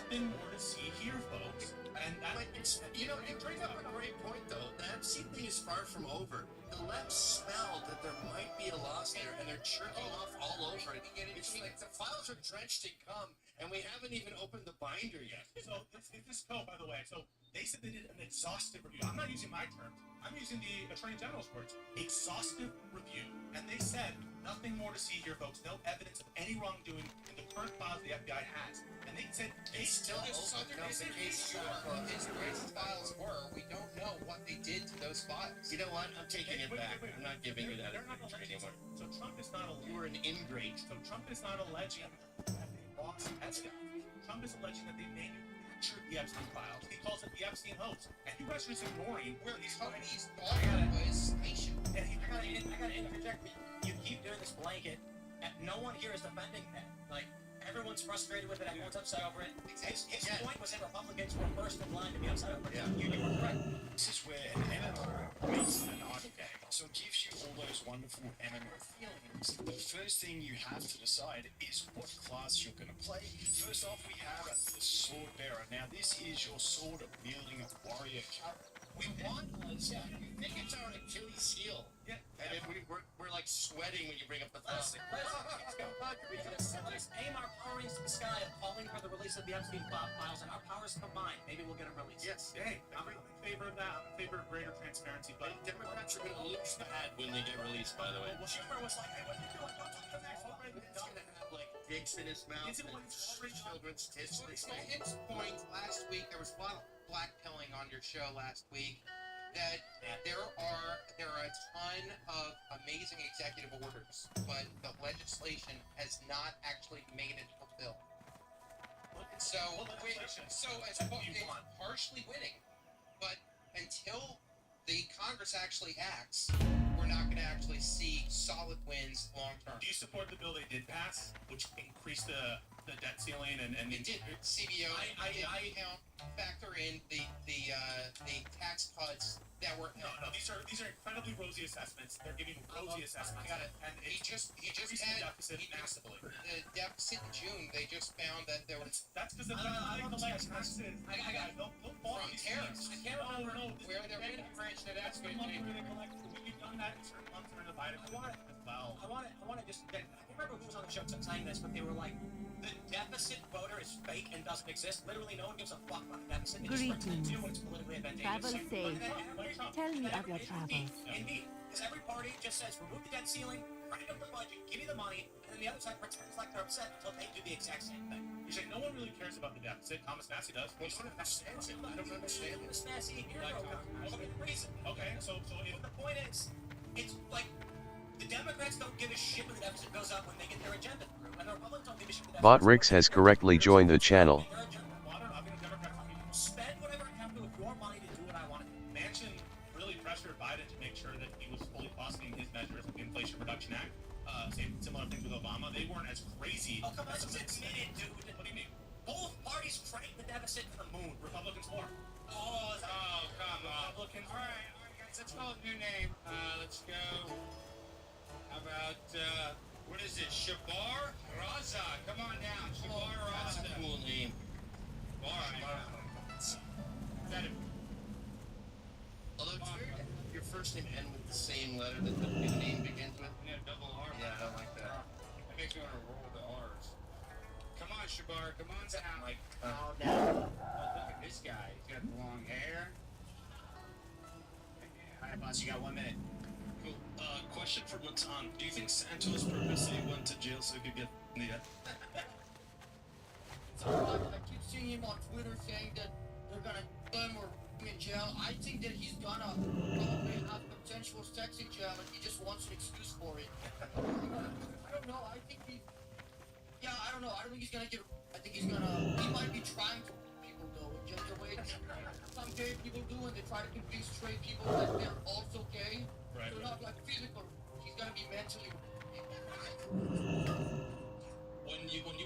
nothing more to see here, folks. And that, it's, you know, it brings up a great point, though. The MC thing is far from over. The left smell that there might be a loss there, and they're jerking off all over it. It's like the files are drenched in cum, and we haven't even opened the binder yet. So this code, by the way, so they said they did an exhaustive review. I'm not using my terms. I'm using the Attorney General's words. Exhaustive review. And they said, nothing more to see here, folks. No evidence of any wrongdoing in the current files the FBI has. And they said, It's still open. His files were. We don't know what they did to those files. You know what? I'm taking it back. I'm not giving you that anymore. So Trump is not You were an ingrate. So Trump is not alleging that they lost Epstein. Trump is alleging that they manufactured the Epstein files. He calls it the Epstein hoax. And you guys are just ignoring where these companies thought it was station. And I gotta interject. You keep doing this blanket, and no one here is defending that. Like, everyone's frustrated with it. Everyone's upset over it. His point was that Republicans were first in line to be upset over it. Yeah. You were correct. This is where an MMO meets an idle game. So it gives you all those wonderful MMO feelings. The first thing you have to decide is what class you're going to play. First off, we have the Sword Bearer. Now, this is your sword wielding warrior character. We want us. Yeah. You think it's our Achilles heel. Yeah. And then we're like sweating when you bring up the Let's topic. let's aim our power rings to the sky of calling for the release of the Epstein files, and our powers combined, maybe we'll get a release. Yes. Hey, I'm in favor of that. I'm in favor of greater transparency. But Democrats are going to lose that when they get released, by the way. Well, Schumer was like, hey, what are you doing? Don't talk to the next one. He's going to have like dicks in his mouth Is it and like straight children's tits. To Hip's point last week, there was a lot of blackpilling on your show last week. That there are a ton of amazing executive orders, but the legislation has not actually made it fulfilled. So it's partially winning, but until the Congress actually acts, we're not going to actually see solid wins long term. Do you support the bill they did pass, which increased the debt ceiling and It did. CBO count factor in the tax cuts that were No, these are incredibly rosy assessments. They're giving rosy assessments. I got it. And He just increasing had the deficit he just- massively. the deficit in June. They just found that there was That's because they're not the last taxes. I got Don't fall from on these tariffs. things. I can't remember where they're in the branch that that's The going to money take. where they collect. We've done that in certain months during the Biden as well. I want to just get. I can't remember who was on the show saying this, but they were like, the deficit voter is fake and doesn't exist. Literally, no one gives a fuck about the deficit. They just pretend to when it's politically advantageous. Travel safe. Tell me of your travels. Indeed, because every party just says remove the debt ceiling, crank up the budget, give me the money, and then the other side pretends like they're upset until they do the exact same thing. You say no one really cares about the deficit. Thomas Massey does. Well, I don't understand it. I don't understand it. This nasty hero. Okay, reason. Okay, so if But the point is, it's like the Democrats don't give a shit when the deficit goes up when they get their agenda through, and the Republicans don't give a shit when the deficit Botrix has correctly joined the channel. spend whatever I have to with your money to do what I want to do. Manchin really pressured Biden to make sure that he was fully costing his measures of the Inflation Reduction Act. Same similar things with Obama. They weren't as crazy. Oh, come on, as it's some admitted, dude. What do you mean? Both parties crank the deficit to the moon. Republicans more. Oh, come on. Republicans. All right, guys, let's call it a new name. Let's go. How about, what is it? Shabar Raza. Come on down. Shabar That's Raza. a cool name. All right. Is that a Although it's weird, your first name end with the same letter that the new name begins with. double R? Yeah, I don't like that. That makes me want to roll the R's. Come on, Shabar. Come on down. Like, Oh, look at this guy. He's got the long hair. All right, boss, you got 1 minute. Cool. Question for Matan. Do you think Santos purposely went to jail so he could get the I keep seeing him on Twitter saying that they're gonna kill him or put him in jail. I think that he's gonna probably have potential sex in jail and he just wants an excuse for it. I don't know. I think I don't know. I don't think he's gonna get. I think he might be trying to people though, in just the way some gay people do when they try to convince straight people that they're also gay. Right. So not like physical. He's gonna be mentally. When you went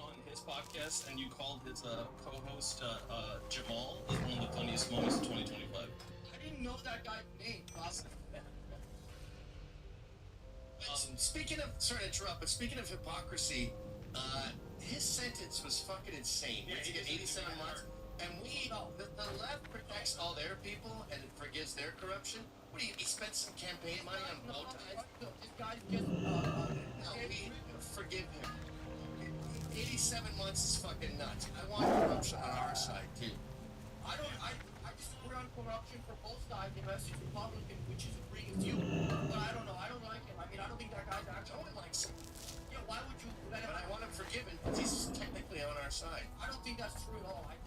on his podcast and you called his co-host Jamal as one of the funniest moments of 2025. I didn't know that guy's name, boss. Speaking of, sorry to interrupt, but speaking of hypocrisy, his sentence was fucking insane. Yeah, He he get doesn't 87 even months. And the left protects all their people and forgives their corruption. What do you, he spent some campaign money on bow ties? This guy's just No, we forgive him. 87 months is fucking nuts. I want corruption on our side, too. I disagree on corruption for both sides unless it's Republican, which is agreeing with you. But I don't know. I don't like him. I mean, I don't think that guy's actually. No one likes him. Yeah, why would you let him? But I want him forgiven because he's technically on our side. I don't think that's true at all. I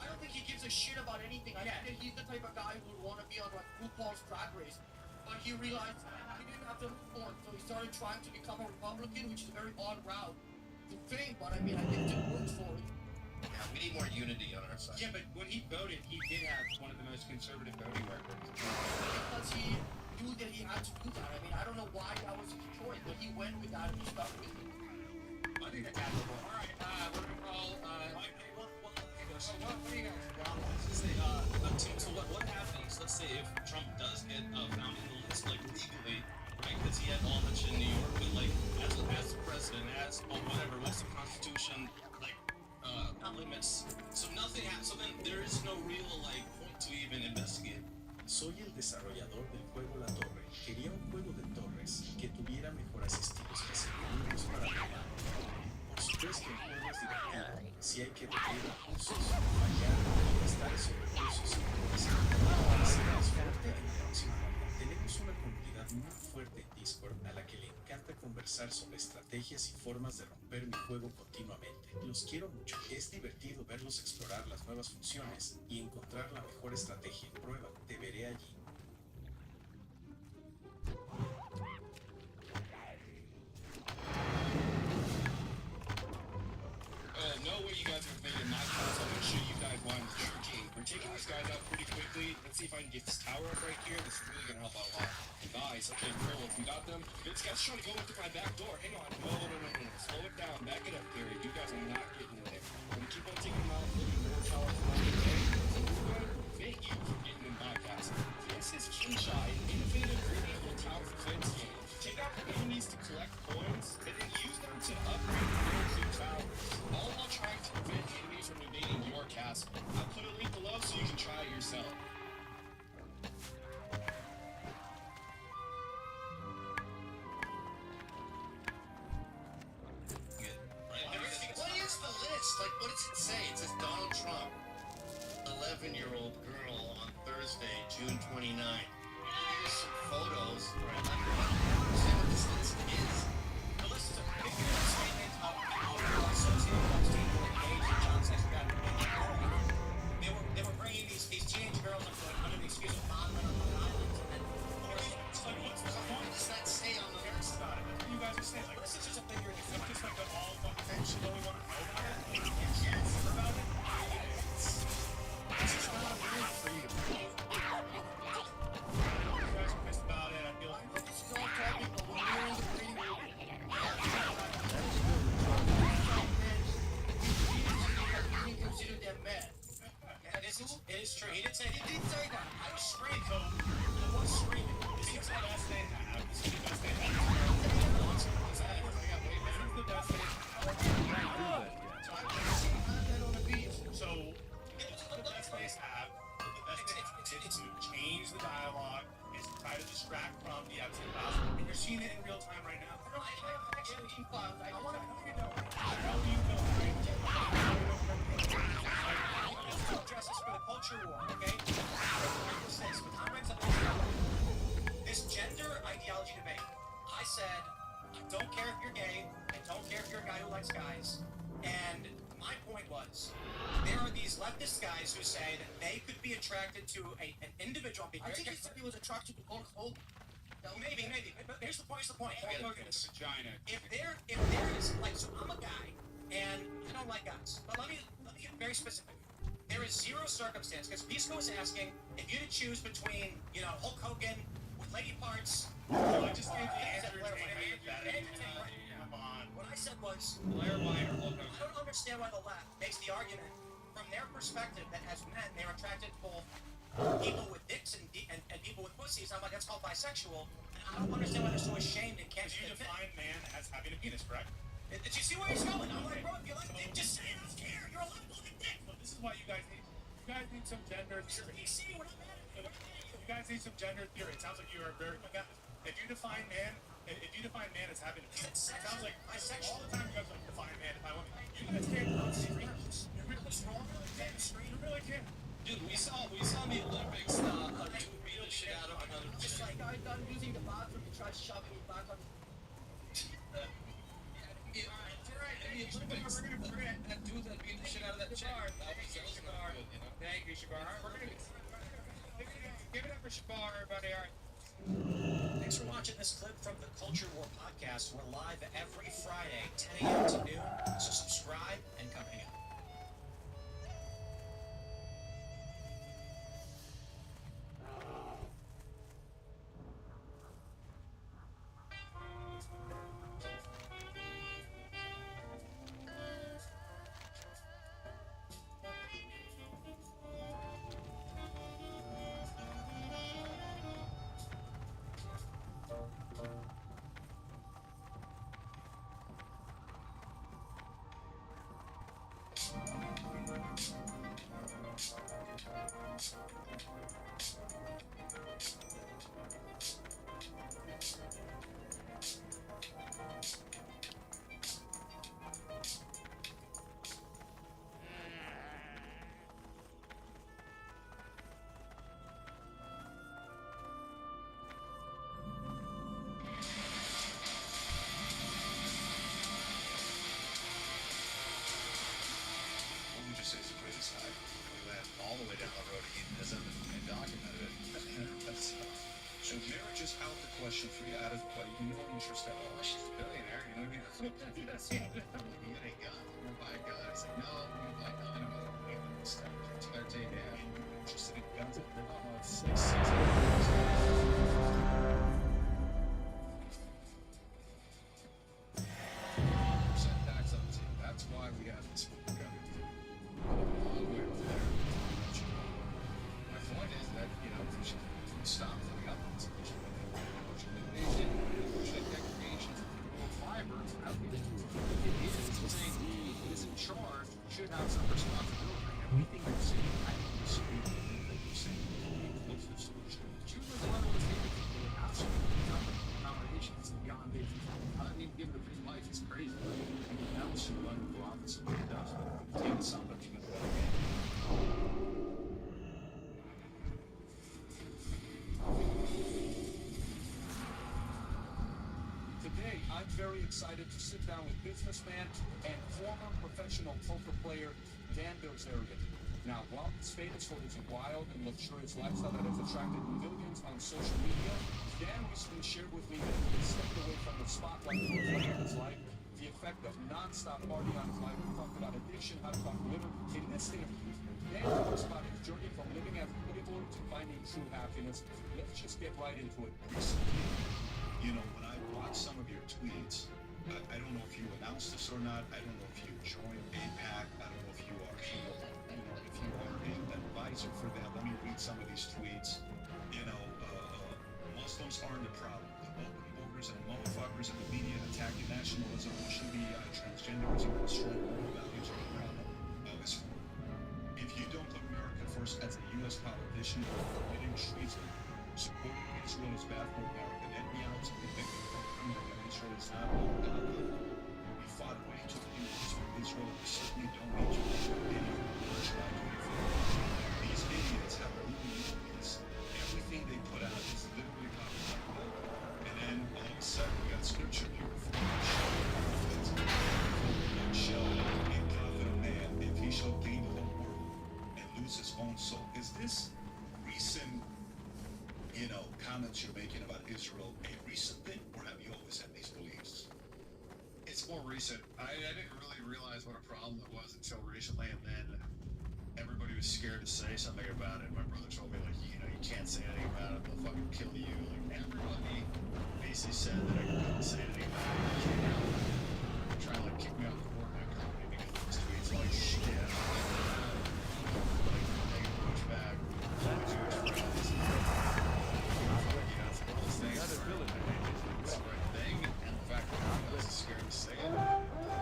don't think he gives a shit about anything. I think that he's the type of guy who would want to be on like RuPaul's Drag Race, but he realized he didn't have to look for it, so he started trying to become a Republican, which is a very odd route to fame. But I mean, I think it works for him. Yeah, we need more unity on our side. Yeah, but when he voted, he did have one of the most conservative voting records. Because he knew that he had to do that. I mean, I don't know why that was his choice, but he went with that and he stuck with it. I think that's admirable. All right, we're gonna call. What do you guys? So what happens? Let's say if Trump does get found in the list, like legally, right? Because he had knowledge in New York, but like as the president, as whatever, what's the Constitution like limits? So nothing happens. So then there is no real like point to even investigate. Soy el desarrollador del juego La Torre. Quería un juego de torres que tuviera mejoras estilos que se para jugar. Por supuesto, el juego es divertido. Si hay que requerir recursos, fallar, gastar esos recursos y ser más fuerte en el próximo año. Tenemos una comunidad muy fuerte en Discord a la que le encanta conversar sobre estrategias y formas de romper mi juego continuamente. Los quiero mucho. Es divertido verlos explorar las nuevas funciones y encontrar la mejor estrategia en prueba. Te veré allí. No way you guys are invading my house. I'm gonna show you guys why I'm jerking. We're taking these guys out pretty quickly. Let's see if I can get this tower up right here. This is really gonna help out a lot. Nice. Okay, Werewolf, we got them. This guy's trying to go into my back door. Hang on. No. Slow it down. Back it up, Gary. You guys are not getting in there. I'm gonna keep on taking them out. Looking more towers along the way. So we're going to thank you for getting them bypassed. This is Kinsha, an innovative medieval tower defense game. Take out enemies to collect coins, and then use them to upgrade your towers. All while trying to prevent enemies from invading your castle. I'll put a link below so you can try it yourself. What is the list? Like, what does it say? It says Donald Trump, 11-year-old girl on Thursday, June 29. Here's some photos. I don't understand what this list is. The list is a particular statement of people who are associated with Epstein who engaged in child sex trafficking. They were bringing these teenage girls under the excuse of bondmen on the islands, and then What's the point? What does that say on the list? About it? What do you guys are saying? Like, this is just a figure of it's speech. just like the all attention that we want to know about it. Yes. About it. This is not weird for you. You guys are pissed about it. I feel like This is all talking, but when we're in the green room, we consider them men. It is true. He did say He did say that. I was screaming. I was screaming. this is the best they have. This is the best they have. This is the best they have. So, the best they have, the best they have is to change the dialogue, is to try to distract from the Epstein files. And you're seeing it in real time right now. I actually files. I want to know. How do you know? to address this for the culture war, okay? This gender ideology debate. I said, I don't care if you're gay, I don't care if you're a guy who likes guys, and my point was, there are these leftist guys who say that they could be attracted to an individual. I think he said he was attracted to Hulk Hogan. Maybe, but here's the point. Hulk Hogan's vagina. If there is like, so I'm a guy and I don't like guys, but let me get very specific. There is zero circumstance because Pisco is asking if you to choose between Hulk Hogan with lady parts. I just gave the answer to Come on. What I said was Blair White or Hulk Hogan. I don't understand why the left makes the argument from their perspective that as men they're attracted to both people with dicks and people with pussies. I'm like, that's called bisexual. And I don't understand why they're so ashamed and can't You admit it. define man as having a penis, correct? Did you see where he's going? I'm like, bro, if you like dick, just say it. I don't care. You're allowed to like dick. So this is why you guys need some gender This is theory. PC. We're not mad at you. We're not mad at you. You guys need some gender theory. It sounds like you are very. If you define man as having a penis, it sounds like all the time you guys like define man as by women. You guys can't. You really strong. You really can't. Dude, we saw in the Olympics a dude beat the shit out of another Just chick. like I done using the bathroom, he tried shoving me back on. In the Olympics, that dude that beat the shit out of that chick. That was not good, you know? Thank you, Shabar. We're gonna give it up for Shabar, everybody. All right. Thanks for watching this clip from the Culture War podcast. We're live every Friday, 10 a.m. to noon. So subscribe and come hang out. What would you say is the crazy side? We went all the way down the road to hedonism and documented it. So marriage is out the question for you, out of play. You have no interest at all. She's a billionaire, you know what I mean? That's it. You get a gun, you buy a gun. It's like, no, you buy dynamite. You know, stuff. So they're taking it. You're interested in guns. Oh, it's 6 tax on the team. That's why we have this government. Long way over there. My point is that, you know, we should stop putting up with this bullshit. Degradation of fiber out there. It is saying he is in charge, should have some responsibility. Everything you're saying, I don't disagree with anything that you're saying. What's the solution? Choose the one that's able to absolutely nothing. Accommodations beyond it. I mean, given a free life is crazy. I mean, that was the one who office of what it does. Take somebody with what again. Today, I'm very excited to sit down with businessman and former professional poker player Dan Bilzerian. Now, while he's famous for his wild and luxurious lifestyle that has attracted millions on social media, Dan recently shared with me that he has stepped away from the spotlight for reflecting his life, the effect of non-stop partying on his life. We talked about addiction, how to talk liver. In this interview, Dan talks about his journey from living as a playboy to finding true happiness. Let's just get right into it. You know, when I watch some of your tweets, I don't know if you announced this or not. I don't know if you joined APAC. I don't know if you are, if you are an advisor for them. Let me read some of these tweets. You know, Muslims aren't the problem. The open borders and motherfuckers in the media attacking nationalism, Russian media, transgenderism, and strong moral values are the problem. If you don't put America first as a U.S. politician, committing treason, supporting Israel is bad for America, then be out to convict the criminal that Israel is not all God. We fought way too many wars for Israel, and we certainly don't need you to do any July 24. These idiots have ruined movies. Everything they put out is literally copyrighted. And then all of a sudden we got scripture here for shall a prophet of man if he shall gain the whole world and lose his own soul. Is this recent, you know, comments you're making about Israel a recent thing, or have you always had these beliefs? It's more recent. I didn't really realize what a problem it was until recently, and then everybody was scared to say something about it. My brother told me, like, you know, you can't say anything about it, they'll fucking kill you. Like, everybody basically said that I couldn't say anything about it. They're trying to, like, kick me off the board and company because of these tweets. Like, shit. Like, negative pushback. Jewish friends. You know, it's one of those things. It's the right thing, and the fact that everyone else is scared to say it.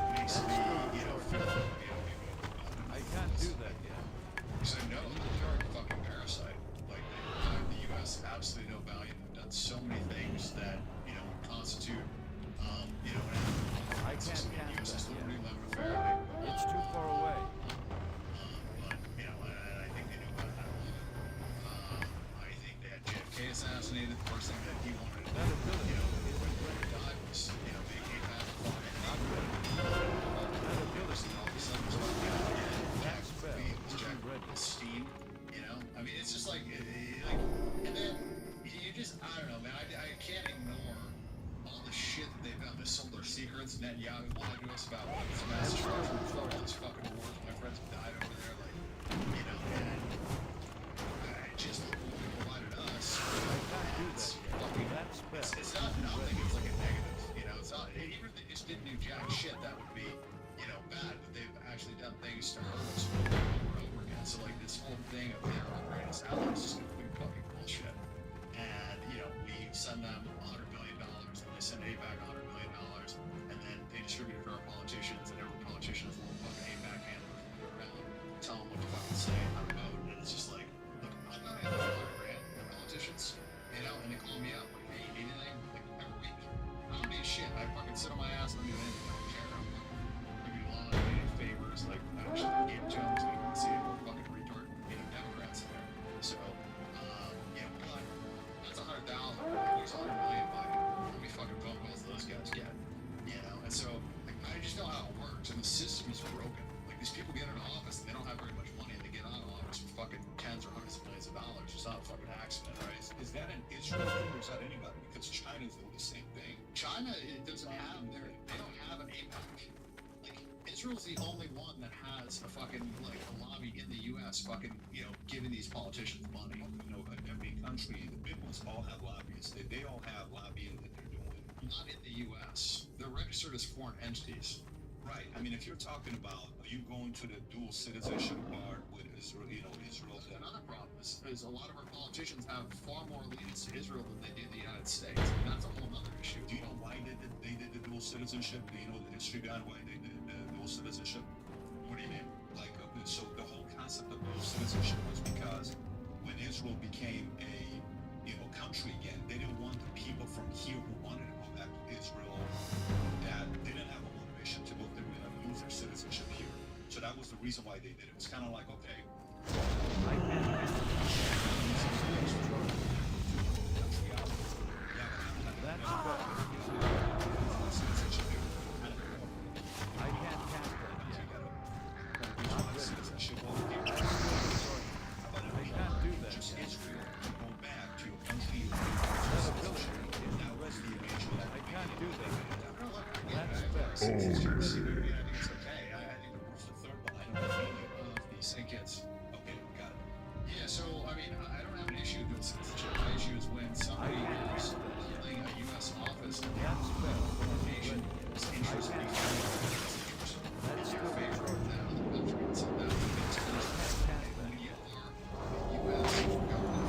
like, and then you just, I don't know, man. I can't ignore all the shit that they've done. They sold their secrets. Netanyahu lied to us about what this mass destruction was for. All these fucking wars. My friends have died over there, like, you know, and just provided us. It's fucking. It's not nothing. It's like a negative. You know, it's not. Even if they just didn't do jack shit, that would be, you know, bad. But they've actually done things to hurt us over and over again. So like this whole thing of they're the greatest allies is complete fucking bullshit. And you know, we send them $100 million, and they send AIPAC $100 million, and then they distribute it to our politicians, and every politician has a little fucking AIPAC handler around, tell them what to fucking say and how to vote. And it's just like, look, I'm not gonna have $100 grand for politicians, you know, and they call me up like, hey, you need anything? Like every week. I don't need shit. I fucking sit on my ass and don't do anything. I don't care. I'm fucking giving you laws, doing favors. Like I don't shit. Game Jones, you can see it. Fucking retard. You know, Democrats in there. So, you know, but that's $100,000. There's $100 million. How many fucking phone calls those guys get? You know, and so like, I just know how it works, and the system is broken. Like these people get into office and they don't have very much money, and they get out of office for fucking tens or hundreds of millions of dollars. It's not a fucking accident, right? Is that an Israel thing or is that anybody? Because China's doing the same thing. China it doesn't have they don't have an APAC. Like Israel's the only one that has a fucking like a lobby in the U.S. fucking giving these politicians money. You know, every country, the big ones all have lobbyists. They all have lobbying that they're doing. Not in the U.S. They're registered as foreign entities. Right. I mean, if you're talking about, are you going to the dual citizenship part with Israel? You know, Israel. That's another problem is a lot of our politicians have far more allegiance to Israel than they do the United States. And that's a whole other issue. Do you know why they did the dual citizenship? Do you know the history behind why they did the dual citizenship? What do you mean? Like, so the whole concept of dual citizenship was because when Israel became a country again, they didn't want the people from here who wanted to go back to Israel that they didn't have a motivation to go. They were going to lose their citizenship here. So that was the reason why they did it. It was kind of like, okay. So, I mean, I don't have an issue with dual citizenship. My issue is when somebody is holding a U.S. office and they have a nation is interested in in your favor of that other country. And so that makes sense. When you are a U.S. government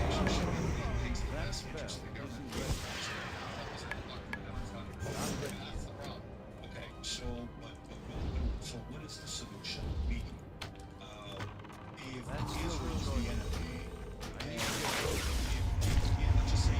nation should be doing things in the best interest of the government. That's the problem. Okay, so what is the solution? If Israel's the enemy, and let's just say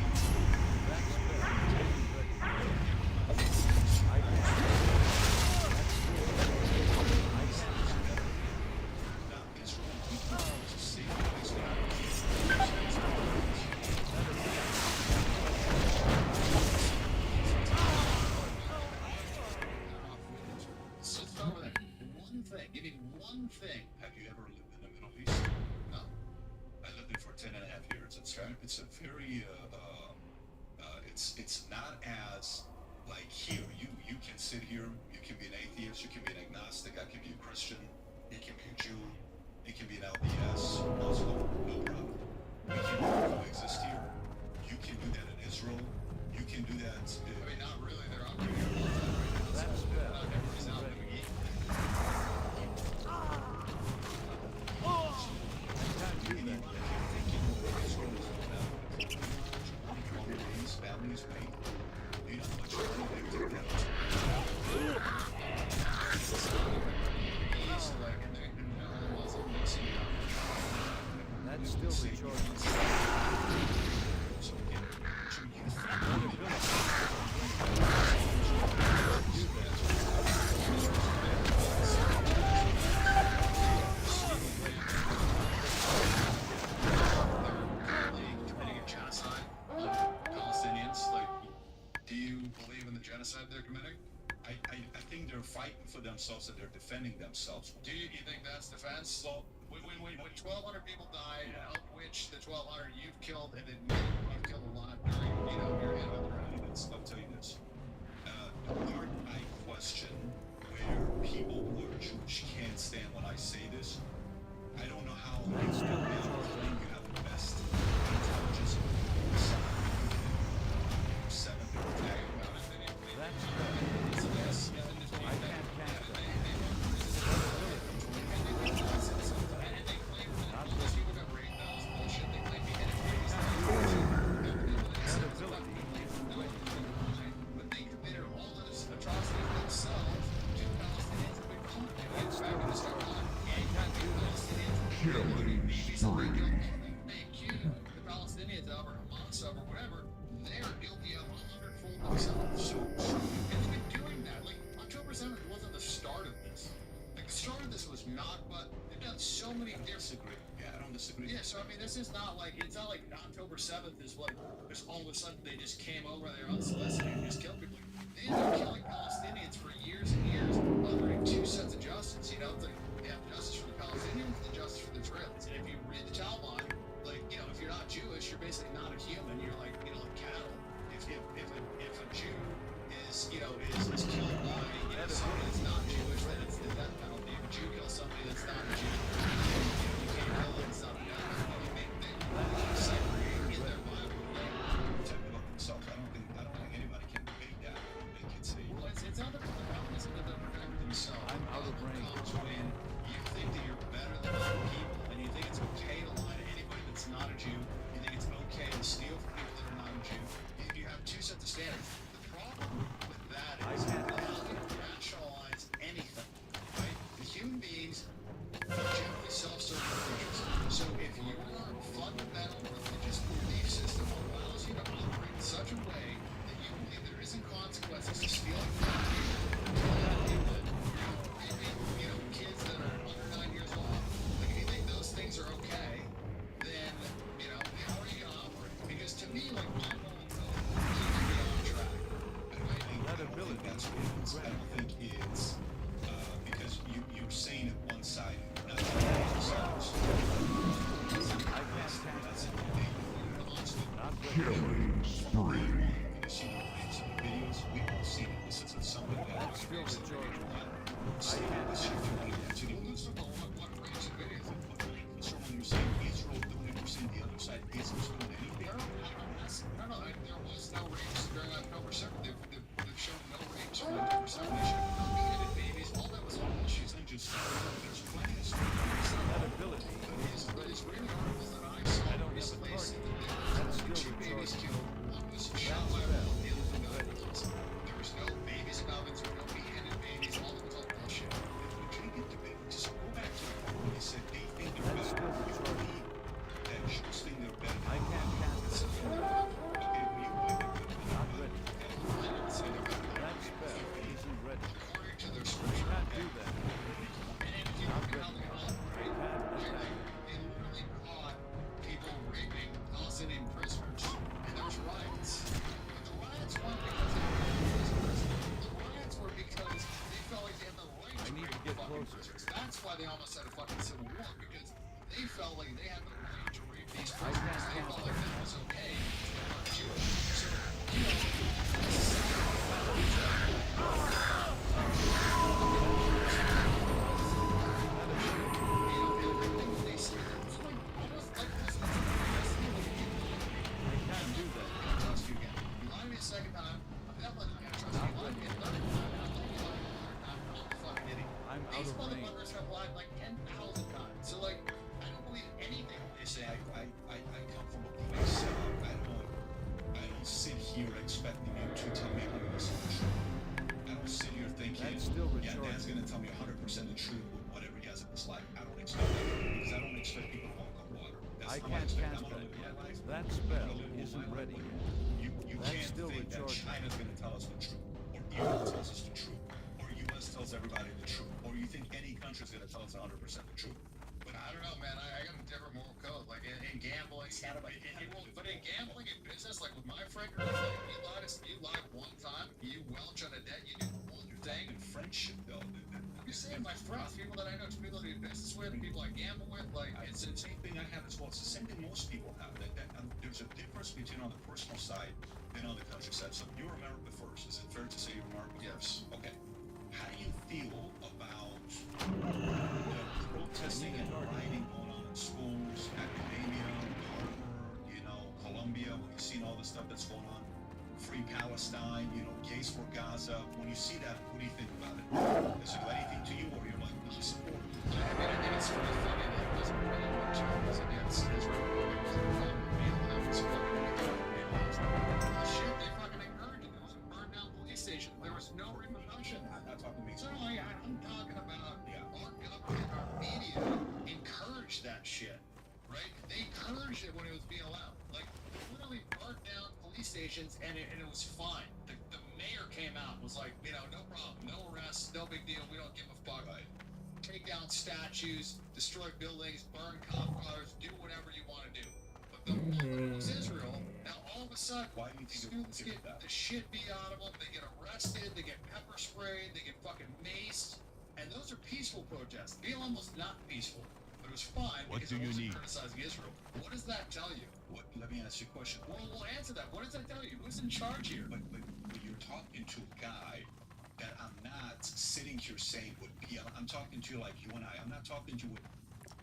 Give me one thing. Have you ever lived in the Middle East? No. I lived there for 10.5 years. It's a very it's not as like here. You can sit here. You can be an atheist. You can be an agnostic. I can be a Christian. You can be a Jew. You can be an LDS. Muslim. No problem. We can coexist here. You can do that in Israel. You can do that. I mean, not really. They're out doing all that right now. That's not everybody's out doing it. Families pay. You know how much that's still recharging. So genocide they're committing? I think they're fighting for themselves and they're defending themselves. Do you think that's defense? Well, when 1,200 people died, of which the 1,200 you've killed, and then you've killed a lot during, your head on the ground. I'll tell you this. The part I question where people who are Jewish can't stand when I say this, I don't know how That's still you retarded. you have the best intelligence of the seventh or That's bad. I can't catch that. But they committed all those atrocities themselves to Palestinians have been caught. And in fact, in this they accuse the Palestinians of, or Hamas of, or whatever, they are guilty of 100-fold themselves. And they've been doing that. Like, October 7th wasn't the start of this. Like, the start of this was not, but they've done so many different. Yeah, I don't disagree. Yeah, so I mean, this is not like, it's not like October 7th is what, just all of a sudden they just came over there unsolicited and just killed people. They ended up killing Palestinians for years and years under two sets of justice. You know, it's like, they have justice for the Palestinians and justice for the Israelis. And if you read the Talmud, like, if you're not Jewish, you're basically not a human. You're like, cattle. If a Jew is, is killed by, somebody that's not Jewish, then it's the death penalty. If a Jew kills somebody that's not a Jew, you can't kill them, it's not a death penalty. They segregate in their Bible. Protect about themselves. I don't think anybody can debate that. They can say, Well, it's not the problem, it's that they're protecting themselves. I'm out of range. When you think that you're better than other people, and you think it's okay to lie to anybody that's not a Jew, you think it's okay to steal from people that are not a Jew, you have two sets of standards. The problem with that is how you rationalize anything, right? The human beings are generally self-serving creatures. So if your fundamental religious belief system allows you to operate in such a way that you believe there isn't consequences to stealing from people, raping, kids that are under 9 years old, like if you think those things are okay, then, how are you gonna operate? Because to me, like, my moral code seems to be on track. I don't think that's what it is. I don't think it's because you're saying it one side, not the other side. I can't catch that. Not Killing spree. You see the clips and the videos, we've all seen it. This is something that That's still retarded. say this shit to me. To the news. What range of videos? So when you're saying Israel doing it, you're saying the other side isn't doing anything. No, there was no rapes during October 7th. They've shown no rapes on October 7th. They showed no beheaded babies. All that was all issues. I'm just there's plenty of stuff. that ability. But it's really articles that I saw I don't have a recently target. said that That's there were still two babies retarded. killed. One was shot That's by a bad. bullet, the other was not. There was no babies in ovens, there were no beheaded babies. All that was all bullshit. If we take it to bit, just go back to the point they said they think they're That's better. still retarded. That Jews think they're better. I can't catch that. Okay, we Not ready. I didn't say they're better. That spell isn't ready. According to their We scripture, can't do that. and if you Not look at how ready. they I operate, can't attack. they literally caught people raping Palestinian prisoners, and there was riots. But the riots weren't because they were prisoners. The riots were because they felt like they had the right I to need to rape get fucking closer. prisoners. That's why they almost had a fucking civil war, because they felt like they had the right to rape these I prisoners. can't They felt count like that was okay because they weren't Jewish. So, I can't do that. trust you again. You lied to me a second time, I'm definitely not gonna trust you. You lied to me a third time, and I'm like, you lied to me a third time, I'm a fucking idiot. I'm out These of range. motherfuckers have lied like 10,000 times. So, like, I don't believe anything they say. I come from a place, I don't sit here expecting you to tell me 100% the truth. I don't sit here thinking, That's still yeah, Dan's retarded. gonna tell me 100% the truth with whatever he has in his life. I don't expect that because I don't expect people to walk on water. That's I not can't expect. catch I'm gonna that live my yet. life. That I'm spell gonna live isn't my life. ready. You That's can't still think that retarded. China's gonna tell us the truth, or Iran tells us the truth, or US tells everybody the truth, or you think any country's gonna tell us 100% the truth. But I don't know, man. I got a different moral code. Like in gambling, but in gambling and business, like with my friend group, like, you lied one time, you welch on a debt, you do one thing. In friendship, though, I'm just same. My friends, people that I know, people that I do business with, people I gamble with, like, It's the same thing I have as well. It's the same thing most people have. There's a difference between on the personal side and on the country side. So you're America first. Is it fair to say you're America Yes. first? Okay. How do you feel about the protesting and rioting going on in schools, academia, Harvard, Columbia, when you've seen all the stuff that's going on? Free Palestine, gays for Gaza. When you see that, what do you think about it? Does it do anything to you, or you're like, no, support? I mean, I think it's really funny that it doesn't really want to use against Israel. It's shit, they fucking encouraged it. It was a burned down police station. There was no repercussion. I'm not talking to me. So, I'm talking about our government, our media encouraged that shit, right? They encouraged it when it was being allowed. Like, literally burned down police stations, and it was fine. The mayor came out and was like, no problem, no arrests, no big deal, we don't give a fuck. Right. Take down statues, destroy buildings, burn cop cars, do whatever you want to do. But the moment it was Israel, now all of a sudden, Why do you think students it was get that? the shit beat out of them, they get arrested, they get pepper sprayed, they get fucking maced, and those are peaceful protests. BLM was not peaceful, but it was fine because it wasn't criticizing Israel. What does that tell you? Let me ask you a question. Well, we'll answer that. What does that tell you? Who's in charge here? But you're talking to a guy that I'm not sitting here saying would be. I'm talking to you like you and I. I'm not talking to you with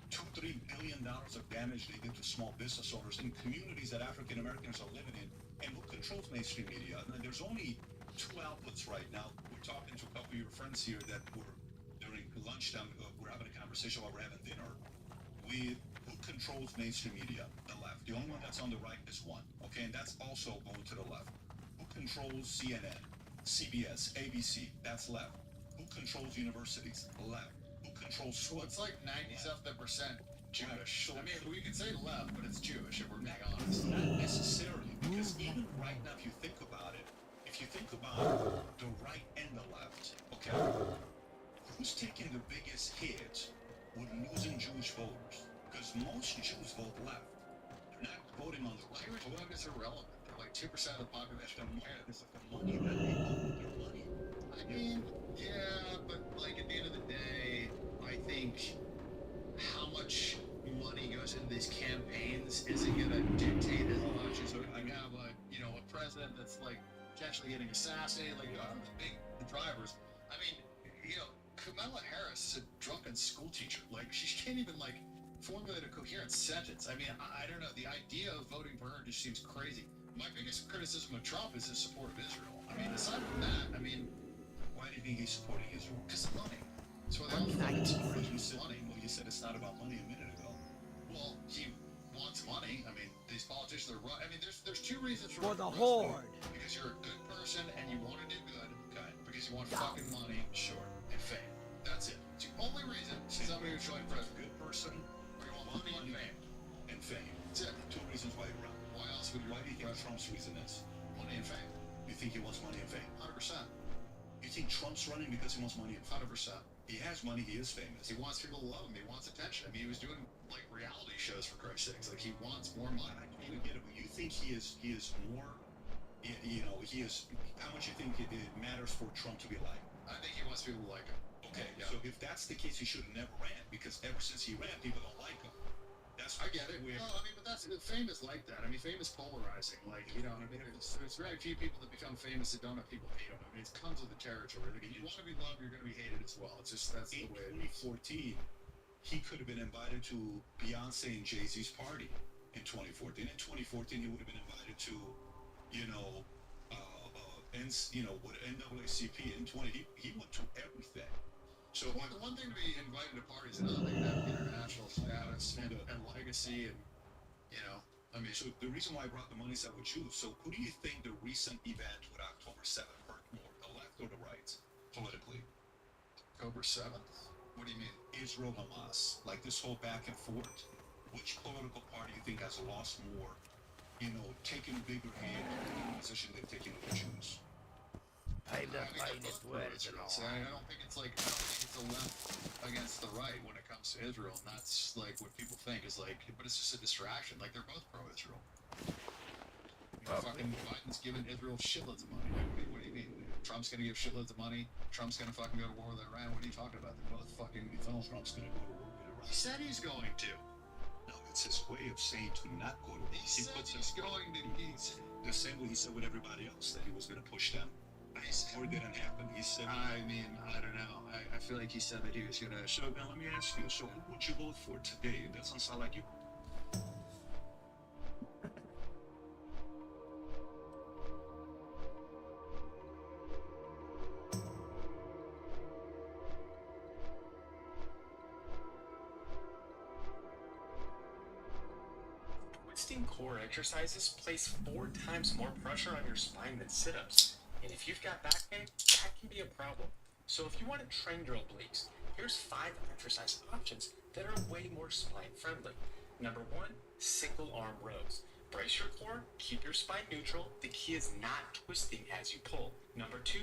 $2-3 billion of damage they did to small business owners in communities that African Americans are living in, and who controls mainstream media. And there's only 2 outlets right now. We're talking to a couple of your friends here that were during lunchtime. We're having a conversation while we're having dinner. Who controls mainstream media? The left. The only one that's on the right is one. Okay, and that's also going to the left. Who controls CNN, CBS, ABC? That's left. Who controls universities? Left. Who controls schools? Well, it's like 90-something% Jewish. So- I mean, we can say left, but it's Jewish if we're being honest. Not necessarily, because even right now, if you think about the right and the left, okay, who's taking the biggest hit with losing Jewish voters? Because most Jews vote left. They're not voting on the right. Jewish vote is irrelevant. They're like 2% of the population. It's like the money that they vote with their money. I mean, yeah, but like at the end of the day, I think how much money goes into these campaigns isn't gonna dictate as much as when you have a president that's like potentially getting assassinated, like the big drivers. I mean, Kamala Harris is a drunken school teacher. Like she can't even like formulate a coherent sentence. I mean, I don't know. The idea of voting for her just seems crazy. My biggest criticism of Trump is his support of Israel. I mean, aside from that, I mean, Why do you think he's supporting Israel? because of money. That's why they all fucking support him. Money. Well, you said it's not about money a minute ago. Well, he wants money. I mean, these politicians are run. I mean, there's 2 reasons For the president. horde. Because you're a good person and you want to do good. Okay. Because you want fucking money, sure, and fame. That's it. It's the only reason somebody would join president. Good person, Or you want money and fame. and fame. That's it. 2 reasons why you run. Why else would you Why do you think Trump's reason is? money and fame? You think he wants money and fame? 100%. You think Trump's running because he wants money and fame? 100%. He has money, he is famous. He wants people to love him. He wants attention. I mean, he was doing like reality shows for Christ's sakes. Like he wants more money. I don't even get it, but you think he is more, he is, how much you think it matters for Trump to be liked? I think he wants people to like him. Okay, Yeah. so if that's the case, he should have never ran, because ever since he ran, people don't like him. That's I get it. Weird. No, I mean, but fame is like that. I mean, fame is polarizing. Like, I mean, there's very few people that become famous that don't have people hate them. I mean, it comes with the territory. Like, if you want to be loved, you're going to be hated as well. It's just, that's the In way it is. 2014, he could have been invited to Beyonce and Jay-Z's party in 2014. In 2014, he would have been invited to, with NAACP in 20. He went to everything. So The one thing to be invited to parties, another thing to have international status and legacy, and I mean, So the reason why I brought the money set with you, so who do you think the recent event with October 7th hurt more, the left or the right, politically? October 7th. What do you mean? Israel, Hamas, like this whole back and forth. Which political party do you think has lost more, taking a bigger hand in the position they've taken with the Jews? Pay the I mean, they're finest both words and pro-Israel. all. So I don't think it's the left against the right when it comes to Israel, and that's like what people think is like, but it's just a distraction. Like they're both pro-Israel. Fucking Biden's giving Israel shitloads of money. Like, what do you mean? Trump's gonna give shitloads of money. Trump's gonna fucking go to war with Iran. What are you talking about? They're both fucking Donald Trump's gonna go to war with Iran. He said he's going to. No, it's his way of saying to not go to war. He said he's going to. He's The same way he said with everybody else that he was gonna push them. Or it didn't happen. He said. I mean, I don't know. I feel like he said that he was gonna. So now let me ask you. So who would you vote for today? It doesn't sound like you. Twisting core exercises place 4 times more pressure on your spine than sit-ups. And if you've got back pain, that can be a problem. So if you want to train your obliques, here's 5 exercise options that are way more spine friendly. Number 1, single arm rows. Brace your core, keep your spine neutral. The key is not twisting as you pull. Number 2,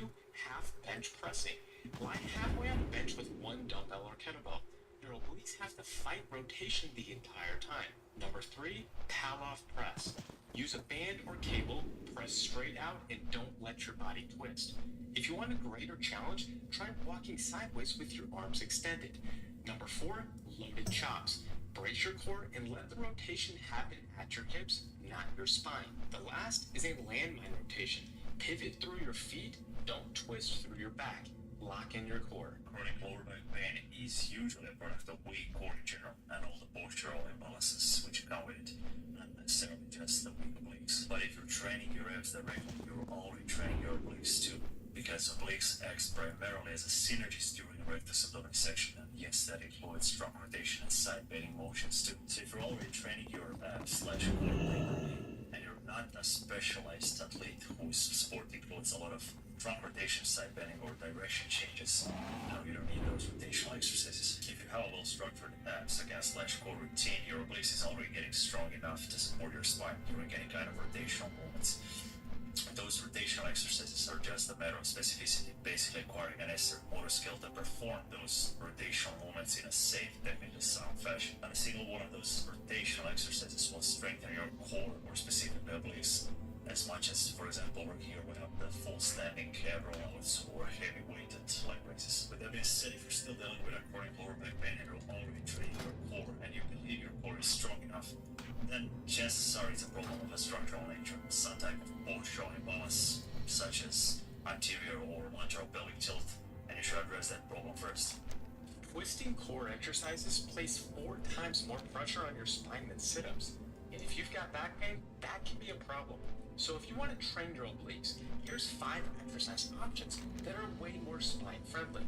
half bench pressing. Lie halfway on the bench with 1 dumbbell or kettlebell. Your obliques have to fight rotation the entire time. Number 3, pal-off press. Use a band or cable, press straight out, and don't let your body twist. If you want a greater challenge, try walking sideways with your arms extended. Number 4, loaded chops. Brace your core and let the rotation happen at your hips, not your spine. The last is a landmine rotation. Pivot through your feet, don't twist through your back. Lock in your core. Chronic lower back pain is usually a product of weak core in general and all the postural imbalances which come with it, not necessarily just the weak obliques. But if you're training your abs directly, you're already training your obliques too, because obliques act primarily as a synergist during a rectus abdominis section, and yes, that includes strong rotation and side bending motions too. So if you're already training your abs/core properly, and you're not a specialized athlete whose sport includes a lot of trunk rotation, side bending, or direction changes, no, you don't need those rotational exercises. If you have a well-structured abs against core routine, your obliques is already getting strong enough to support your spine during any kind of rotational movements. Those rotational exercises are just a matter of specificity, basically acquiring a necessary motor skill to perform those rotational movements in a safe, technically sound fashion. And a single one of those rotational exercises will strengthen your core, or specifically obliques, as much as, for example, working your way up the full standing cab rollouts or heavy weighted leg raises. With that being said, if you're still dealing with a chronic lower back pain and you're already training your core and you believe your core is strong enough, then chances are it's a problem of a structural nature, some type of postural imbalance, such as anterior or lateral pelvic tilt, and you should address that problem first. Twisting core exercises place 4 times more pressure on your spine than sit-ups. And if you've got back pain, that can be a problem. So if you want to train your obliques, here's 5 exercise options that are way more spine friendly.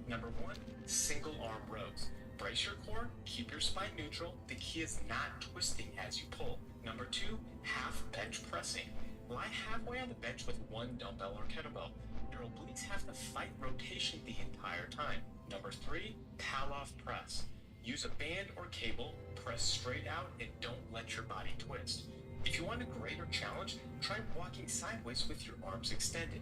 Number 1, single arm rows. Brace your core, keep your spine neutral. The key is not twisting as you pull. Number 2, half bench pressing. Lie halfway on the bench with 1 dumbbell or kettlebell. Your obliques have to fight rotation the entire time. Number 3, pal-off press. Use a band or cable, press straight out, and don't let your body twist. If you want a greater challenge, try walking sideways with your arms extended.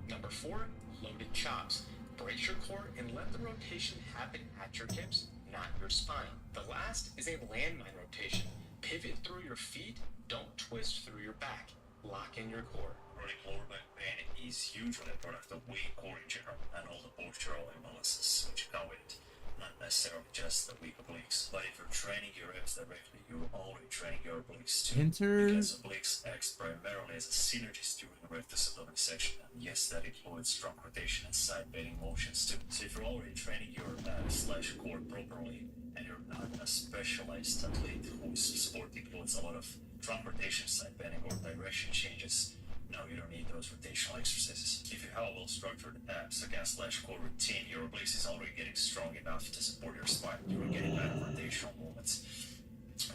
Number 4, loaded chops. Brace your core and let the rotation happen at your hips, not your spine. The last is a landmine rotation. Pivot through your feet, don't twist through your back. Lock in your core. Chronic lower back pain is usually a product of weak core in general and all the postural imbalances which come with it, not necessarily just the weak obliques. But if you're training your abs directly, you're already training your obliques too, because obliques act primarily as a synergist during a rectus abdominis section, and yes, that includes strong rotation and side bending motions too. So if you're already training your abs/core properly, and you're not a specialized athlete whose sport includes a lot of trunk rotation, side bending, or direction changes, no, you don't need those rotational exercises. If you have a well-structured abs against/core routine, your obliques is already getting strong enough to support your spine during any kind of rotational movements.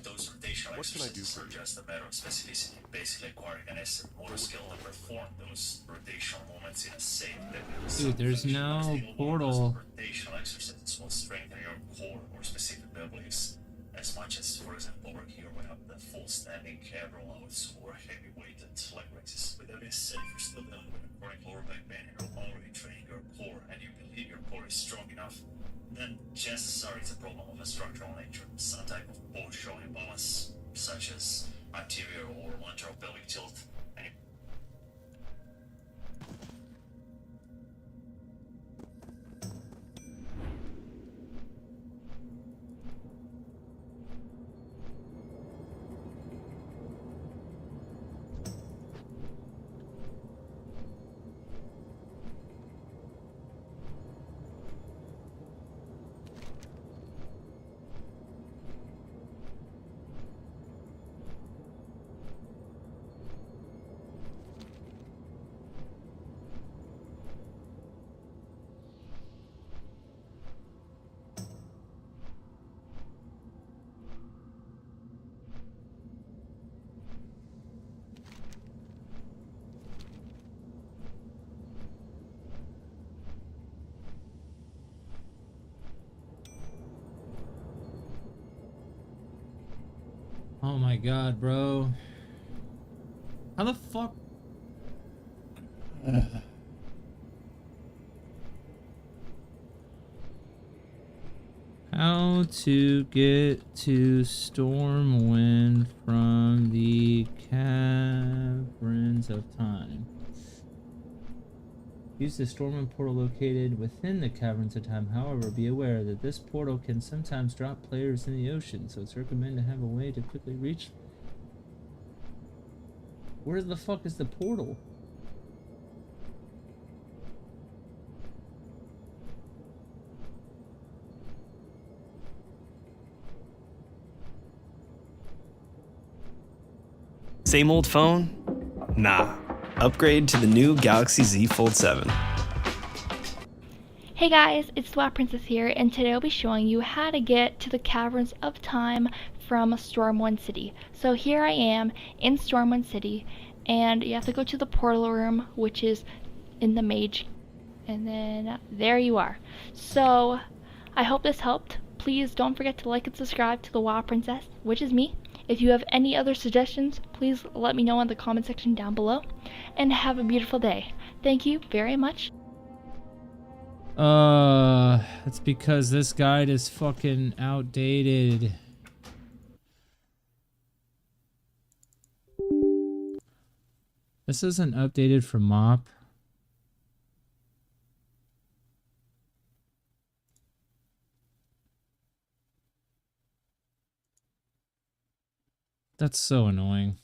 Those rotational exercises are just a matter of specificity, basically acquiring a necessary motor skill to perform those rotational movements in a safe, technically Dude, there's no portal. rotational exercises will strengthen your core, or specifically obliques, as much as, for example, working your way up the full standing cab rollouts or heavy weighted leg raises. With that being said, if you're still dealing with a chronic lower back pain and you're already training your core and you believe your core is strong enough, then chances are it's a problem of a structural nature, some type of postural imbalance, such as anterior or lateral pelvic tilt, and Oh my god, bro. How the fuck? How to get to Stormwind from the Caverns of Time. Use the Stormwind portal located within the Caverns of Time. However, be aware that this portal can sometimes drop players in the ocean, so it's recommended to have a way to quickly reach. Where the fuck is the portal? Same old phone? Nah. Upgrade to the new Galaxy Z Fold 7. Hey guys, it's Swap Princess here, and today I'll be showing you how to get to the Caverns of Time from Stormwind City. So here I am in Stormwind City, and you have to go to the portal room, which is in the mage, and then there you are. So I hope this helped. Please don't forget to like and subscribe to the WoW Princess, which is me. If you have any other suggestions, please let me know in the comment section down below, and have a beautiful day. Thank you very much. It's because this guide is fucking outdated. This isn't updated for MoP. That's so annoying.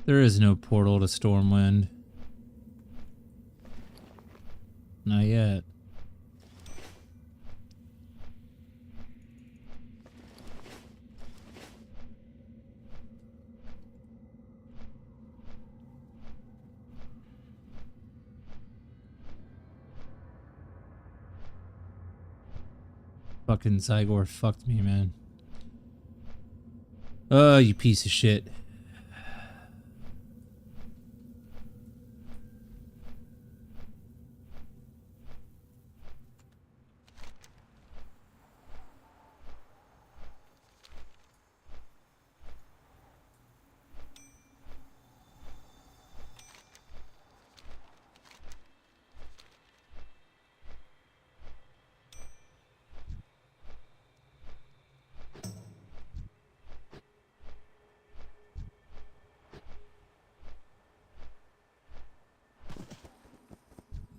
There is no portal to Stormwind. Not yet. Fucking Zygor fucked me, man. Oh, you piece of shit.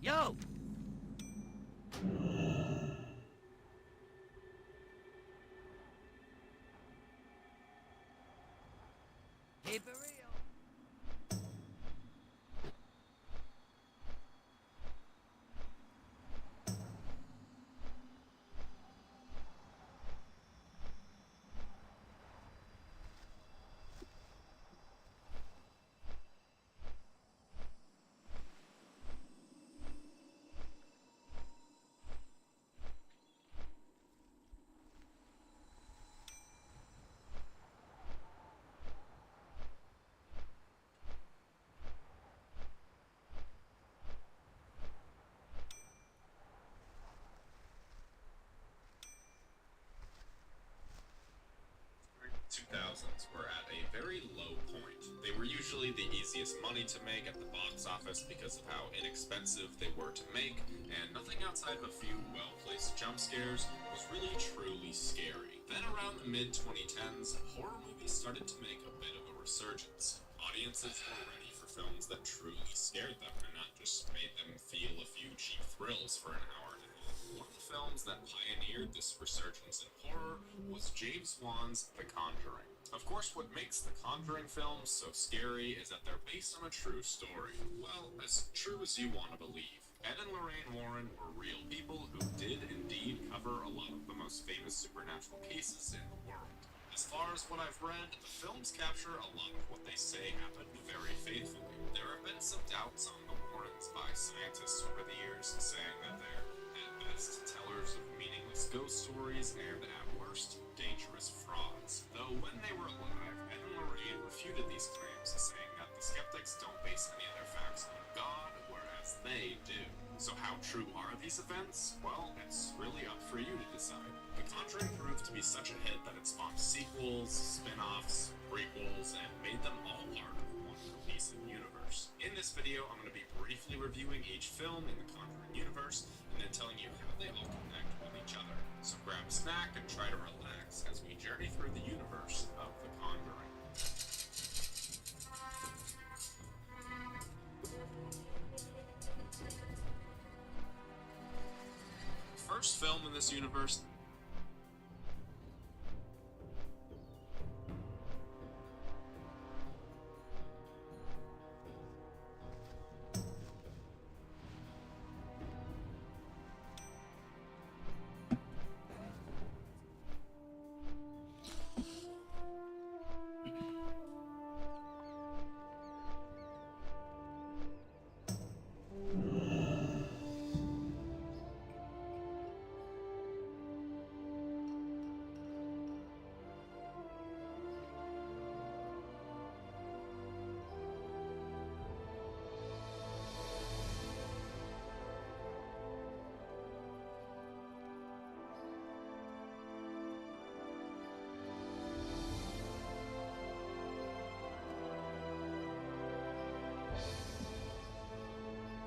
Yo! Keep it real. Were at a very low point. They were usually the easiest money to make at the box office because of how inexpensive they were to make, and nothing outside of a few well-placed jump scares was really truly scary. Then around the mid-2010s, horror movies started to make a bit of a resurgence. Audiences were ready for films that truly scared them and not just made them feel a few cheap thrills for an hour and a half. One of the films that pioneered this resurgence in horror was James Wan's The Conjuring. Of course, what makes The Conjuring films so scary is that they're based on a true story. Well, as true as you want to believe. Ed and Lorraine Warren were real people who did indeed cover a lot of the most famous supernatural cases in the world. As far as what I've read, the films capture a lot of what they say happened very faithfully. There have been some doubts on the warnings by scientists over the years, saying that they're, at best, tellers of meaningless ghost stories and, at worst, dangerous frauds. Though when they were alive, Ed and Lorraine refuted these claims, saying that the skeptics don't base any of their facts on God, whereas they do. So how true are these events? Well, it's really up for you to decide. The Conjuring proved to be such a hit that it spawned sequels, spin-offs, prequels, and made them all part of one cohesive universe. In this video, I'm going to be briefly reviewing each film in the Conjuring universe, and then telling you how they all connect with each other. So grab a snack and try to relax as we journey through the universe of the Conjuring. First film in this universe.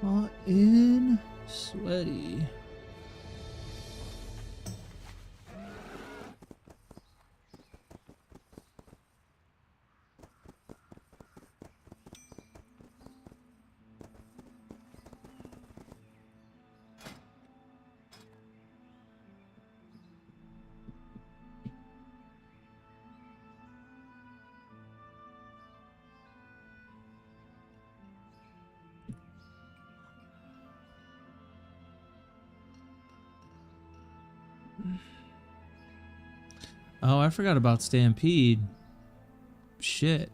Hot and sweaty. Oh, I forgot about Stampede. Shit.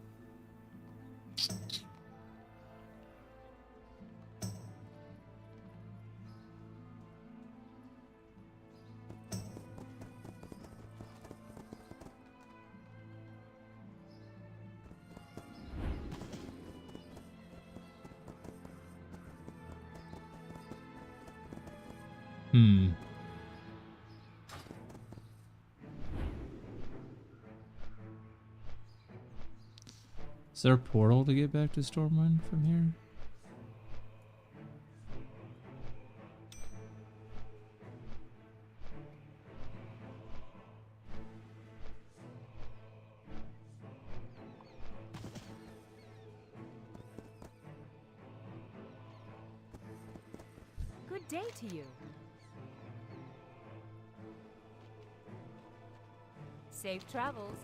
Is there a portal to get back to Stormwind from here? Good day to you. Safe travels.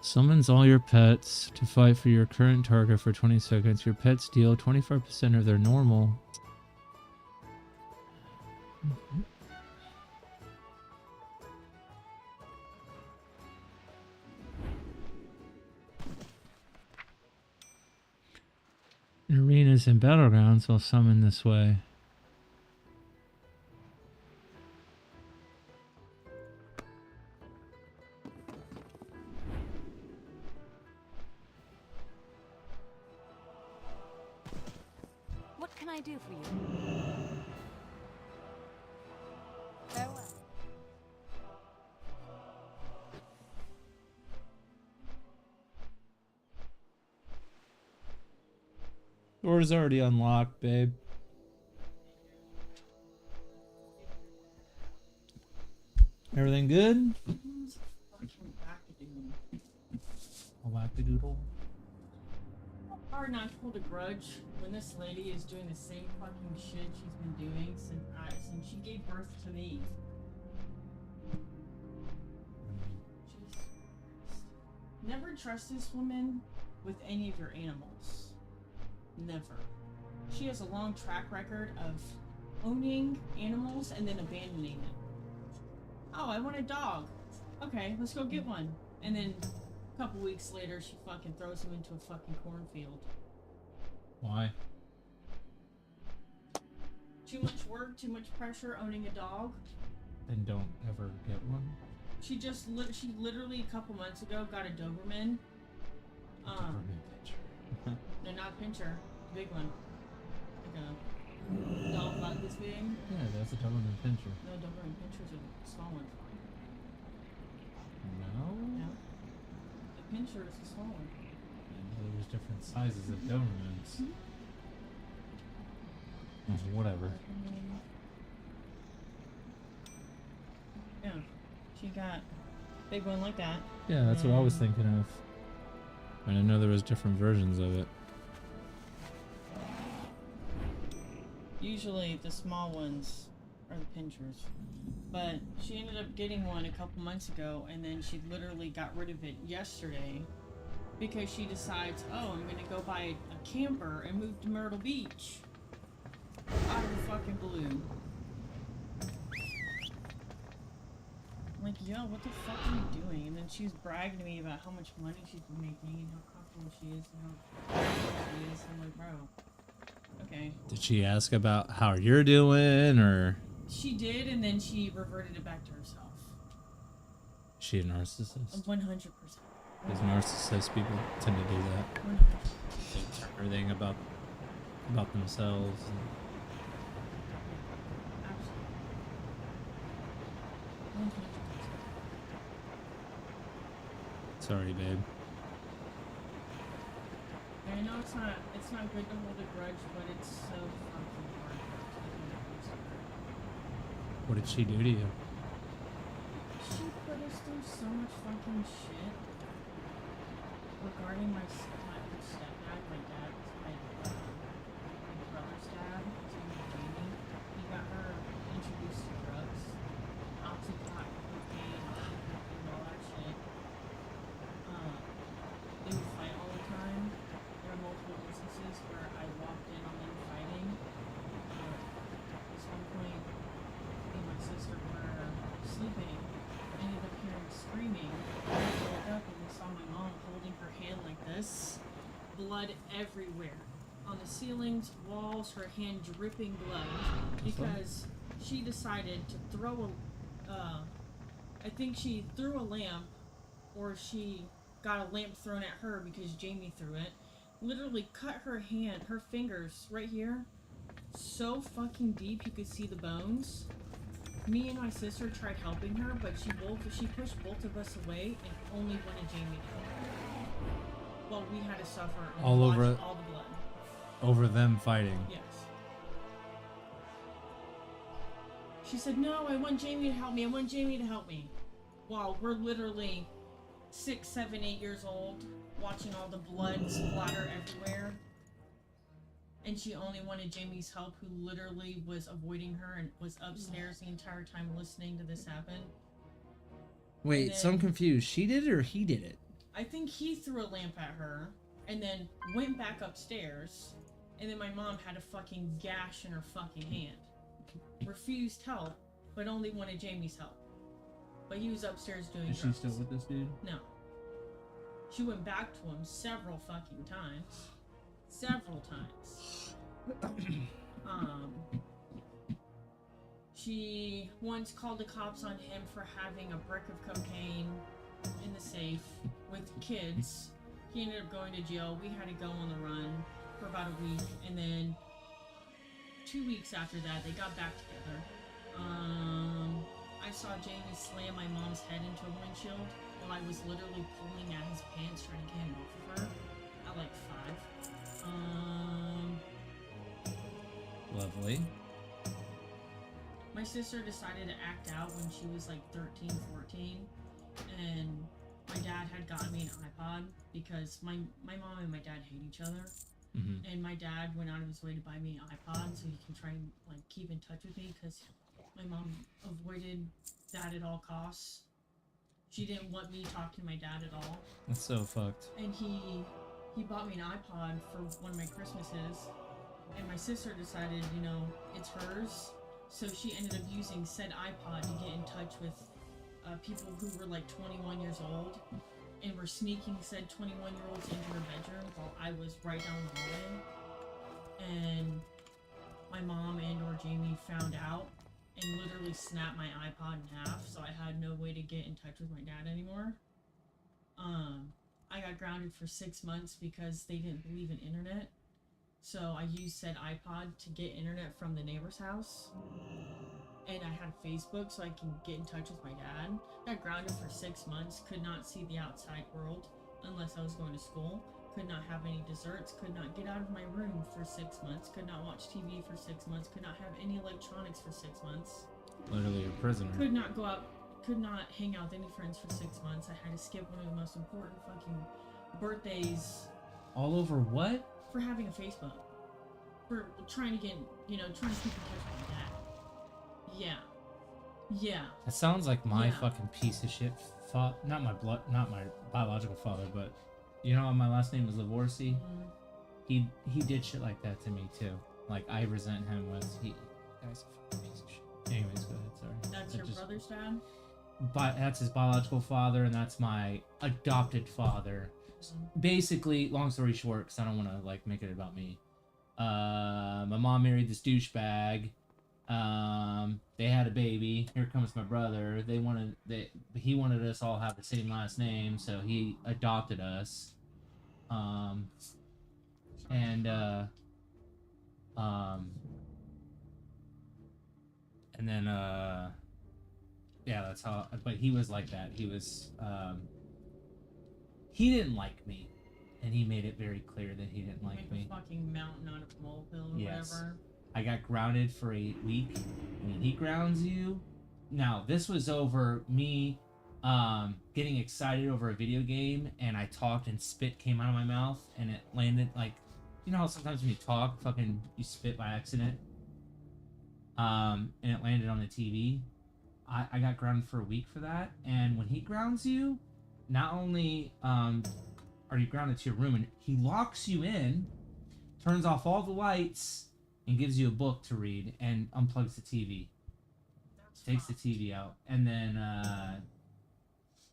Summons all your pets to fight for your current target for 20 seconds. Your pets deal 25% of their normal. In arenas and battlegrounds will summon this way. What can I do for you? Farewell. Door's already unlocked, babe. Everything good? A wackadoodle. Hard not to hold a grudge when this lady is doing the same fucking shit she's been doing since she gave birth to me. Just never trust this woman with any of your animals. Never. She has a long track record of owning animals and then abandoning them. Oh, I want a dog. Okay, let's go get one. And then a couple weeks later, she fucking throws him into a fucking cornfield. Why? Too much work, too much pressure owning a dog. And don't ever get one? She literally a couple months ago got a Doberman. Doberman Pinscher. No, not Pinscher. Big one. Like a dog about this big. Yeah, that's a Doberman Pinscher. No, Doberman Pinschers are the small ones. No? No. The Pinscher is the small one. There's different sizes of Dobermans. Whatever. Yeah. She got a big one like that. Yeah, that's what I was thinking of. I didn't know there was different versions of it. Usually the small ones are the Pinschers. But she ended up getting one a couple months ago, and then she literally got rid of it yesterday because she decides, oh, I'm gonna go buy a camper and move to Myrtle Beach. Out of the fucking blue. I'm like, yo, what the fuck are you doing? And then she was bragging to me about how much money she's been making and how comfortable she is and how comfortable she is. I'm like, bro, okay. Did she ask about how you're doing, or? She did, and then she reverted it back to herself. Is she a narcissist? 100%. Because narcissist people tend to do that. 100%. Think everything about themselves. And... Sorry, babe. I know it's not good to hold a grudge, but it's so fucking hard. What did she do to you? She put us through so much fucking shit regarding my stepdad, my brother's dad. His name is Jamie. He got her introduced to drugs, Oxycontin, cocaine, and all that shit. They would fight all the time. There were multiple instances where I walked in on them fighting. At one point, me and my sister were sleeping. I ended up hearing screaming. I woke up and we saw my mom holding her hand like this. Blood everywhere. On the ceilings, walls, her hand dripping blood. Because she decided to throw I think she threw a lamp, or she got a lamp thrown at her because Jamie threw it. Literally cut her hand, her fingers right here, so fucking deep you could see the bones. Me and my sister tried helping her, but she pushed both of us away and only wanted Jamie to help her. Well, we had to suffer and All watch over all the blood. Over them fighting. Yes. She said, no, I want Jamie to help me. I want Jamie to help me. Wow, we're literally 6, 7, 8 years old, watching all the blood splatter everywhere. And she only wanted Jamie's help, who literally was avoiding her and was upstairs the entire time listening to this happen. Wait, so I'm confused. She did it or he did it? I think he threw a lamp at her and then went back upstairs. And then my mom had a fucking gash in her fucking hand. Refused help, but only wanted Jamie's help. But he was upstairs doing Is she drugs. still with this dude? No. She went back to him several fucking times. Several times. She once called the cops on him for having a brick of cocaine in the safe with kids. He ended up going to jail. We had to go on the run for about a week, and then 2 weeks after that, they got back together. I saw Jamie slam my mom's head into a windshield while I was literally pulling at his pants trying to get him off of her at like 5. Lovely. My sister decided to act out when she was like 13, 14, and my dad had gotten me an iPod because my mom and my dad hate each other. Mm-hmm. And my dad went out of his way to buy me an iPod so he can try and like keep in touch with me because my mom avoided that at all costs. She didn't want me talking to my dad at all. That's so fucked. And he bought me an iPod for one of my Christmases, and my sister decided, you know, it's hers. So she ended up using said iPod to get in touch with people who were like 21 years old, and were sneaking said 21-year-olds into her bedroom while I was right down the hallway. And my mom and or Jamie found out and literally snapped my iPod in half, so I had no way to get in touch with my dad anymore. I got grounded for 6 months because they didn't believe in internet. So I used said iPod to get internet from the neighbor's house. And I had Facebook so I can get in touch with my dad. Got grounded for 6 months, could not see the outside world unless I was going to school. Could not have any desserts, could not get out of my room for 6 months, could not watch TV for 6 months, could not have any electronics for 6 months. Literally a prisoner. Could not go out, could not hang out with any friends for 6 months. I had to skip one of the most important fucking birthdays. All over what? For having a Facebook. For trying to get, you know, trying to keep in touch with my dad. Yeah. Yeah. That sounds like my Yeah. fucking piece of shit. Not my biological father, but you know my last name is Lavorsi. Mm-hmm. He did shit like that to me too. Like I resent him with guy's a fucking piece of shit. Anyways, go ahead. Sorry. That's your brother's dad. But that's his biological father, and that's my adopted father. Basically, long story short, because I don't want to like make it about me. My mom married this douchebag. They had a baby. Here comes my brother. He wanted us all have the same last name, so he adopted us. And then yeah, that's how. But he was like that. He was he didn't like me, and he made it very clear that he didn't like me. A fucking mountain out of a molehill or Yes. whatever. I got grounded for a week. When he grounds you, now this was over me getting excited over a video game, and I talked and spit came out of my mouth, and it landed like, you know how sometimes when you talk, fucking you spit by accident, and it landed on the TV. I got grounded for a week for that, and when he grounds you, not only are you grounded to your room, and he locks you in, turns off all the lights, and gives you a book to read, and unplugs the TV. Takes the TV out, and then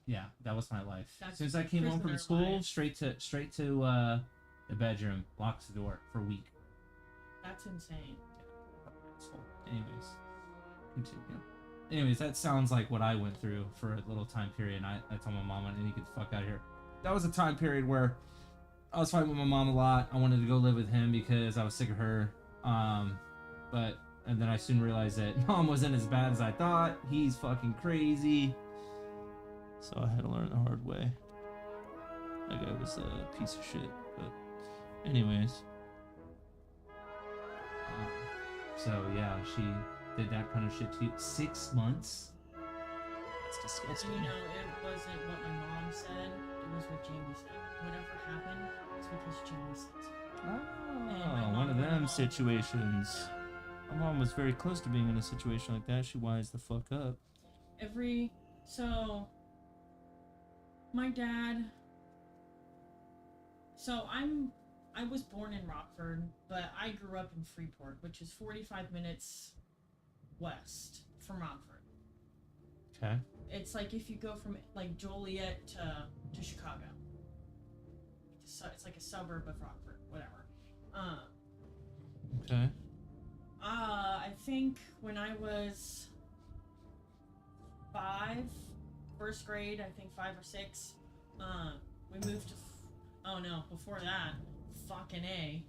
yeah, that was my life. As soon as I came home from school, straight to the bedroom, locks the door for a week. That's insane. So, anyways, continue. Anyways, that sounds like what I went through for a little time period. And I told my mom I need to get the fuck out of here. That was a time period where I was fighting with my mom a lot. I wanted to go live with him because I was sick of her. And then I soon realized that mom wasn't as bad as I thought. He's fucking crazy. So I had to learn the hard way. That guy was a piece of shit. But anyways. So yeah, she did that kind of shit to you. 6 months? That's disgusting. And you know, it wasn't what my mom said. It was what Jamie said. Whatever happened, it's because Jamie said so. Oh, one of them situations. My mom was very close to being in a situation like that. She wised the fuck up. So my dad, I was born in Rockford, but I grew up in Freeport, which is 45 minutes west from Rockford. Okay. It's like if you go from like Joliet to Chicago. It's like a suburb of Rockford, whatever. Okay. I think when I was 5, first grade, I think 5 or 6, we moved to, oh no, before that, fucking A,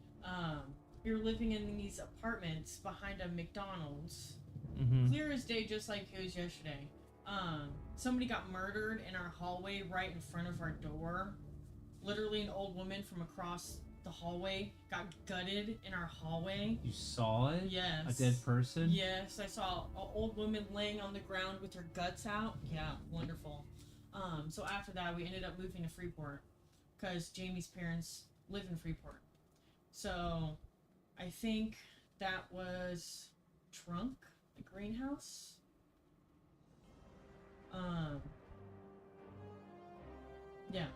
we were living in these apartments behind a McDonald's, clear as day, just like it was yesterday. Somebody got murdered in our hallway right in front of our door. Literally an old woman from across the hallway got gutted in our hallway. You saw it? Yes. A dead person? Yes, I saw an old woman laying on the ground with her guts out. Yeah, wonderful. So after that, we ended up moving to Freeport because Jamie's parents live in Freeport. So I think that was Trunk, the greenhouse. Yeah.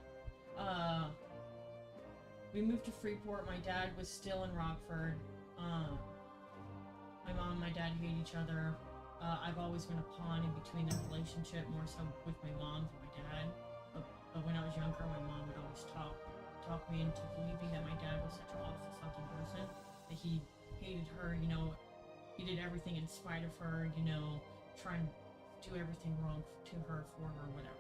We moved to Freeport. My dad was still in Rockford. My mom and my dad hate each other. I've always been a pawn in between their relationship, more so with my mom than my dad. But when I was younger, my mom would always talk me into believing that my dad was such an awful fucking person, that he hated her, you know, he did everything in spite of her, you know, trying to do everything wrong to her, for her, whatever.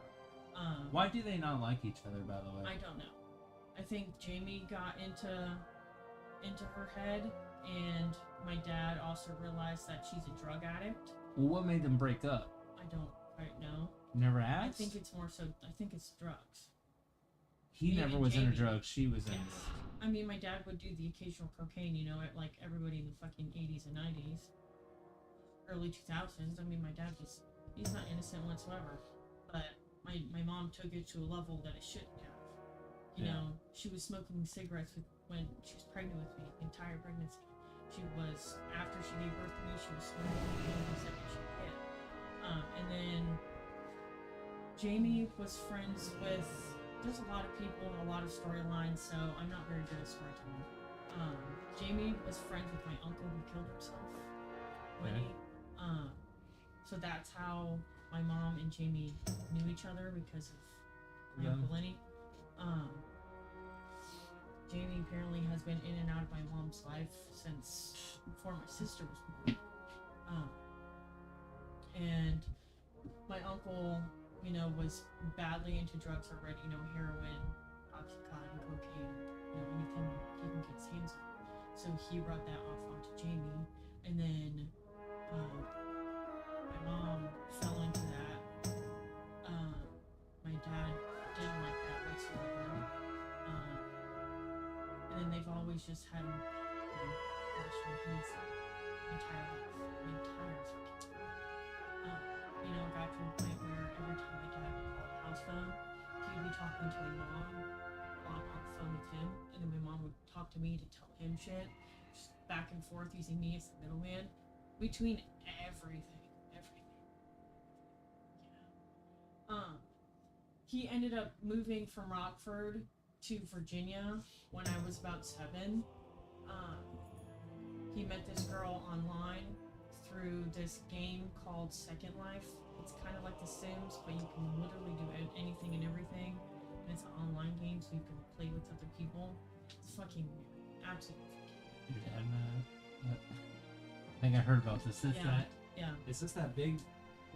Why do they not like each other, by the way? I don't know. I think Jamie got into her head, and my dad also realized that she's a drug addict. Well, what made them break up? I don't quite know. Never asked? I think it's more so, I think it's drugs. He Me never and was into Jamie. drugs, she was into Yes. I mean, my dad would do the occasional cocaine, you know, like everybody in the fucking 80s and 90s. Early 2000s. I mean, my dad was, he's not innocent whatsoever. But my mom took it to a level that it shouldn't have. You Yeah. know, she was smoking cigarettes when she was pregnant with me, the entire pregnancy. She was, after she gave birth to me, she was smoking the second she hit. And then Jamie was friends with, there's a lot of people and a lot of storylines, so I'm not very good at storytelling. Jamie was friends with my uncle who killed himself. Lenny. So that's how my mom and Jamie knew each other, because of my Uncle Lenny. Jamie apparently has been in and out of my mom's life since before my sister was born. And my uncle, you know, was badly into drugs already, you know, heroin, oxycontin, cocaine, you know, anything he can get his hands on. So he rubbed that off onto Jamie, and then my mom fell into that. My dad didn't like that whatsoever. And then they've always just had him, you know, question his entire life, the entire fucking life. You know, it got to a point where every time my dad would call the house phone, he would be talking to my mom on the phone with him, and then my mom would talk to me to tell him shit, just back and forth using me as the middleman between everything. He ended up moving from Rockford to Virginia when I was about 7. He met this girl online through this game called Second Life. It's kind of like The Sims, but you can literally do anything and everything. And it's an online game, so you can play with other people. It's fucking weird. Absolutely fucking weird. I think I heard about this. Yeah. Is this that big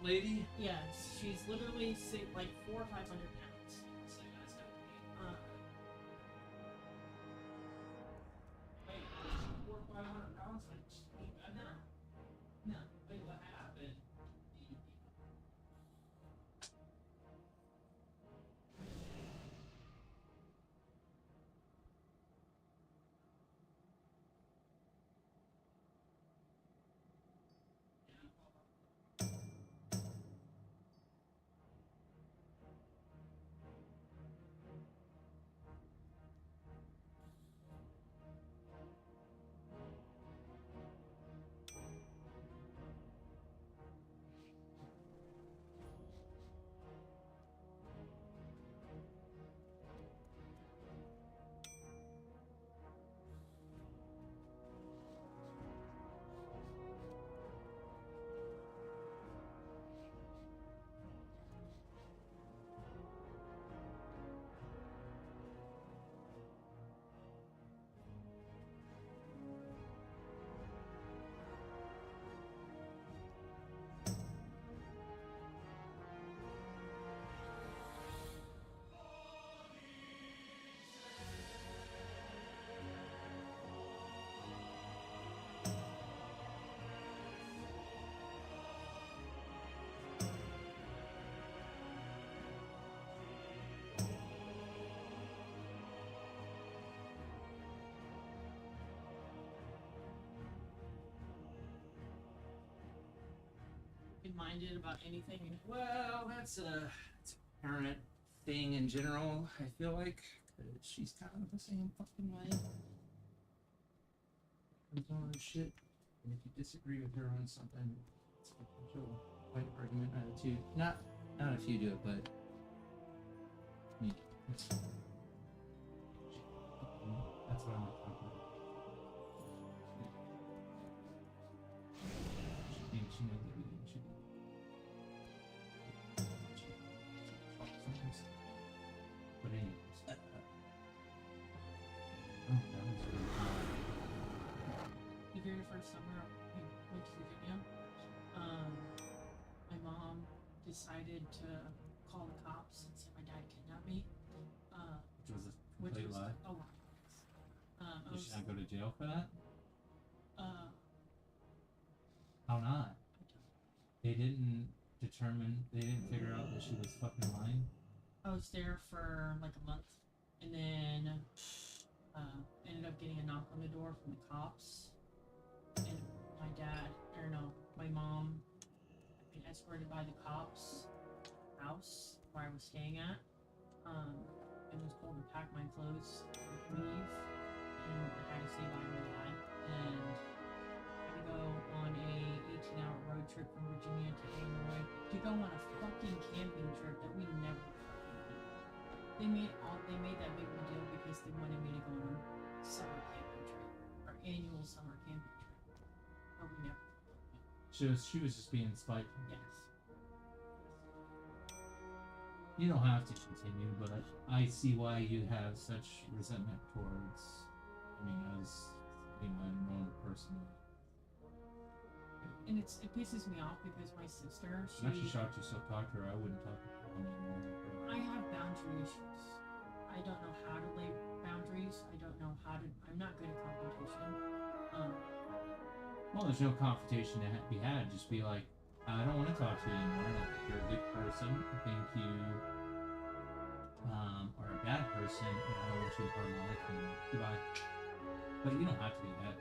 lady? Yes, she's literally like 400 or 500 pounds. So that's wait, 400 or 500 pounds? No. Wait, what happened? open-minded about anything. Well, it's a parent thing in general, I feel like. 'Cause she's kind of the same fucking way. Comes on her shit. And if you disagree with her on something, it's a potential fight, argument, attitude. Not if you do it, but me. That's what I'm talking about. She knows everything. But anyways, that was really fun. The very first summer I went to Virginia, my mom decided to call the cops and say my dad kidnapped me. Which was a complete lie. a lie. Did she not go to jail for that? How not? They didn't figure out that she was fucking lying? I was there for like a month, and then ended up getting a knock on the door from the cops, and my mom had been escorted by the cops' house where I was staying at, and was told to pack my clothes and leave, and I had to say bye to my dad, and I had to go on a 18-hour road trip from Virginia to Illinois to go on a fucking camping trip that we never fucking did. They made that big of a deal because they wanted me to go on a summer camping trip, our annual summer camping trip, but we never. She was just being spiteful. Yes. You don't have to continue, but I see why you have such resentment towards me as a normal person. And it pisses me off because my sister, I'm actually shocked you still talk to her. I wouldn't talk to her anymore. I have boundary issues. I don't know how to lay boundaries. I'm not good at confrontation. Well, there's no confrontation to be had. Just be like, I don't want to talk to you anymore. Like, you're a good person. I think you are a bad person, and I don't want you to part of my life anymore. Goodbye. But you don't have to do that.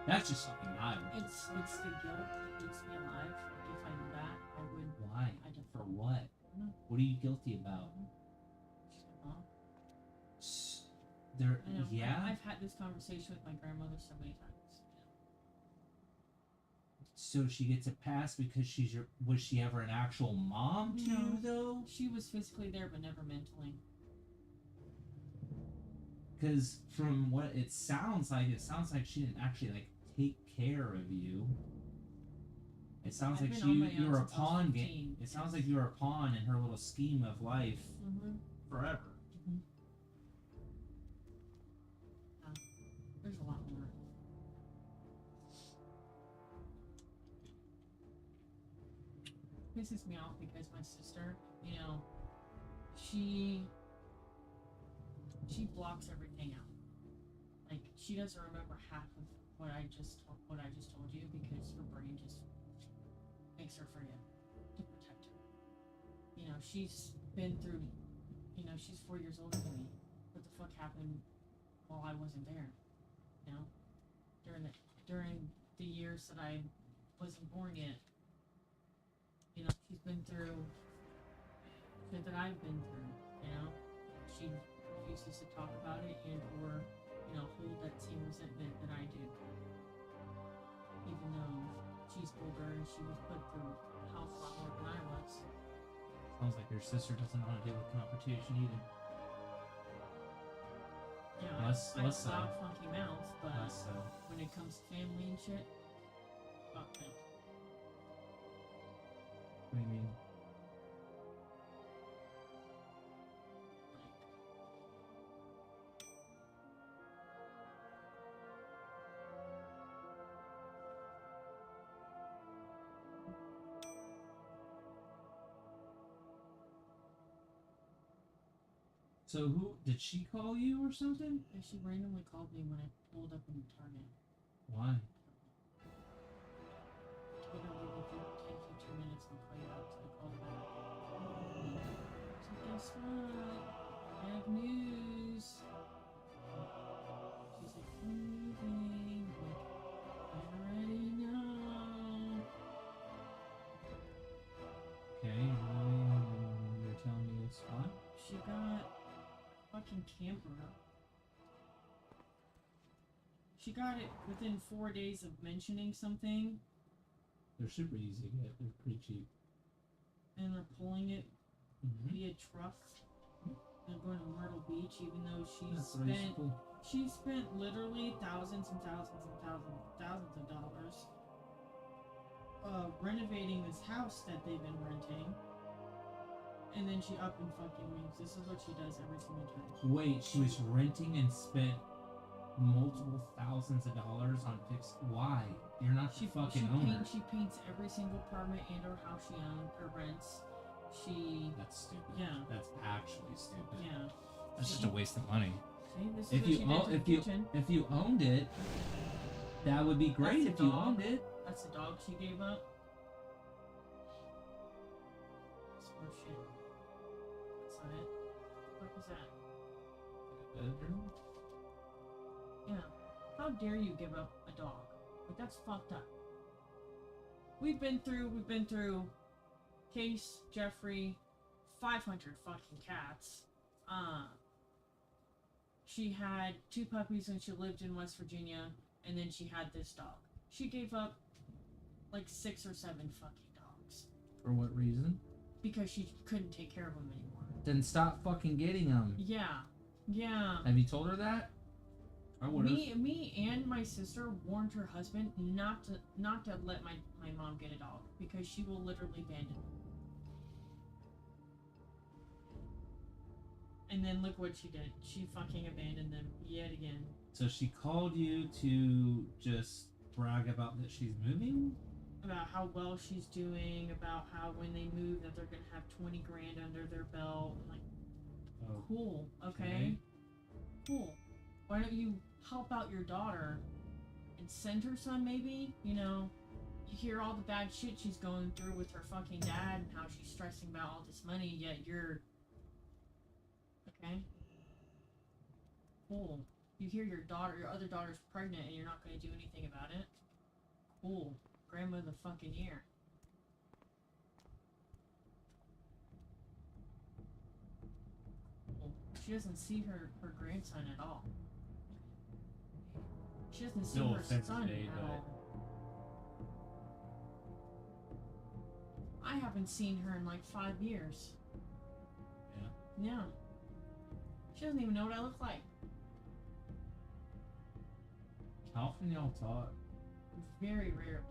That's just something I would. It's the guilt that keeps me alive. Like if I knew that, I would. Why? For what? What are you guilty about? Yeah. I've had this conversation with my grandmother so many times. So she gets a pass because was she ever an actual mom to you though? She was physically there but never mentally. Because from what it sounds like she didn't actually like take care of you. It sounds like you were a pawn game. It sounds like you were a pawn in her little scheme of life forever. There's a lot more. Pisses me off because my sister, she blocks everything out. Like she doesn't remember half of what I just told you because her brain just makes her forget to protect her. She's been through. She's 4 years older than me. What the fuck happened while I wasn't there? During the years that I wasn't born yet. She's been through shit that I've been through. She refuses to talk about it or hold that same resentment that I do. Even though she's older and she was put through a hell of a lot more than I was. Sounds like your sister doesn't know how to deal with confrontation either. I loud funky mouth, but when it comes to family and shit, fuck them. What do you mean? So who did she call you or something? Yeah, she randomly called me when I pulled up in Target. Why? Told her we'll give you 10-15 minutes and call you out, so I called back. So guess what? I have news. She's like, what are you doing? I'm like, I already know. She got fucking camper. She got it within 4 days of mentioning something, They're super easy to get. They're pretty cheap. and they're pulling it Mhm. via truck and going to Myrtle Beach, even though That's what I used to pull. she spent literally thousands and thousands and thousands of dollars renovating this house that they've been renting, and then she up and fucking leaves. This is what she does every single time. Wait, she was renting and spent multiple thousands of dollars on fix. Why? You're not the fucking owner. She paints every single apartment and or house she owns or rents. That's stupid. Yeah. That's actually stupid. Yeah. That's just a waste of money. See, this is If what you she did to the kitchen. if you owned it, that would be great. That's If the you dog. owned it. That's the dog she gave up. Oh shit. That's not it. What was that? Bedroom? Yeah. How dare you give up a dog? Like, that's fucked up. We've been through Case, Jeffrey, 500 fucking cats. She had 2 puppies when she lived in West Virginia, and then she had this dog. She gave up like 6 or 7 fucking dogs. For what reason? Because she couldn't take care of them anymore. Then stop fucking getting them. Yeah. Yeah. Have you told her that? I would have. Me and my sister warned her husband not to let my mom get a dog because she will literally abandon him. And then look what she did. She fucking abandoned them yet again. So she called you to just brag about that she's moving? About how well she's doing, about how when they move that they're gonna have 20 grand under their belt. I'm like, Oh, cool, okay. Cool. Why don't you help out your daughter and send her son maybe? You know, you hear all the bad shit she's going through with her fucking dad and how she's stressing about all this money, yet you're... Okay. Cool. You hear your other daughter's pregnant and you're not going to do anything about it? Cool. Grandma of the fucking year. Cool. She doesn't see her grandson at all. She doesn't see No her offense son today, at but- all. I haven't seen her in like 5 years. Yeah. Yeah. She doesn't even know what I look like. How often y'all talk? Very rarely.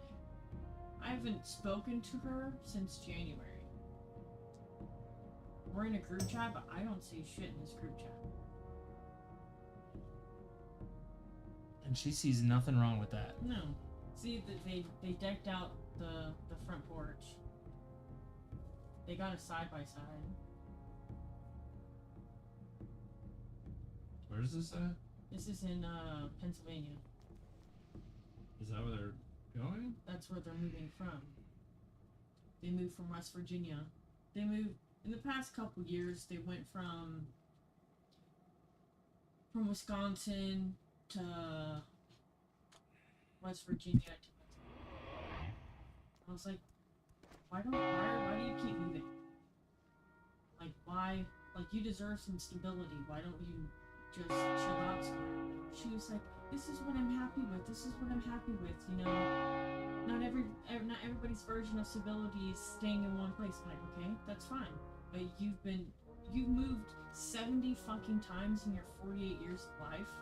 I haven't spoken to her since January. We're in a group chat, but I don't see shit in this group chat. And she sees nothing wrong with that. No. See, they decked out the front porch. They got a side-by-side. Where's this at? This is in Pennsylvania. Is that where they're going? That's where they're moving from. They moved from West Virginia. They moved in the past couple years. They went from Wisconsin to West Virginia to Pennsylvania. I was like, why do you keep moving? Like, why? Like, you deserve some stability. Why don't you just chill out somewhere? She was like, this is what I'm happy with. This is what I'm happy with. You know, not everybody's version of stability is staying in one place. I'm like, okay, that's fine. But you've moved 70 fucking times in your 48 years of life.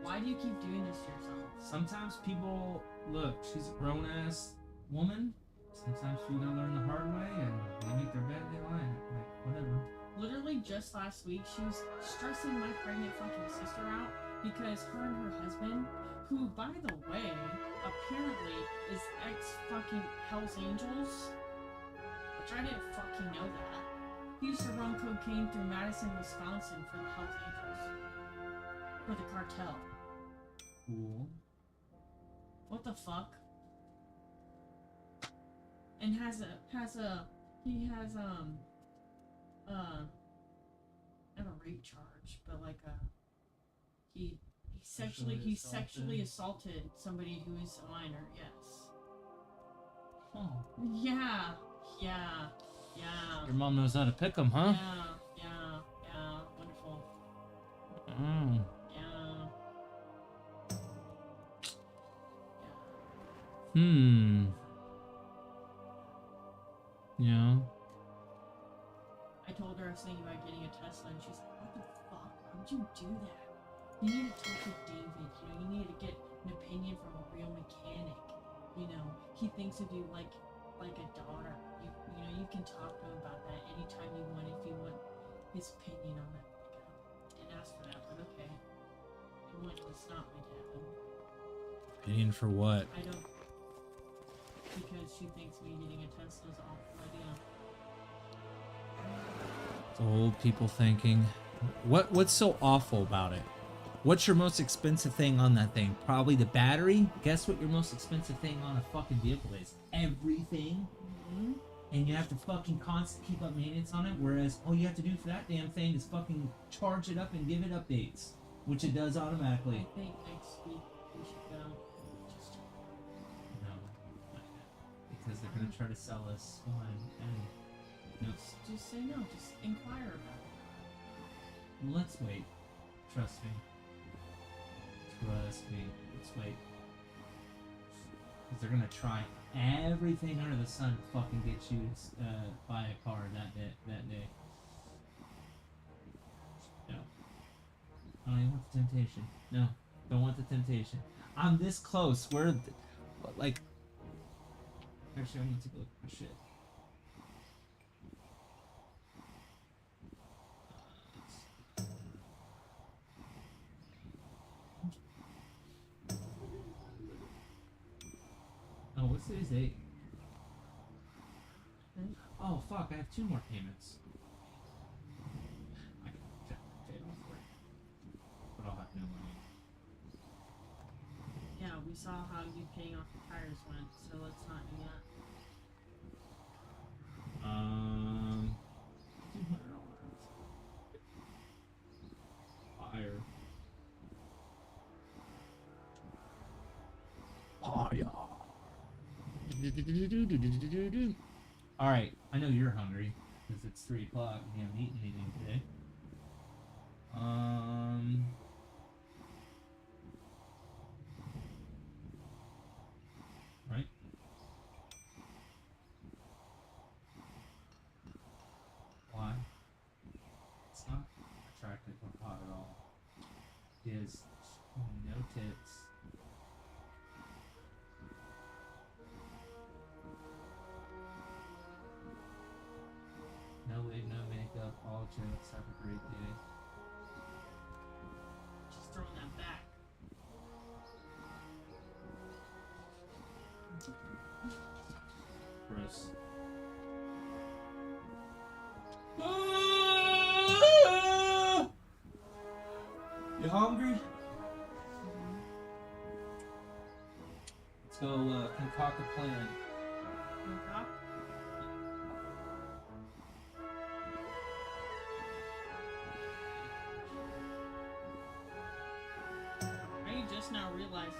Why do you keep doing this to yourself? Sometimes people look. She's a grown ass woman. Sometimes people gotta learn the hard way, and they make their bed, they lie in it. Like whatever. Literally just last week, she was stressing my pregnant fucking sister out because her and her husband, who, by the way, apparently is ex-fucking Hells Angels, which I didn't fucking know that. He used to run cocaine through Madison, Wisconsin for the Hells Angels. For the cartel. Cool. What the fuck? And he has not a rape charge, but like he sexually assaulted somebody who is a minor. Yes. Oh. Yeah. Yeah. Your mom knows how to pick them, huh? Yeah. Wonderful. Mm. Yeah. Hmm. Yeah. I told her I was thinking about getting a Tesla, and she's like, "What the fuck? Why would you do that? You need to talk to David. You know, you need to get an opinion from a real mechanic. You know, he thinks of you like a daughter. You know, you can talk to him about that anytime you want if you want his opinion on it." Didn't ask for that, but okay. I want to stop my dad. Opinion for what? I don't. Because she thinks me getting a Tesla is an awful idea. It's old people thinking. What's so awful about it? What's your most expensive thing on that thing? Probably the battery? Guess what your most expensive thing on a fucking vehicle is? Everything. Mm-hmm. And you have to fucking constantly keep up maintenance on it, whereas all you have to do for that damn thing is fucking charge it up and give it updates, which it does automatically. I think next week we should go. Just No, not yet. Because they're gonna try to sell us one, and no. just say no. Just inquire about it. Let's wait. Trust me. Trust me. Let's wait. Because they're gonna try everything under the sun to fucking get you to buy a car that day. No. I don't even want the temptation. No. Don't want the temptation. I'm this close. Like... Actually, I need to go look at my shit. Oh, what's today's date? Oh, fuck, I have 2 more payments. I can pay it off for it. But I'll have no money. Yeah, we saw how you paying off the tires went, so let's not do that. $200. Fire. Fire. Alright, I know you're hungry, because it's 3 o'clock and you haven't eaten anything today. Right? Why? It's not attractive or hot at all. He has no tits. No wig, no makeup, all jokes, have a great day. Just throwing that back. Gross. You hungry? Let's go concoct a plan. Concoct? Are you just now realizing?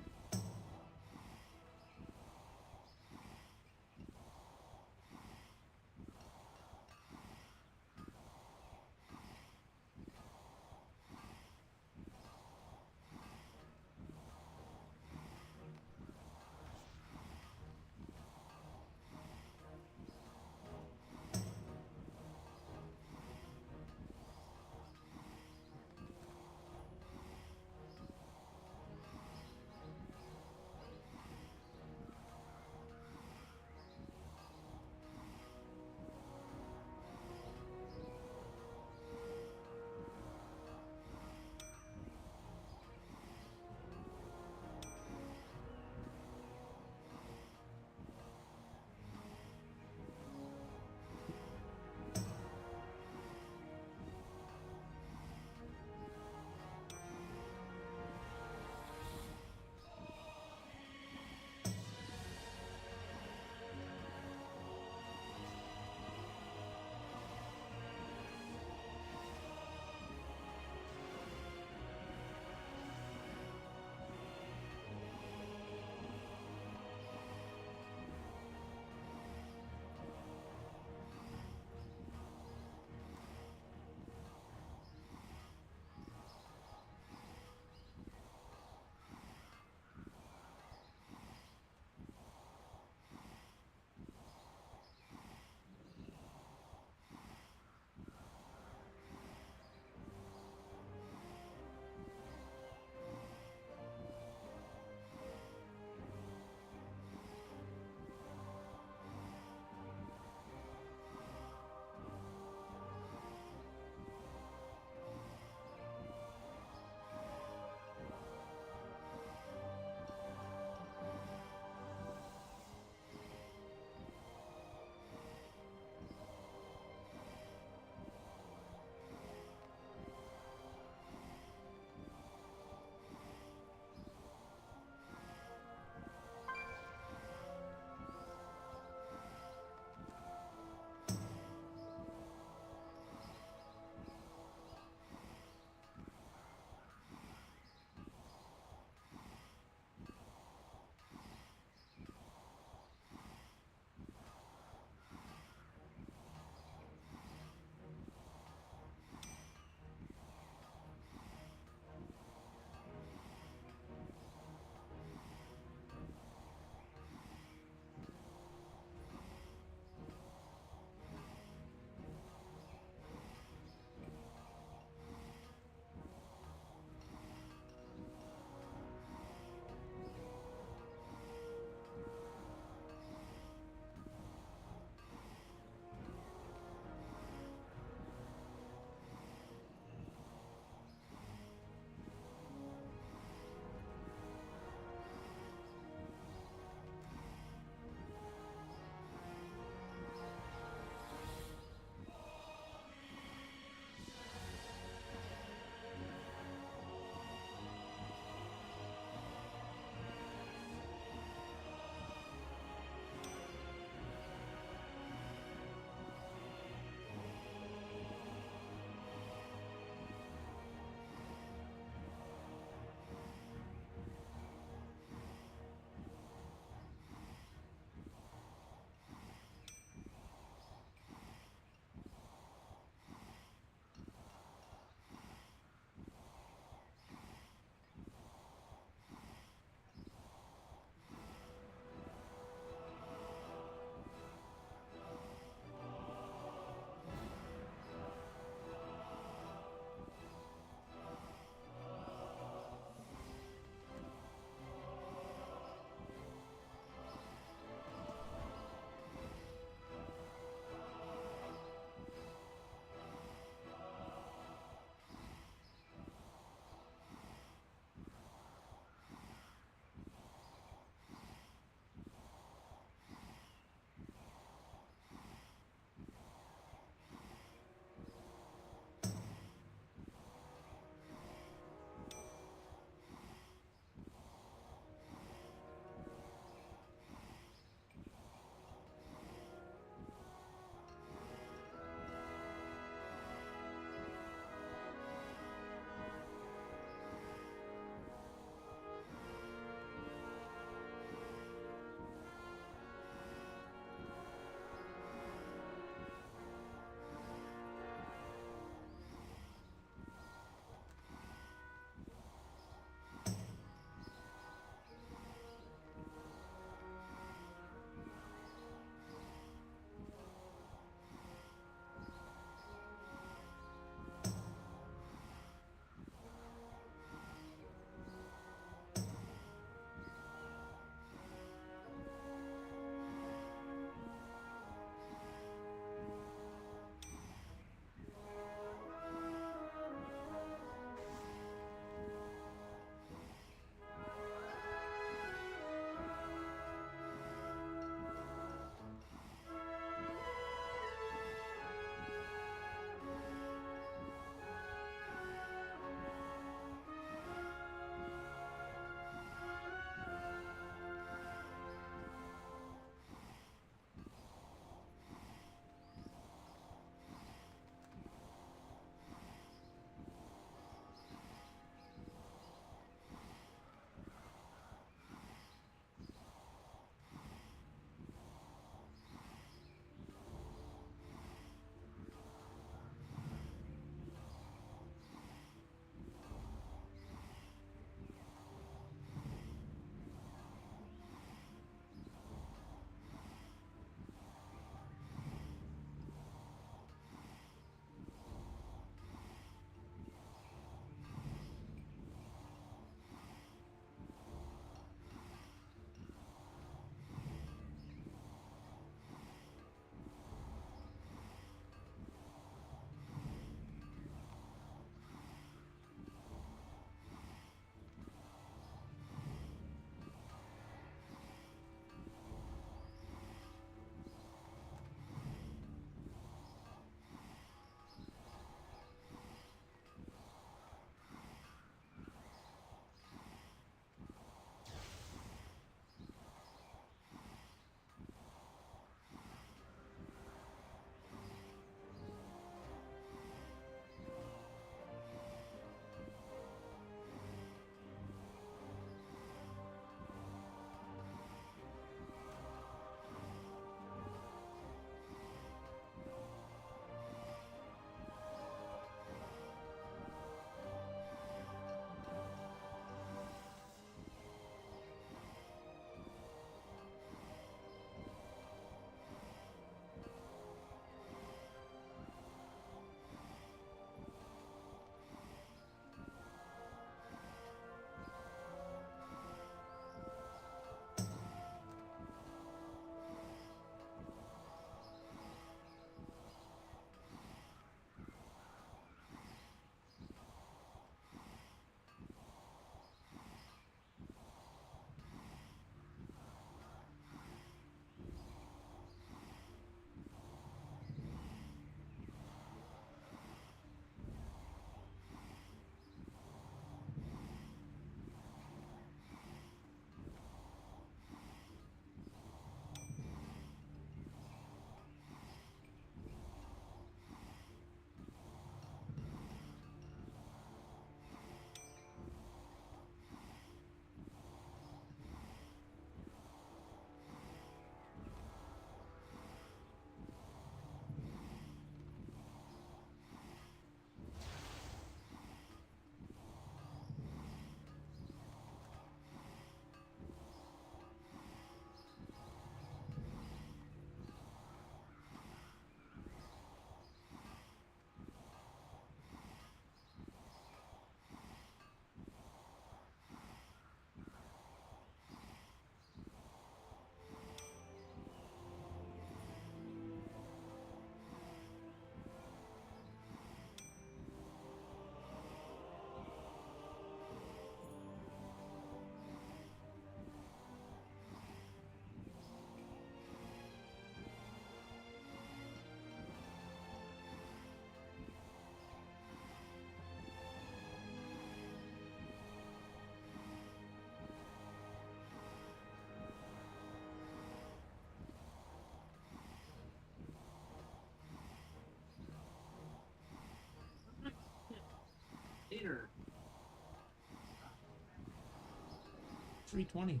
320.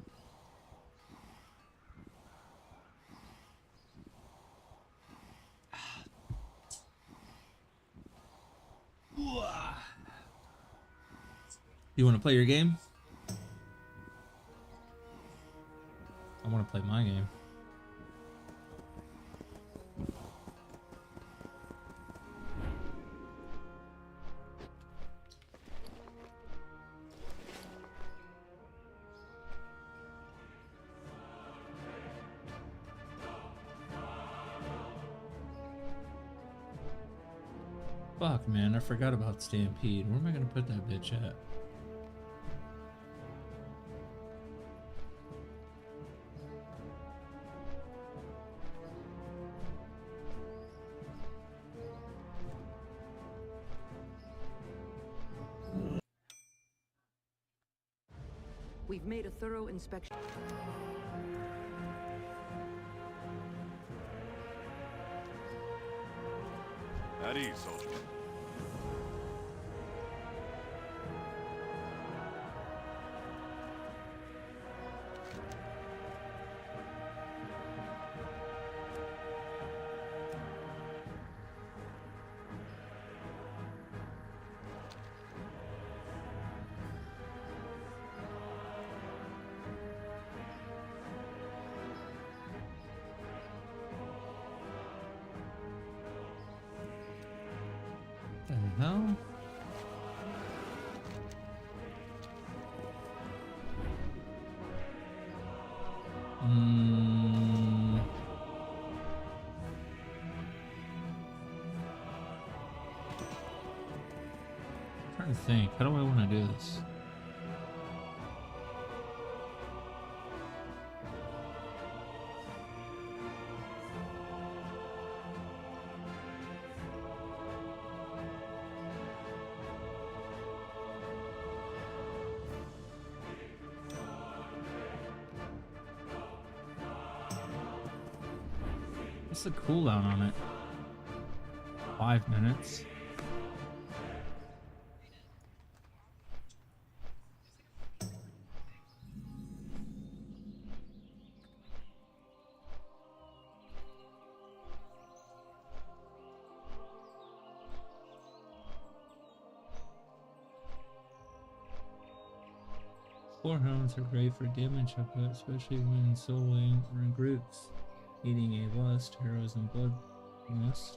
You want to play your game? I want to play my game. Fuck, man, I forgot about Stampede. Where am I gonna put that bitch at? We've made a thorough inspection. At ease, soldier. The hell? I'm trying to think. How do I want to do this? What's the cooldown on it? 5 minutes. Four hounds are great for damage output, especially when soloing or in groups. Eating a lust, heroism, bloodlust.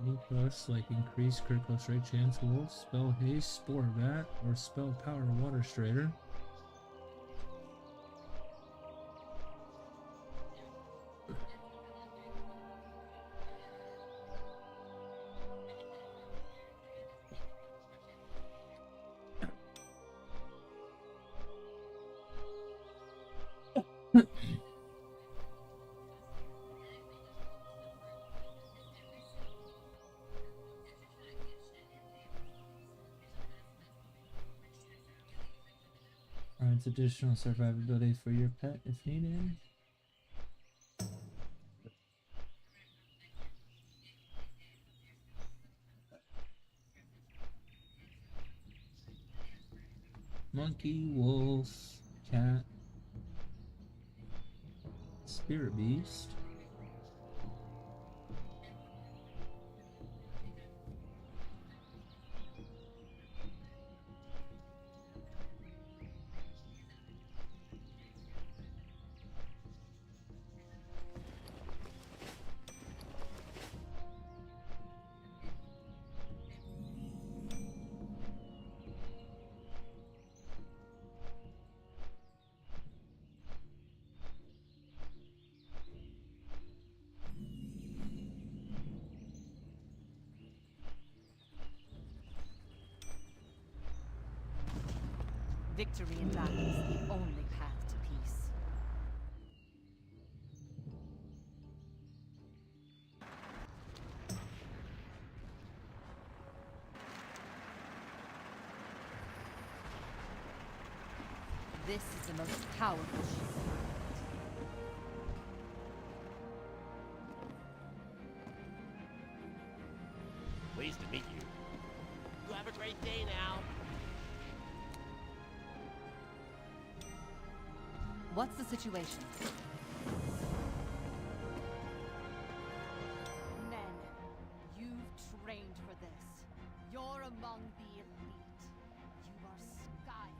Unique buffs like increased critical strike chance, wolf, spell haste, spore bat, or spell power water strider. Provides additional survivability for your pet if needed. Monkey, wolf, cat, spirit beast. Victory in battle is the only path to peace. This is the most powerful shield. Pleased to meet you. You have a great day now. What's the situation? Men, you've trained for this. You're among the elite. You are Skyfire.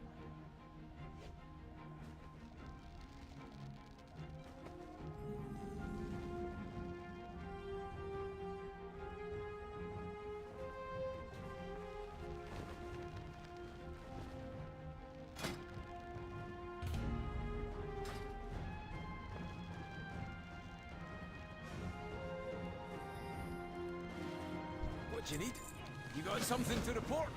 What you need? You got something to report?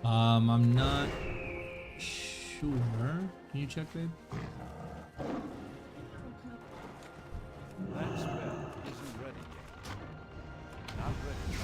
I'm not sure. Can you check, babe? That spell isn't ready yet. Not ready.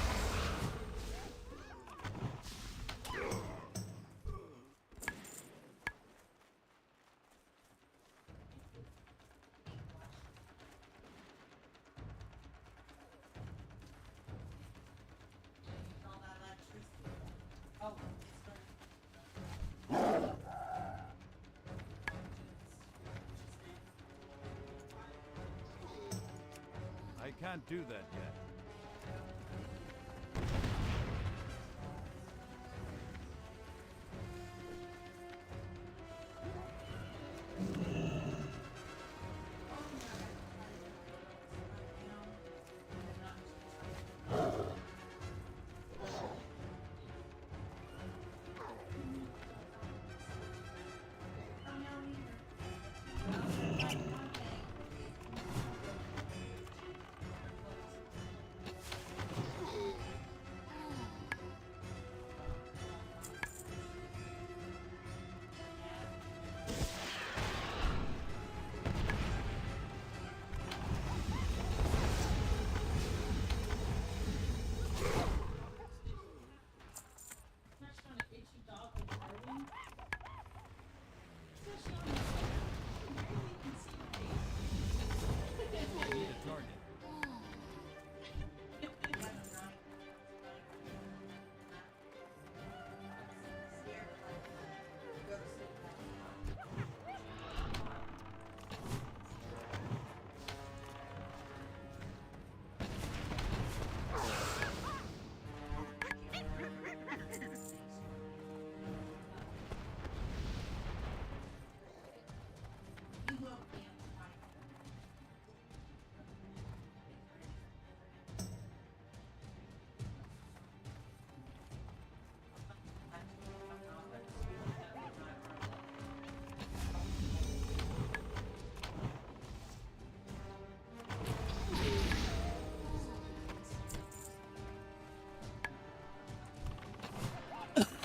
I can't do that yet.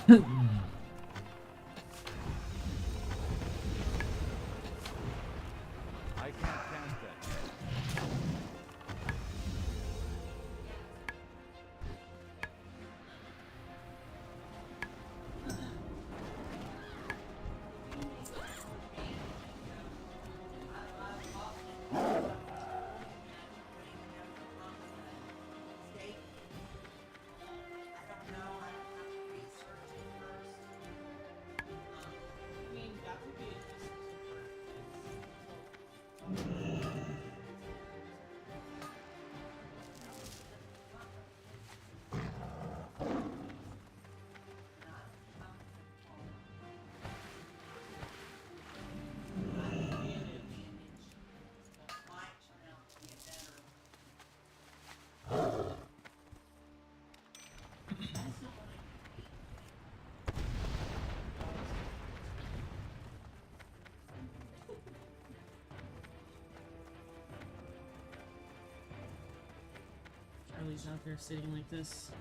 I can't cast that yet. Charlie's out there sitting like this.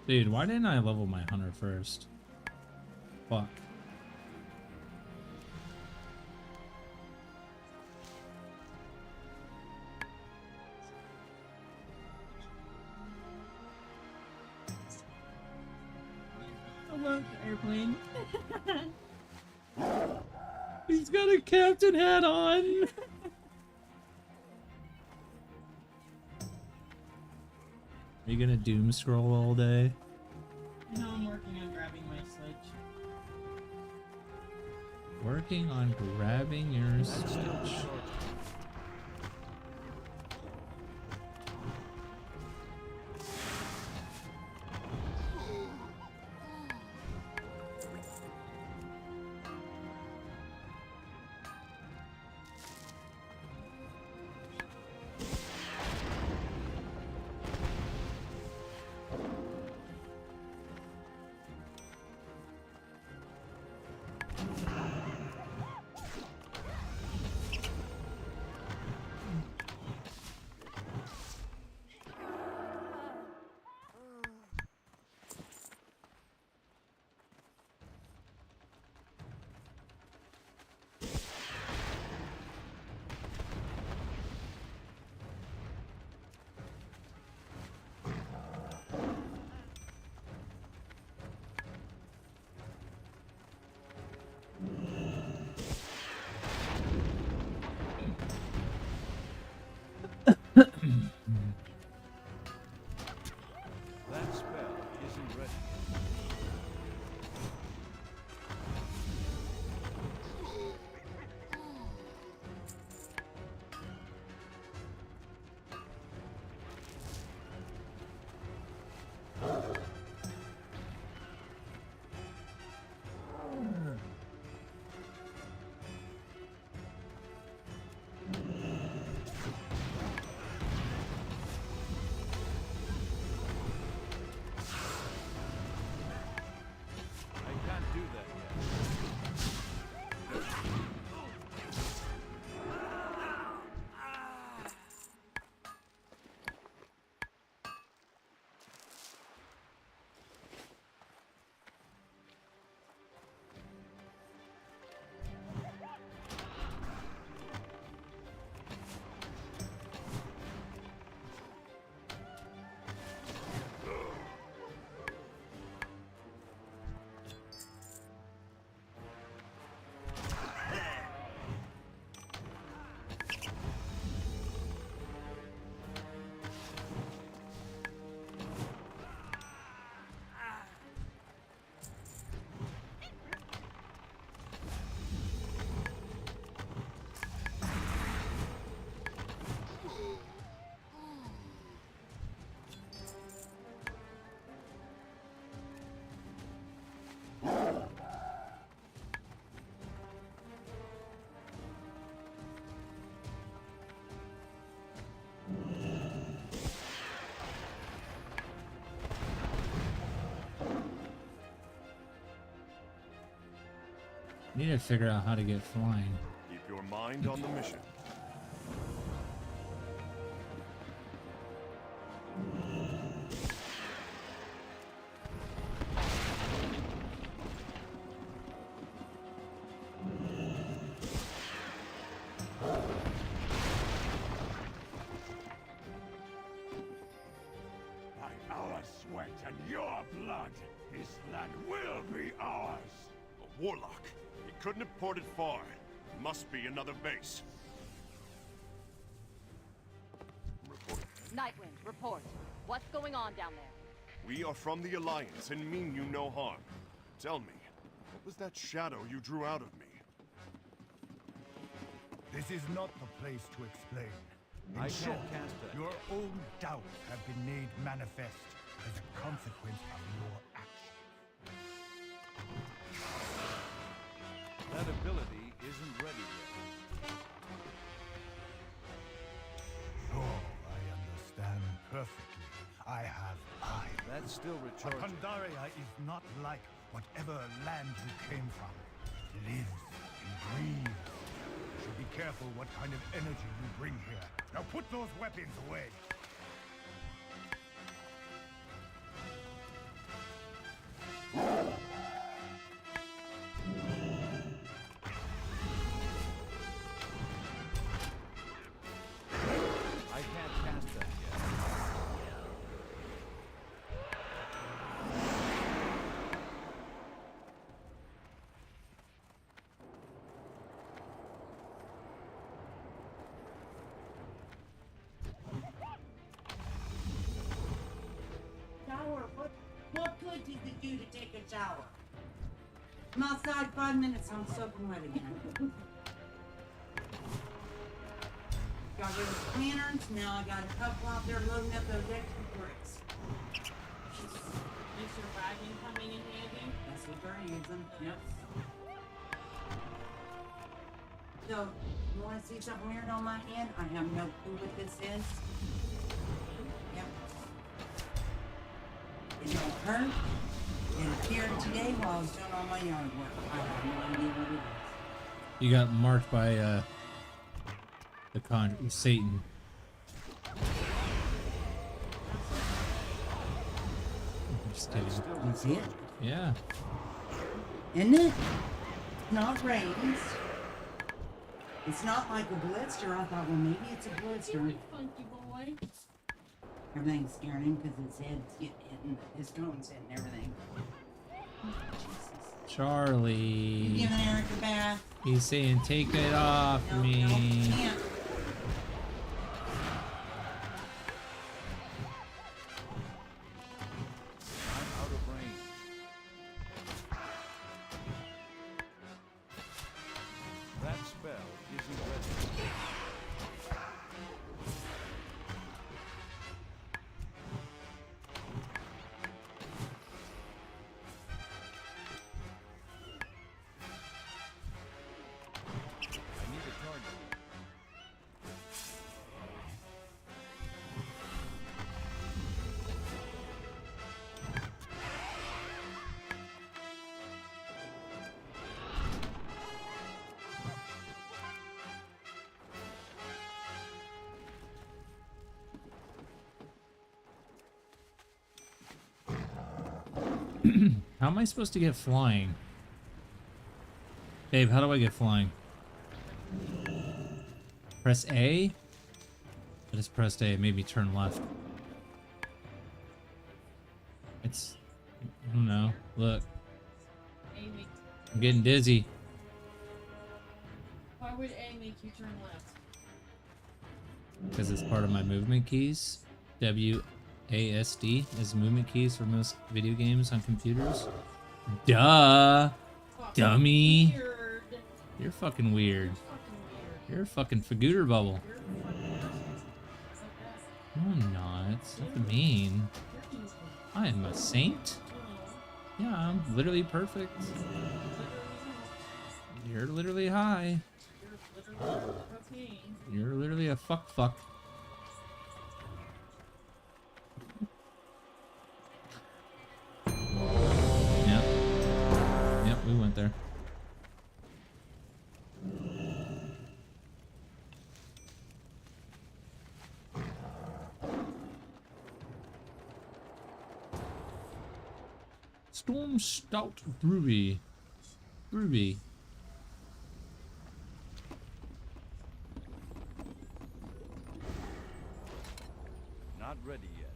Dude, why didn't I level my hunter first? Fuck. I love the airplane. He's got a captain hat on. Are you gonna doom scroll all day? No, I'm working on grabbing my switch. Working on grabbing your switch. That spell isn't ready. I can't do that yet. Need to figure out how to get flying. Keep your mind on the mission. By our sweat and your blood, this land will be ours. A warlock. He couldn't have ported far. Must be another base. Report. Nightwind, report. What's going on down there? We are from the Alliance and mean you no harm. Tell me, what was that shadow you drew out of me? This is not the place to explain. In I short, can't cast that. your own doubts have been made manifest as a consequence of your actions. That ability isn't ready yet. Sure, I understand perfectly. I have eyes. That's still But recharging. Pandaria is not like whatever land you came from. It lives and breathes. So be careful what kind of energy you bring here. Now put those weapons away. does it do to take a shower? I'm outside 5 minutes, I'm soaking wet again. Got rid of the lanterns, now I got a couple out there loading up those extra bricks. Is your wagon coming in handy? That's what they're using, yep. So, you wanna see something weird on my hand? I have no clue what this is. Yep. It don't hurt. It appeared today while I was doing all my yard work. I have no idea what it is. You got marked by Satan. I'm just kidding. You see it? Yeah. Isn't it? It's not raised. It's not like a blister. I thought, well, maybe it's a blister. Funky boy. Everything's scaring him because his head's hitting, his tone's hitting everything. Charlie. You giving Eric a bath? He's saying, take it off me. No, can't. I'm out of range. That spell isn't ready. I need a target. How am I supposed to get flying? Babe, how do I get flying? Press A? I just pressed A, maybe turn left. It's... I don't know. Look. Amy, I'm getting dizzy. why would A make you turn left? Because it's part of my movement keys. WASD is movement keys for most video games on computers. Duh! Dummy! Weird. You're fucking weird. You're a fucking fagooter bubble. No, I'm not. It's nothing mean. I am a saint. Yeah, I'm literally perfect. You're literally high. You're literally a fuck. Yep, we went there. Storm Stout Brewery. Not ready yet.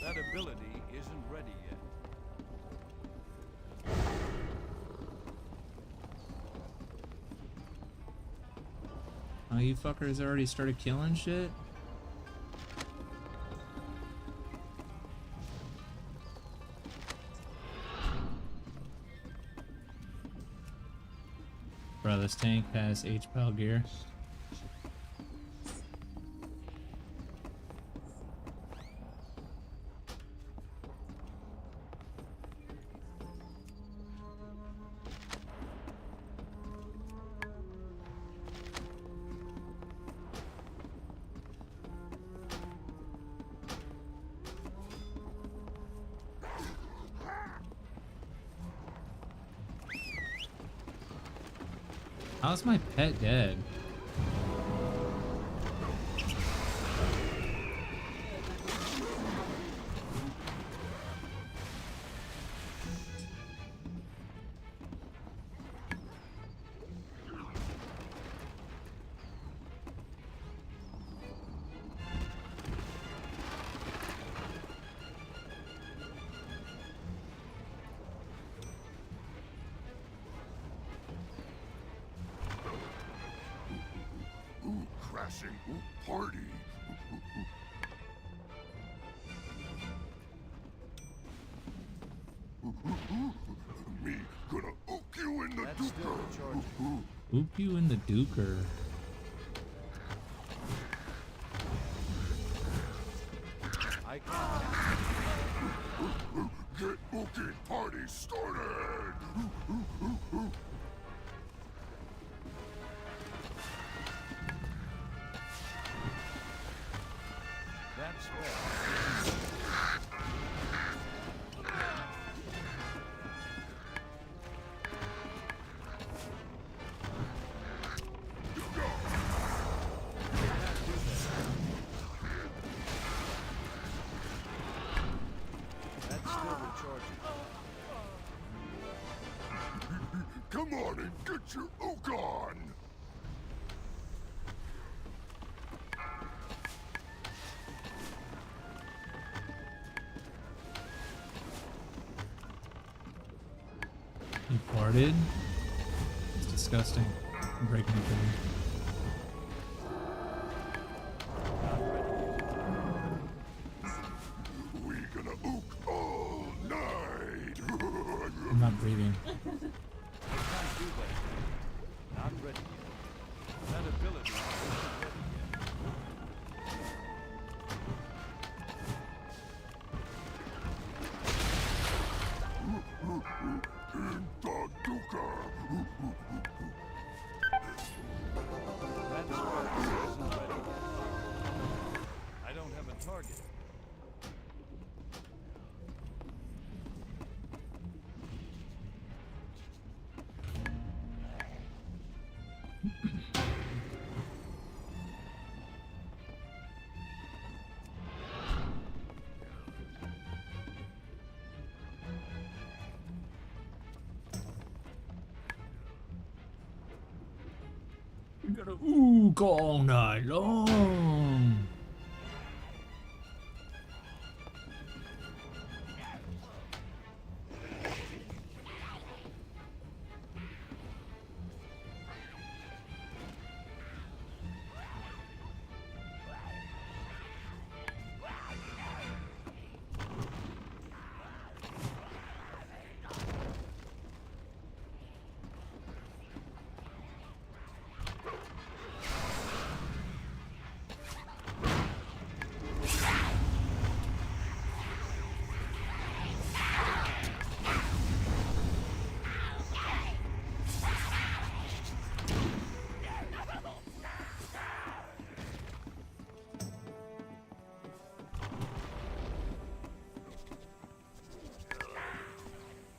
That ability isn't ready yet. Oh, you fuckers already started killing shit? Bro, this tank has H-Pal gear. How's my pet dead? Crashing party. Me gonna ook you in the duker. Oop you in the duker. I can't. Get ookie party started. That's fair. That's still recharging. Come on and get your ook on. He farted? It's disgusting. I'm breaking it down. We gonna ook all night. I'm not breathing. I can't do that. Not ready yet. That ability isn't ready yet. In the duker. That ability isn't ready yet. I don't have a target. We gotta ook all night long.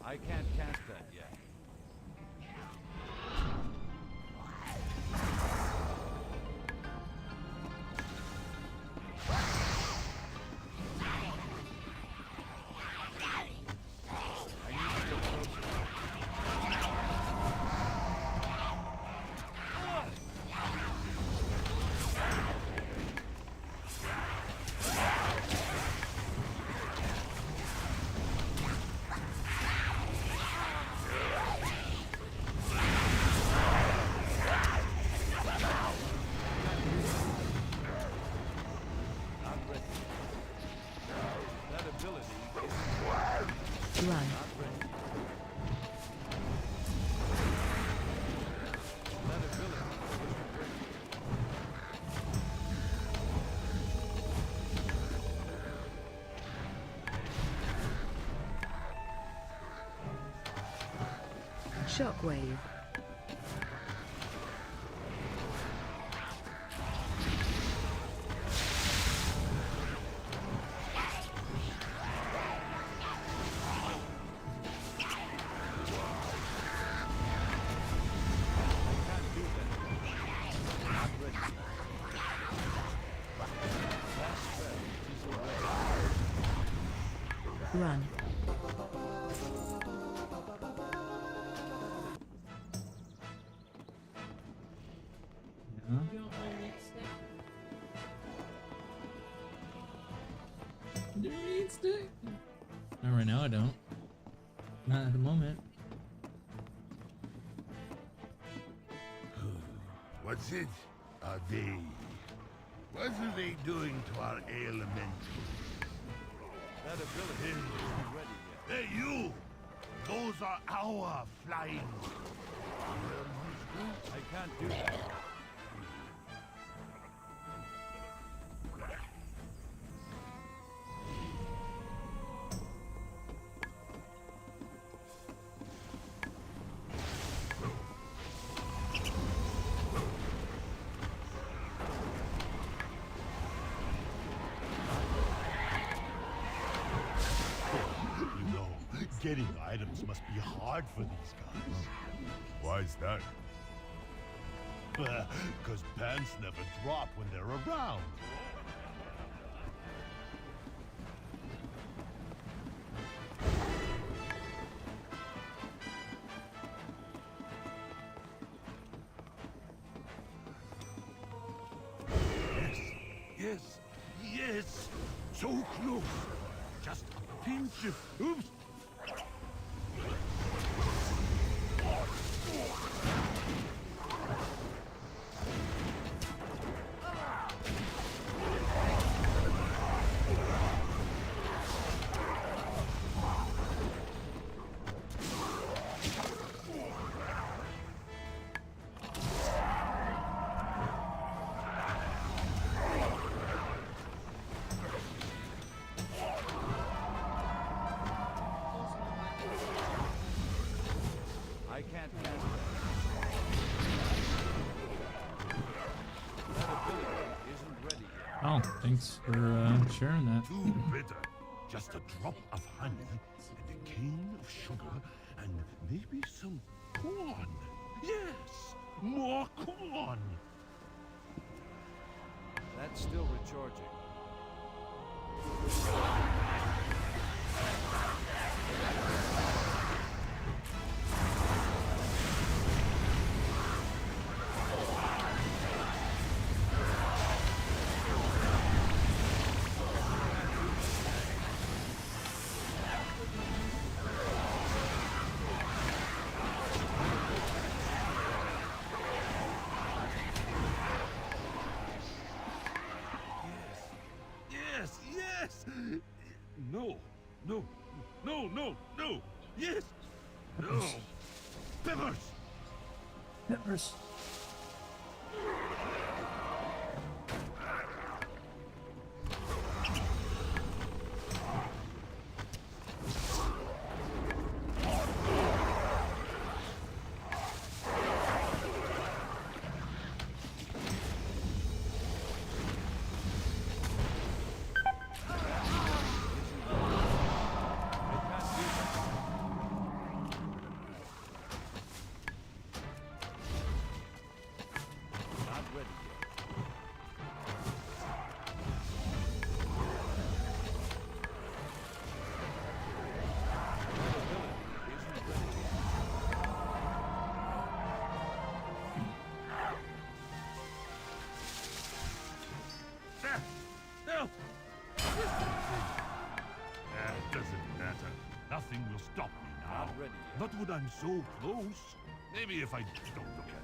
I can't cast that yet. Run. Shockwave. Run. Do you need stick? Not right now, I don't. Not at the moment. What's it? Are they? What are they doing to our elemental? That ability isn't ready yet. Hey, you! Those are our flying. I can't do that. You know, getting items must be hard for these guys. Why's that? Because pants never drop when they're around. Yes, yes, so close. Just a pinch of... Oops. I can't catch that. That ability isn't ready yet. Oh, thanks for sharing that. Too bitter. Just a drop of honey and a cane of sugar and maybe some corn. Yes, more corn. That's still recharging. Yes, yes. No, no, no, no, no. Yes. No. Peppers. Peppers. Not ready yet. That ability isn't ready yet. No. Doesn't matter. Nothing will stop me now. Not ready yet. Not when I'm so close. Maybe if I don't look at it.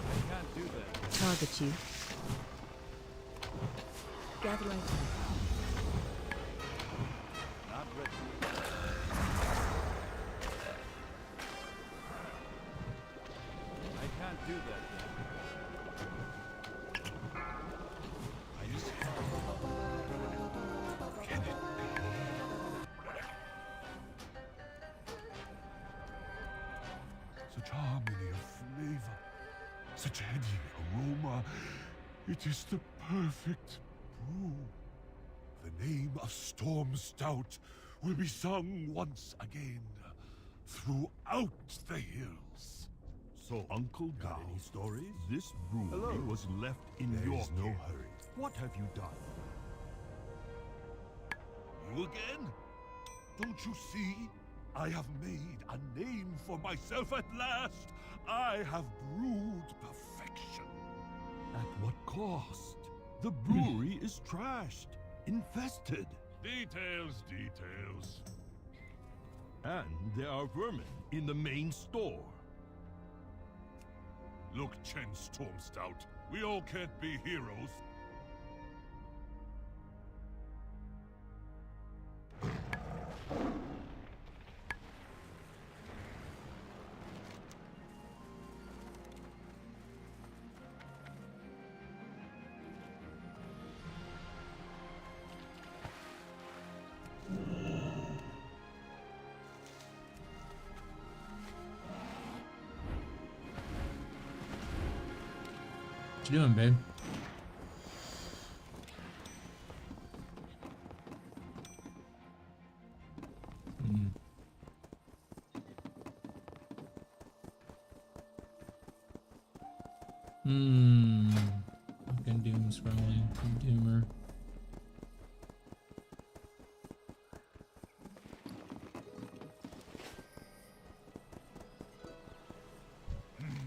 I can't do that. Target you. Gather item. Not ready. I can't do that yet. I just... Can it be? Such harmony of flavor. Such heady aroma. It is the perfect brew. The name of Storm Stout will be sung once again throughout the hills. So, Uncle got any stories? This brewery was left in your care. No hurry. What have you done? You again? Don't you see? I have made a name for myself at last. I have brewed perfection. At what cost? The brewery is trashed, infested. Details, details. And there are vermin in the main store. Look, Chen Stormstout, we all can't be heroes. What you doing, babe? Fucking doom scrolling. Doomer.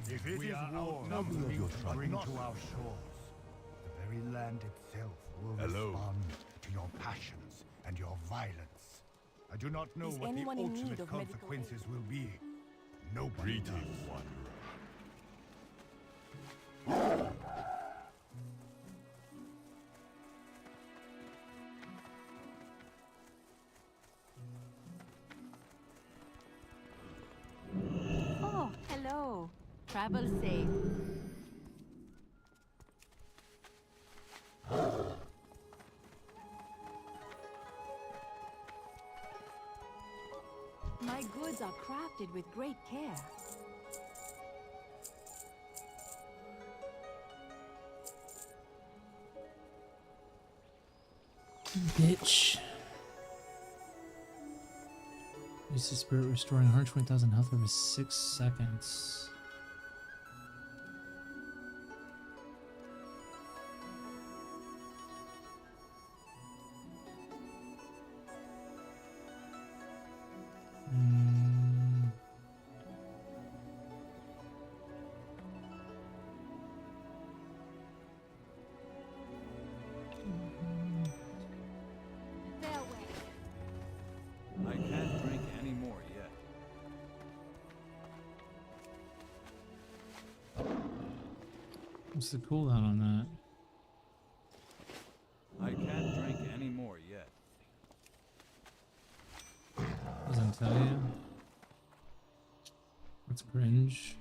If it We is are war, outnumbered, you bring not to our shores. The very land itself will Hello. respond to your passions and your violence. I do not know Is what the anyone in need ultimate of medical consequences will be. Nobody does. Wanderer. Oh, hello. Travel safe. My goods are crafted with great care. Bitch. Use the spirit restoring 120,000 health over 6 seconds. I can't drink any more yet. What's the cooldown on that? I can't drink any more yet. Doesn't tell you. That's cringe.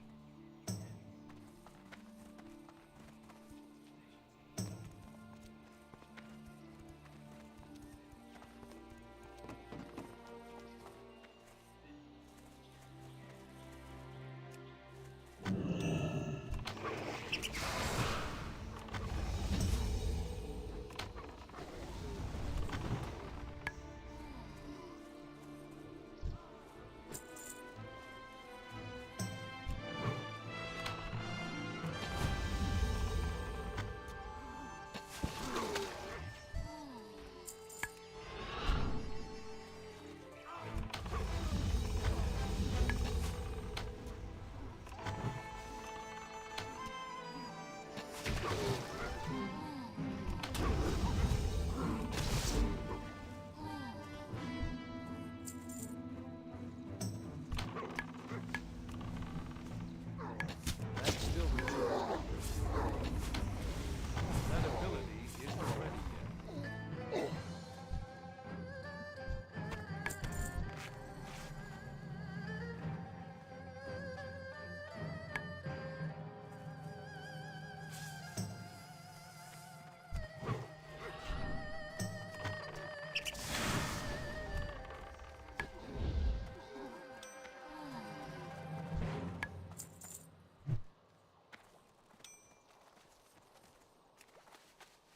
That's still reserved. That ability isn't ready yet.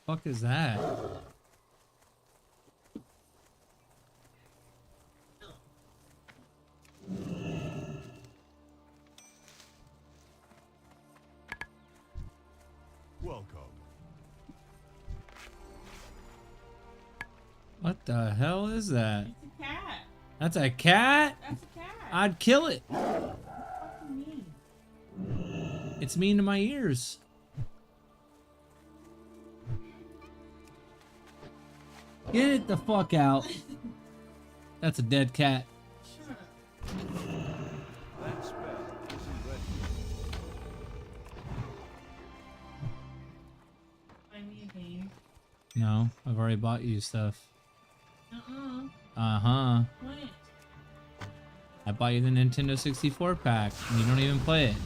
Fuck is that? Welcome. What the hell is that? It's a cat. That's a cat? That's a cat. I'd kill it. Fucking mean. It's mean to my ears. Get it the fuck out. That's a dead cat. Shut up. That spell isn't ready. Buy me a game. No, I've already bought you stuff. Uh-uh. Uh-huh. When? I bought you the Nintendo 64 pack, and you don't even play it.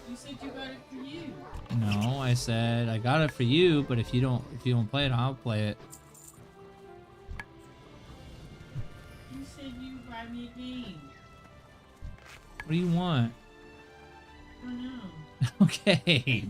You said you got it for you. No, I said I got it for you, but if you don't play it, I'll play it. You said you would buy me a game. What do you want? I don't know. Okay.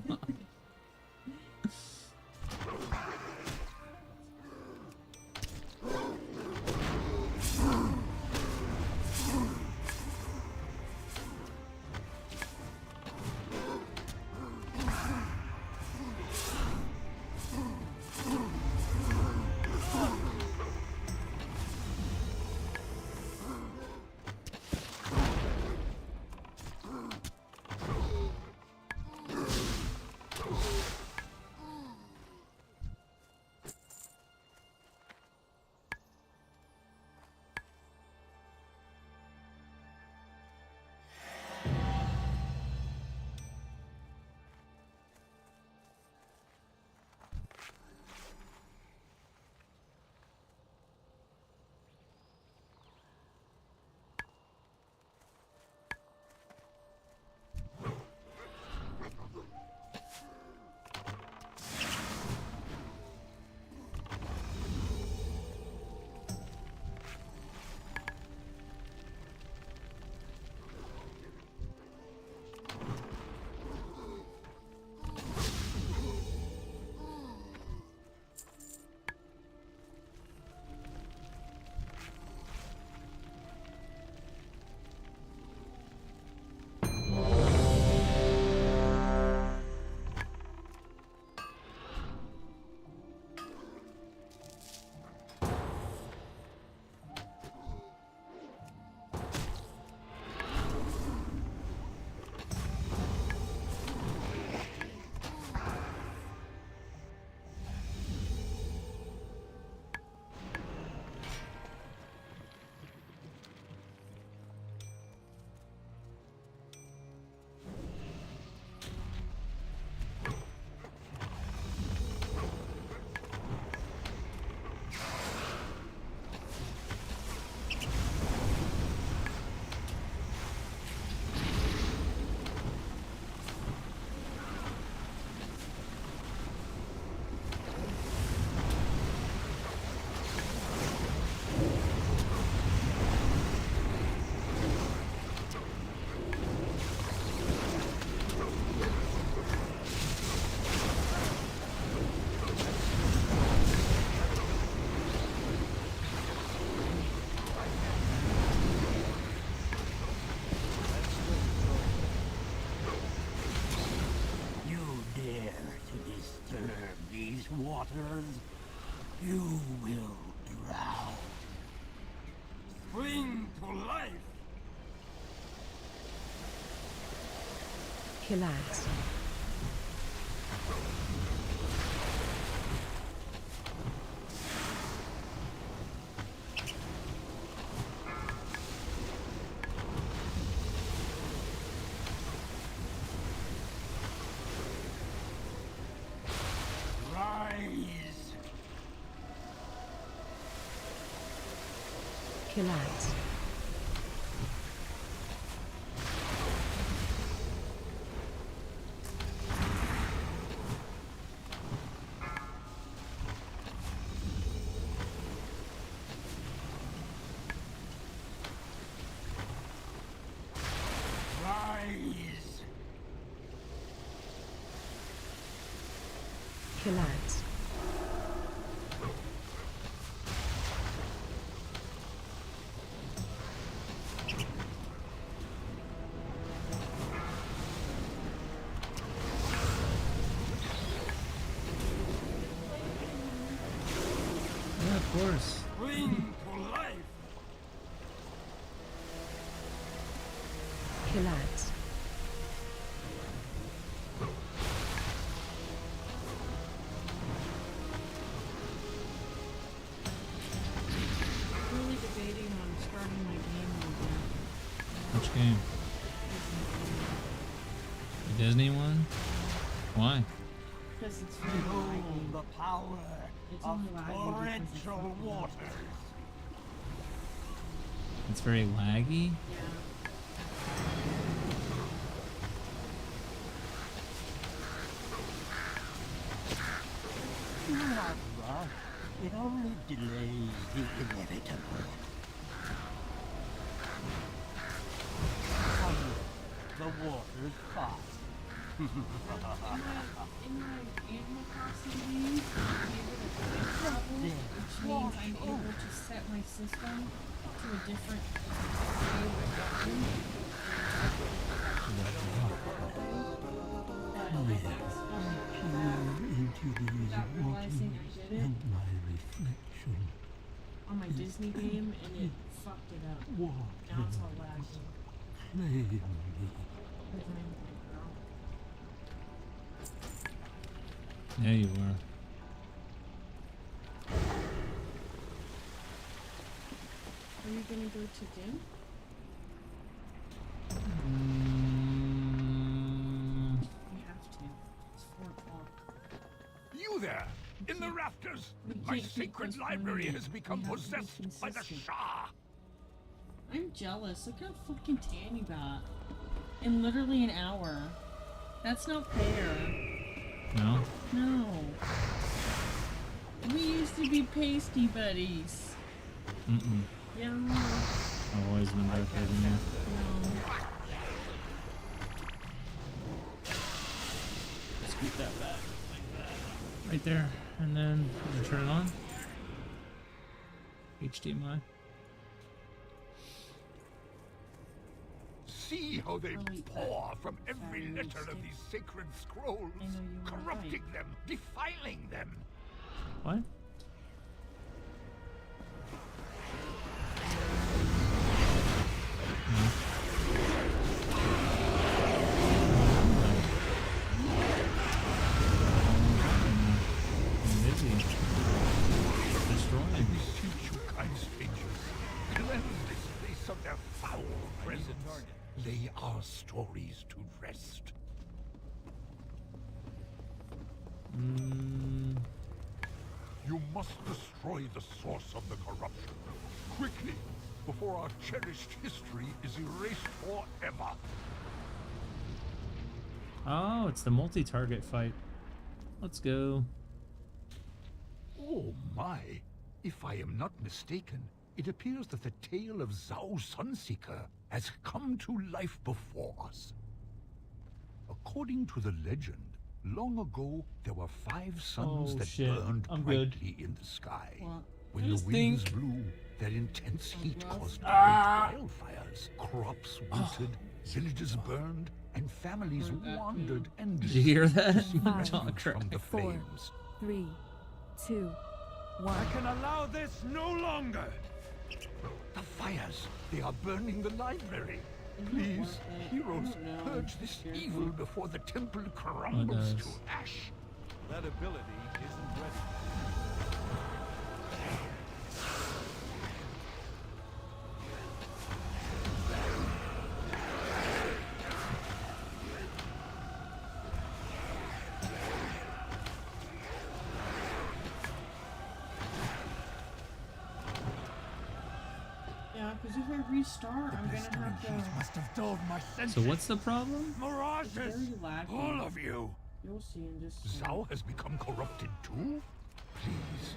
waters, you will drown. Spring to life! Chillax. Rise! Chillax. Rise! Chillax. Yeah, of course. Spring to life! Collapse. Really debating on starting my game again. Which game? The Disney one? Why? Because it's very laggy. The power It's of only laggy because it's torrential fucking waters. It's very laggy. However, it only delays the inevitable. The waters fast. In my Animal Crossing games, I'm able to quick travel, which means I'm able to set my system to a different Into these realizing I did it and my reflection. on my Disney game and it fucked it up. Now it's all laggy. Claim me. Yeah, you were. Are you gonna go to Din? We have to. It's 4 o'clock. You there, in the rafters! My sacred library has become possessed by the Shah! I'm jealous. Look how fucking tan you got. In literally an hour. That's not fair. No? No. We used to be pasty buddies. Mm-mm. Yeah. I've always been darker than you. Scoot that back. Right there. And then you turn it on. HDMI. See how they pour from every letter of these sacred scrolls, corrupting them, defiling them. What? I beseech you, kind strangers, cleanse this place of their foul presence. Lay our stories to rest. You must destroy the source of the corruption. Quickly, before our cherished history is erased forever. Oh, it's the multi-target fight. Let's go. Oh my! If I am not mistaken, it appears that the tale of Zhao Sunseeker has come to life before us. According to the legend, long ago there were 5 suns that burned brightly in the sky. When the winds blew, their intense heat caused great wildfires. Crops wilted, villages burned, and families wandered endlessly. Did you hear that? To seek refuge John from the 4, flames. 3, 2, 1. I can allow this no longer! The fires! They are burning the library! Please, heroes, purge this evil before the temple crumbles to ash! That ability isn't ready. Yeah, because if I restart, I'm gonna have to. Must have dulled my senses. So what's the problem? Mirages! It's very laggy. All of you! You'll see in just. Zhao has become corrupted too? Please,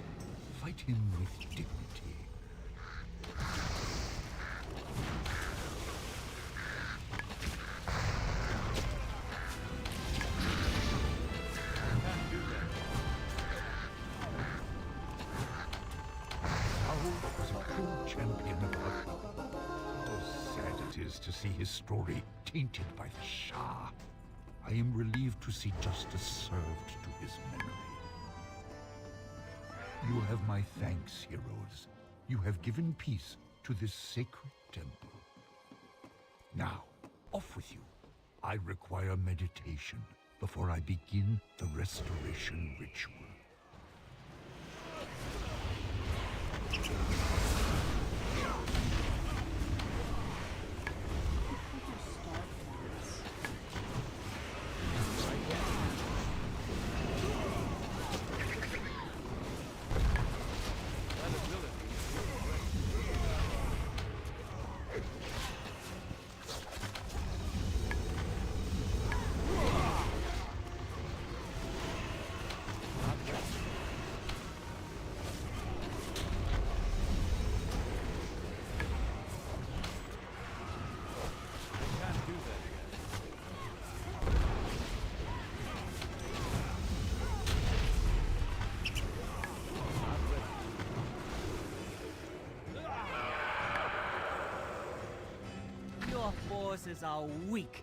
fight him with dignity. Zhao was a true champion of Earth. How sad it is to see his story tainted by the Shah. I am relieved to see justice served to his memory. You have my thanks, heroes. You have given peace to this sacred temple. Now, off with you. I require meditation before I begin the restoration ritual. Your forces are weak.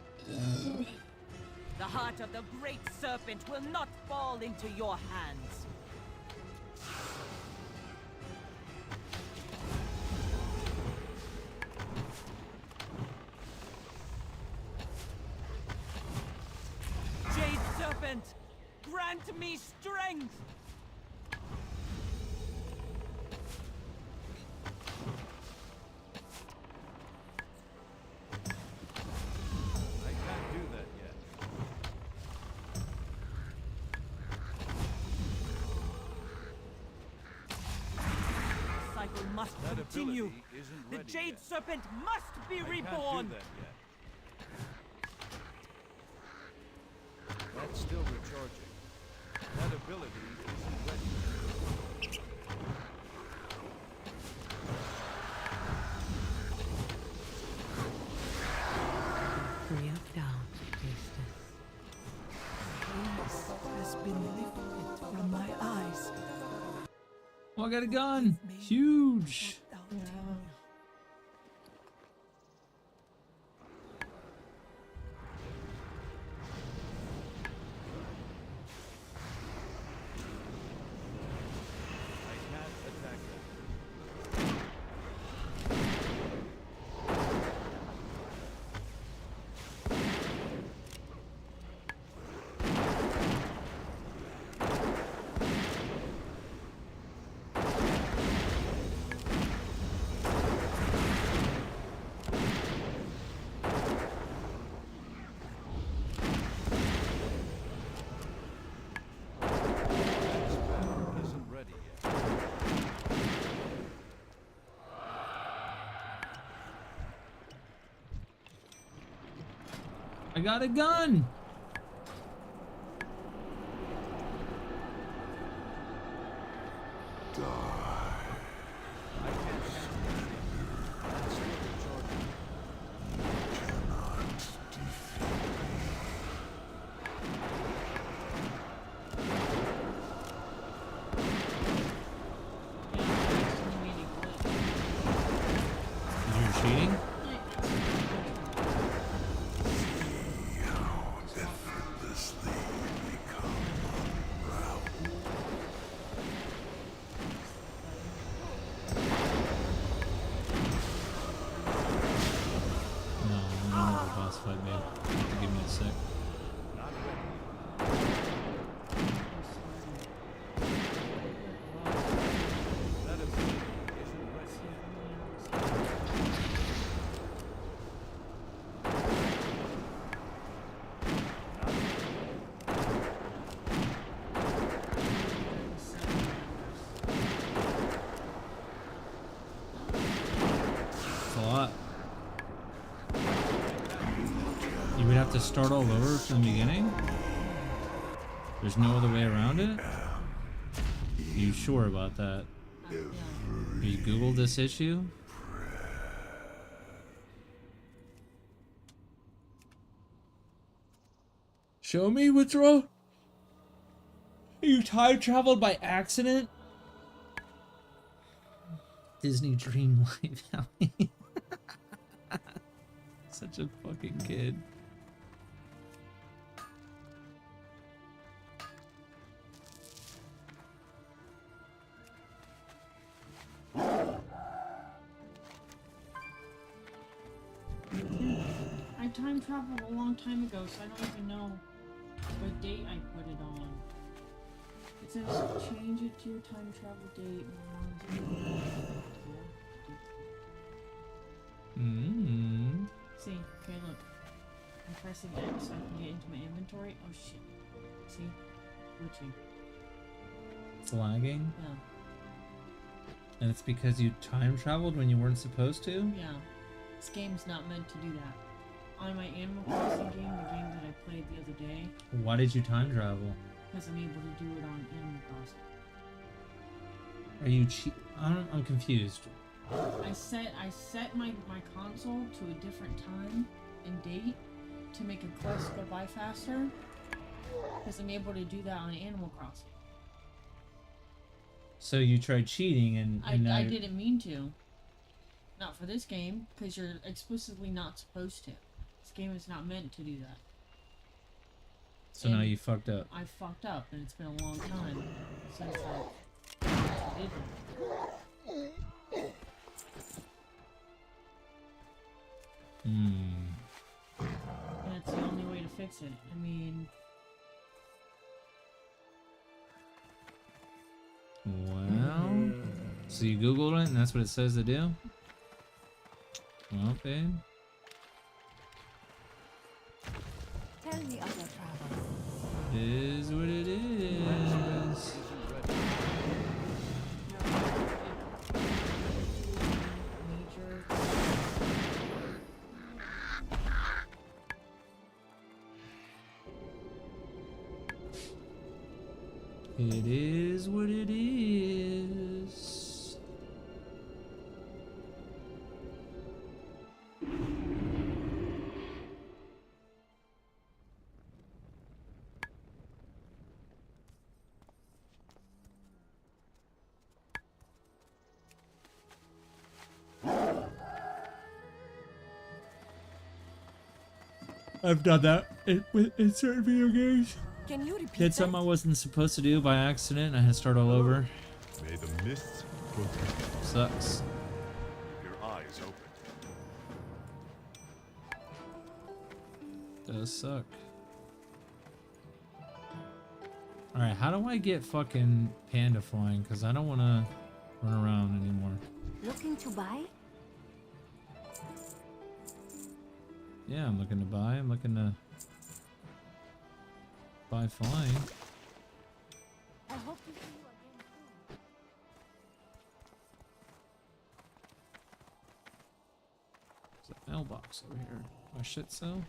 The heart of the great serpent will not fall into your hands. Jade serpent, grant me strength! I can't do that yet. The cycle must That continue. ability isn't The ready Jade yet. serpent must be I reborn. can't do that yet. That's still recharging. That ability isn't ready. Free up down, priestess. Peace has been lifted from my eyes. Oh, I got a gun. Huge. I can't attack that. Isn't ready yet. I got a gun. That's still recharging. Is you cheating? No, I'm not a boss fight, man. You have to give me a sec. That ability isn't ready. That's a lot. You would have to start all over from the beginning? There's no other way around it? Are you sure about that? Have you Googled this issue? Show me what's wrong. You time traveled by accident? Disney Dreamlight Valley. Such a fucking kid. I time traveled a long time ago, so I don't even know what date I put it on. It says change it to your time travel date. See, okay, look. I'm pressing X so I can get into my inventory. Oh shit. See? Glitching. It's lagging? Yeah. And it's because you time traveled when you weren't supposed to? Yeah. This game's not meant to do that. On my Animal Crossing game, the game that I played the other day, Why did you time travel? because I'm able to do it on Animal Crossing. Are you I'm confused. I set my console to a different time and date to make a quest go by faster, because I'm able to do that on Animal Crossing. So you tried cheating and now I didn't mean to. Not for this game, because you're explicitly not supposed to. This game is not meant to do that. So now you fucked up. I fucked up, and it's been a long time since I did that. And it's the only way to fix it. I mean... Well... So you Googled it and that's what it says to do? Well, babe. Tell me of your travels. It is what it is. It is what it is. I've done that in certain video games. Can you repeat Did something I wasn't supposed to do by accident. I had to start all over. May the mists protect you. Sucks. Keep your eyes open. Does suck. Alright, how do I get fucking panda flying? Because I don't want to run around anymore. Looking to buy? Yeah, I'm looking to buy. I'm looking to buy flying. I hope to see you again soon. There's a mailbox over here. My shit sell?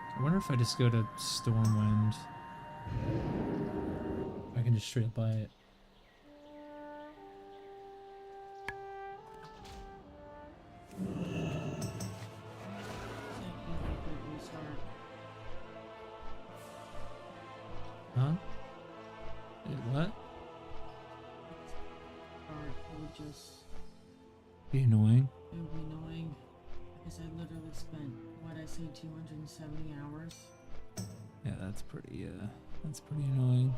I wonder if I just go to Stormwind. I can just straight up buy it. Huh? Wait, what? Or it would just... Be annoying. It would be annoying. Because I literally spent, what I say, 270 hours. Yeah, that's pretty annoying.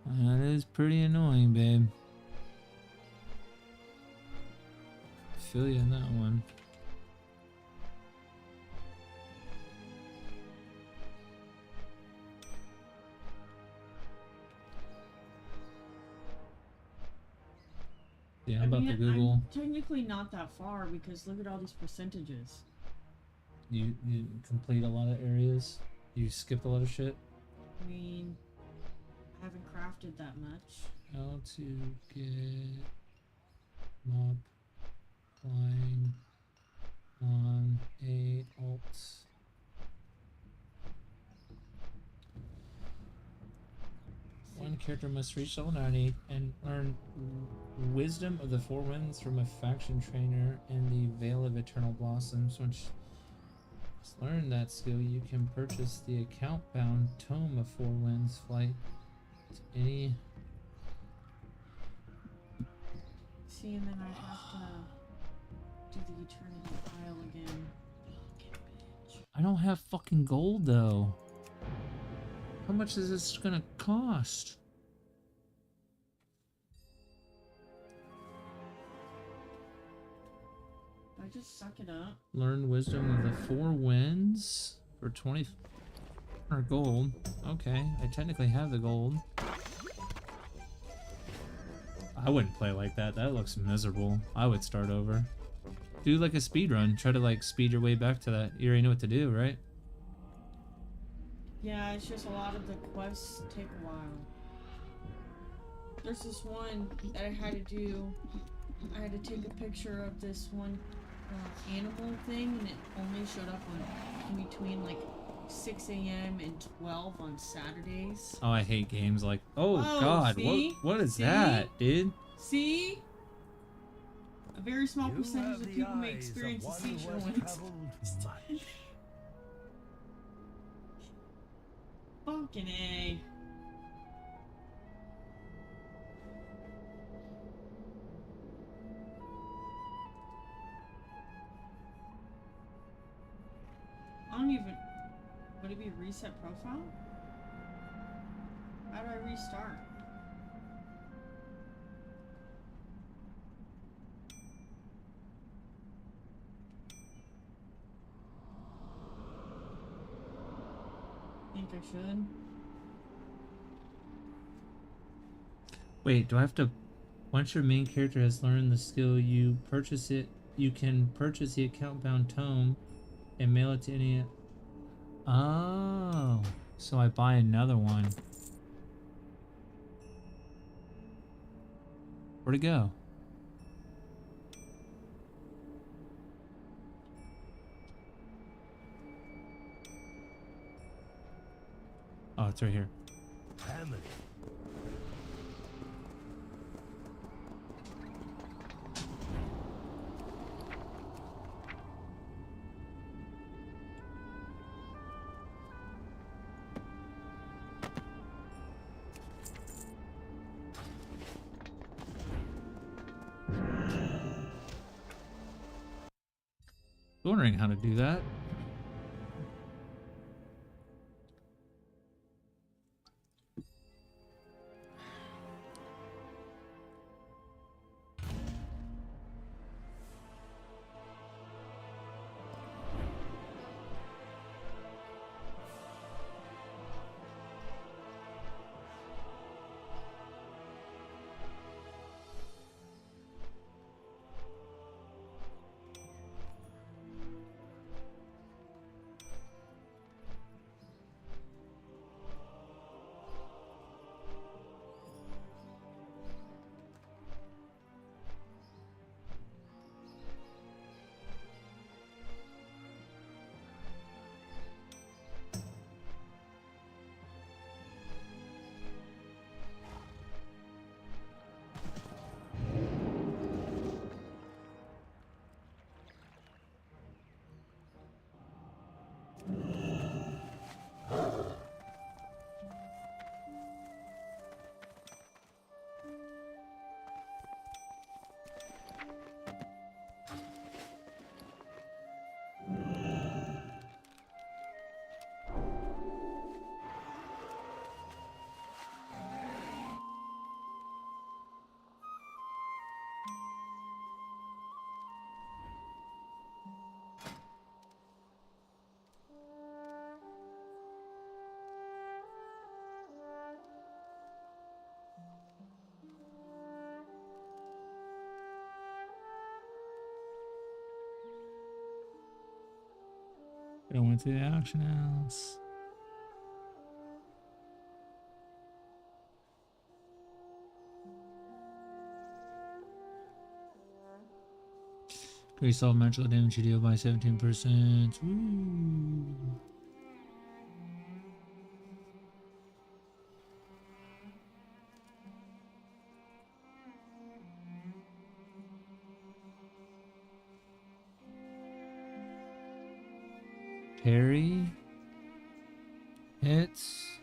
That is pretty annoying, babe. I feel you in that one. Yeah, I'm about to Google. I'm technically not that far because look at all these percentages. You complete a lot of areas. You skipped a lot of shit. I mean, I haven't crafted that much. How to get MoP flying on a alt. One character must reach level 90 and learn Wisdom of the Four Winds from a faction trainer in the Veil of Eternal Blossoms, which To learn that skill, you can purchase the account-bound Tome of Four Winds Flight to any... See, and then I have to do the Eternity Isle again. I don't have fucking gold, though. How much is this gonna cost? I just suck it up. Learn Wisdom of the Four Winds for 20 or gold. Okay, I technically have the gold. I wouldn't play like that. That looks miserable. I would start over. Do like a speed run. Try to like speed your way back to that. You already know what to do, right? Yeah, it's just a lot of the quests take a while. There's this one that I had to do. I had to take a picture of this one animal thing, and it only showed up on in between like 6 a.m. and 12 on Saturdays. Oh, I hate games like. Oh God, see? what is See? that, dude? See? A very small percentage of people may experience a seizure when it's fucking A. I don't even... Would it be reset profile? How do I restart? Think I should? Wait, do I have to? Once your main character has learned the skill, you purchase it. You can purchase the account-bound tome and mail it to any. Oh, so I buy another one. Where'd it go? Oh, it's right here. Family. Wondering how to do that. I went to the auction house. Increase all mental damage you deal by 17%. Woo. Parry. Hits.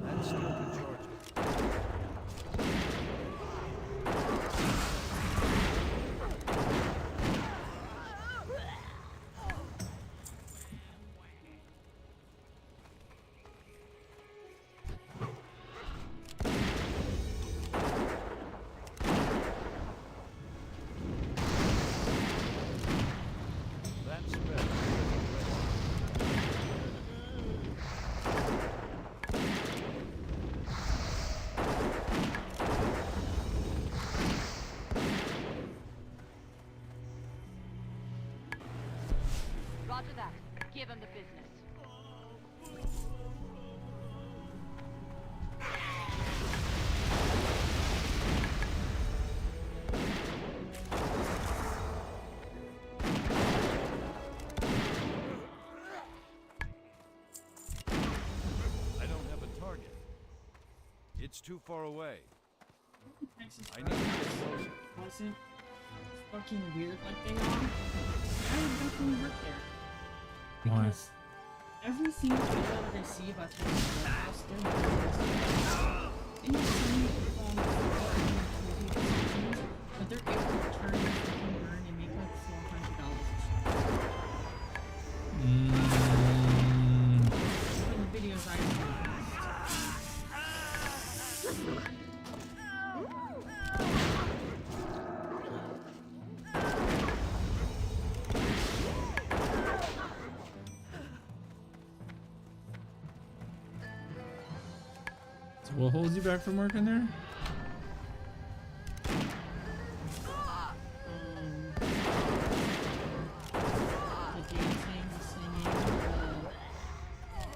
That still can charge it. That's better. Roger that. Give him the business. I don't have a target. It's too far away. I need to get closer. Wasn't fucking weird like they are. I would definitely work there. Why? Because every single video that I see about this house, they're doing and you see but they're able to turn the fucking burn and make like $400 from the videos I've seen. So what holds you back from working there? The dancing, the singing,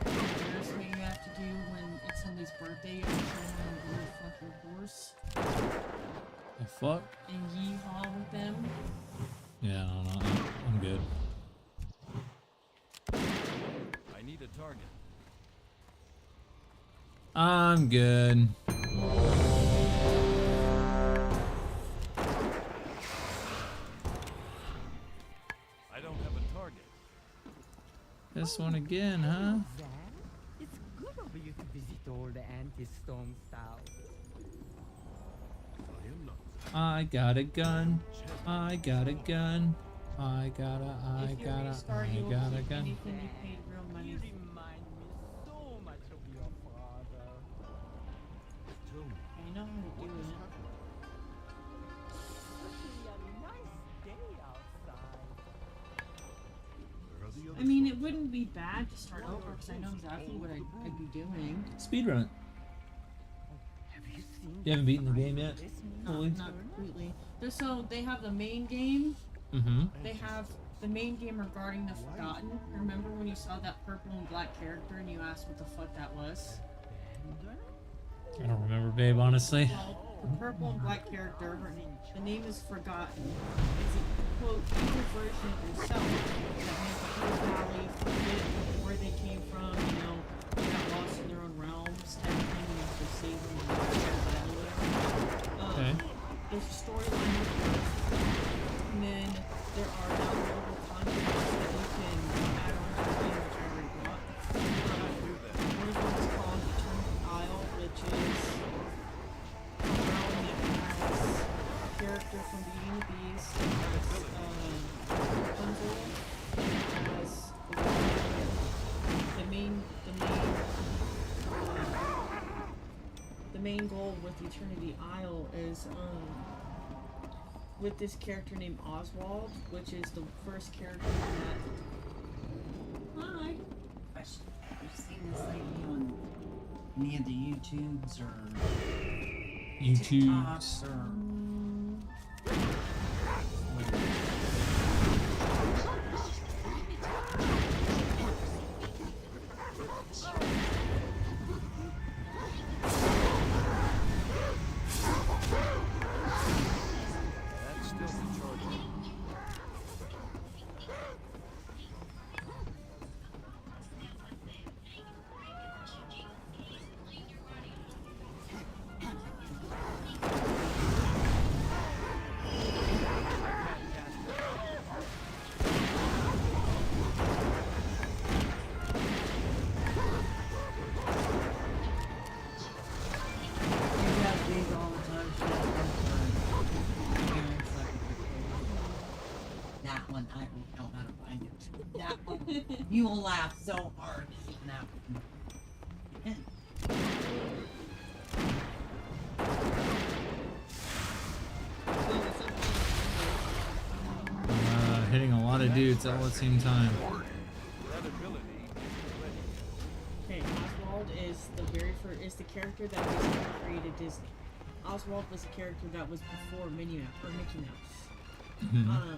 the embarrassment you have to do when it's somebody's birthday, you have to turn around and do a fucking horse The fuck? and yeehaw with them. Yeah, I don't know. I'm good. I need a target. I'm good. I don't have a target. This one again, huh? It's good of you to visit all the anti-storm styles. I am not. I got a gun. I got a gun. I got a If you restart, you will keep gun. anything you paid real money. You remind me so much of your father. Tell me, I know how to do it. Such a nice day outside. where are the other I mean, it wouldn't be bad to start over because I know exactly what I'd be doing. Speedrun. Have you seen You haven't beaten the game yet? Fully? Not completely. So they have the main game. Mm-hmm. They have the main game regarding the Forgotten. Remember when you saw that purple and black character and you asked what the fuck that was? I don't remember, babe, honestly. Well, the purple and black character, the name is Forgotten. It's a quote evil version of yourself that made the whole valley forget where they came from. You know, they got lost in their own realms, type of thing. You have to save them and whatever. Okay. There's a storyline with Earth, and then there are downloadable content that you can add on to the game, which I already got. One of them is called Eternal Isle, which is a realm that has a character from Beauty and the Beast, it has Rapunzel, and it has the main goal with Eternity Isle is with this character named Oswald, which is the first character that. Hi. I've seen this lately on any of the YouTubes or TikToks or. You will laugh so hard eating that one. Hitting a lot of dudes all at the same time. Okay, Oswald is the the character that basically created Disney. Oswald was a character that was before Mickey Mouse. Mm-hmm.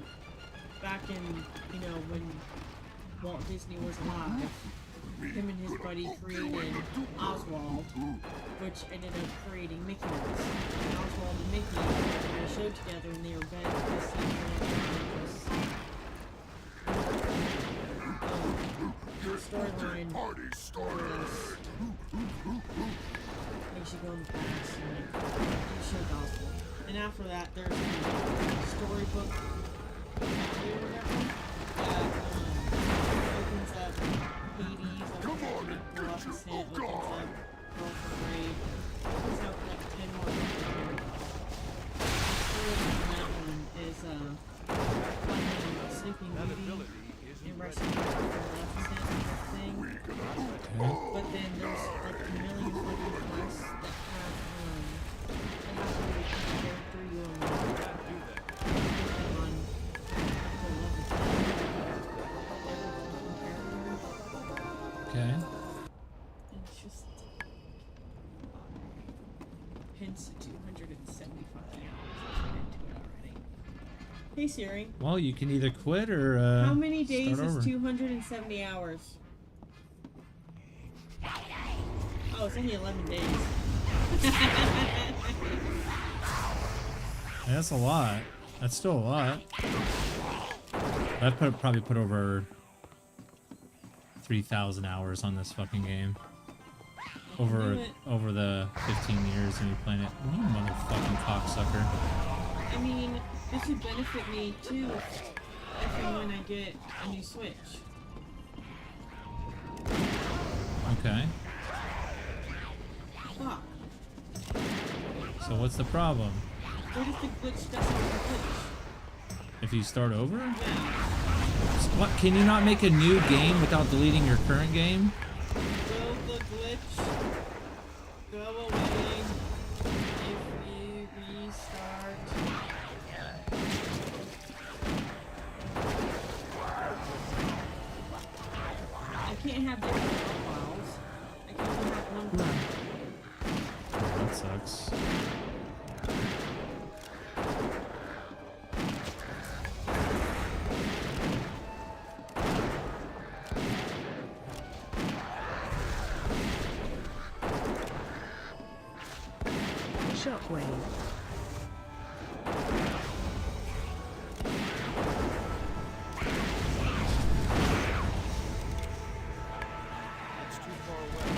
Back in, when Walt Disney was alive, him and his buddy created Oswald, which ended up creating Mickey Mouse. And Oswald and Mickey had a show together, and they were best the storyline makes you go in the past and you show Oswald. And after that, there's a storybook opens up Hades, opens up Maleficent, opens up Girl from Grave, opens up like 10 more books. The storyline on that one is finding Sleeping Beauty and rescuing Maleficent and everything. But then there's like a million fucking quests that have to be the character you unlock. Okay. It's just hence the 275 hours I put into it already. Hey Siri. Well, you can either quit or how many days start is over. 270 hours? Oh, it's only 11 days. Yeah, that's a lot. That's still a lot. I've probably put over 3,000 hours on this fucking game. Over the 15 years when you playing it. You motherfucking cocksucker. I mean, this would benefit me too if and when I get a new Switch. Okay. Fuck. So what's the problem? What if the glitch doesn't glitch? If you start over? What? Can you not make a new game without deleting your current game? Will the glitch go away if you restart? I can't have different profiles. I can only have one profile. That sucks. Shockwave. It's too far away.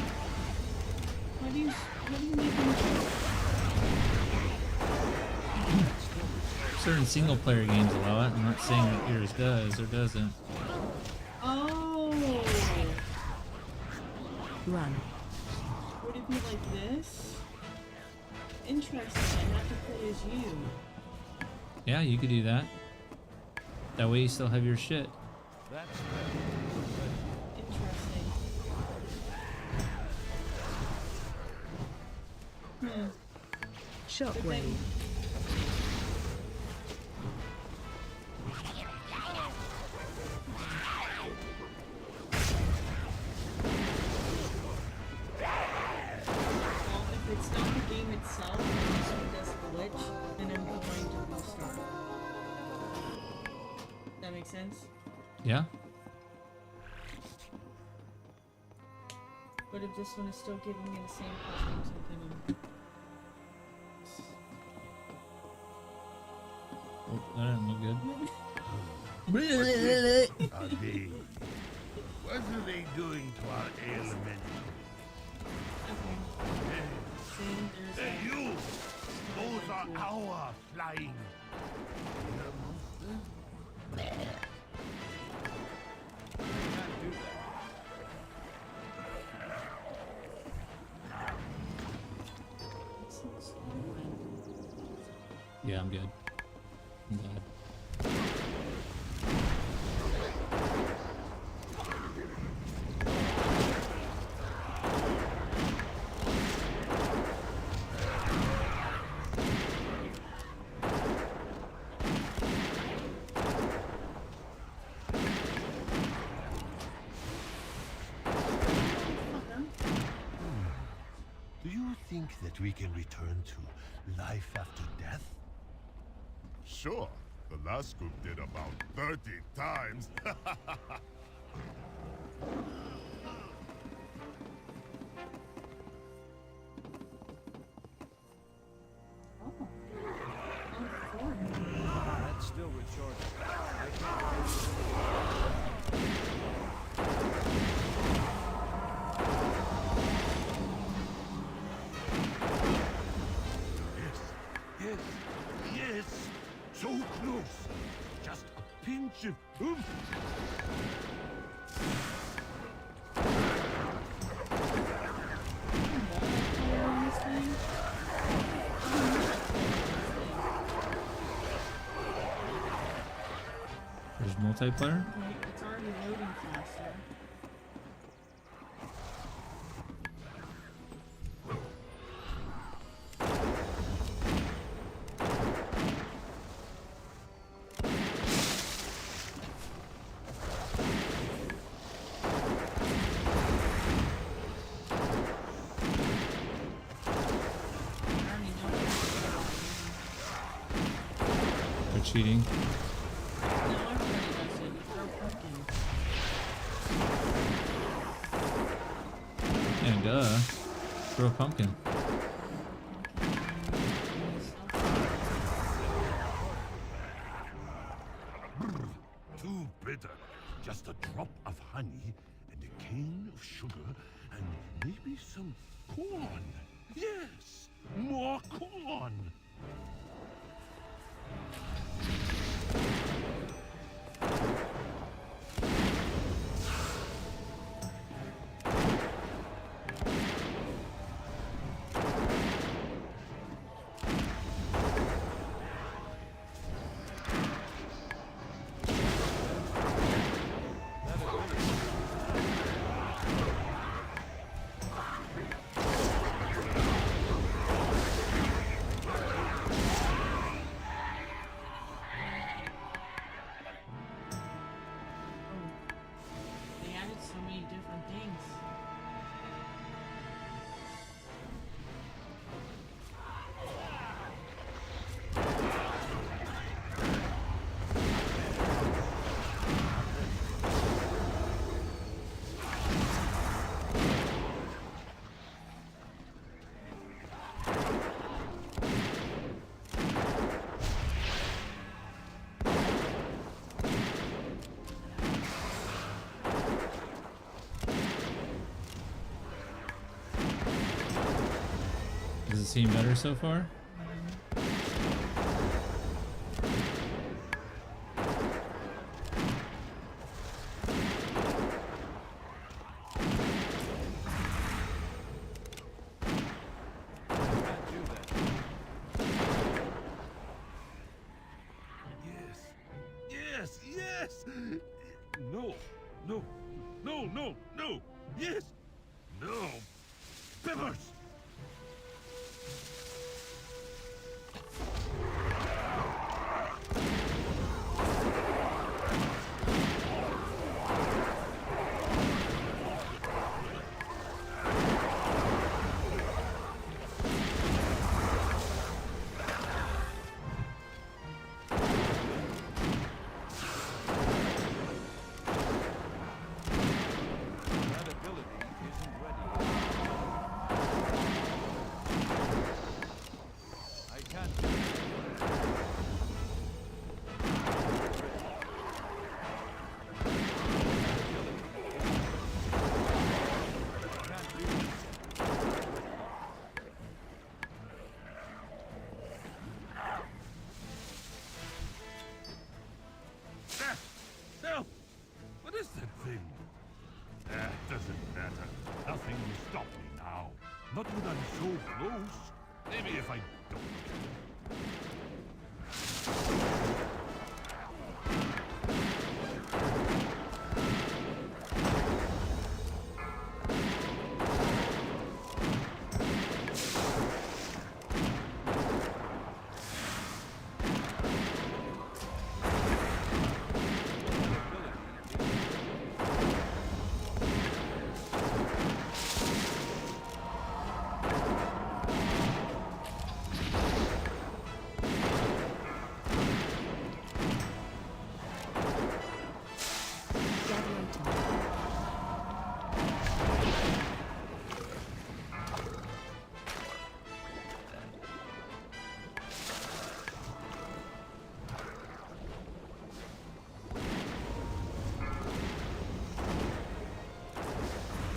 How do you make them? Certain single player games allow it. I'm not saying that yours does or doesn't. Oh. Run. Would it be like this? Interesting. I have to play as you. Yeah, you could do that. That way you still have your shit. That's Interesting. Shockwave. If it's not the game itself, and this one does glitch, then I'm going to restart. That makes sense? Yeah? But if this one is still giving me the same problems, then Oh, that didn't look good. What are they? What are they doing to our element? Hey, you! Those are our flying. Yeah, I'm good. I'm glad. think that we can return to life after death? Sure. The last group did about 30 times. That's still recharging. I can't. Yes, yes! So close! Just a pinch of oomph! There's multiplayer? It's already loading faster. They're cheating. And throw a pumpkin. Too bitter. Just a drop of honey and a cane of sugar and maybe some corn. Yes, more corn. They added so many different things. Does it seem better so far? Yes, yes! No, no, no, no, no! Yes! No! Peppers! That ability isn't ready. I can't do it. Help! What is that thing? Doesn't matter. Nothing will stop me now. Not when I'm so close. Maybe if I don't look at it.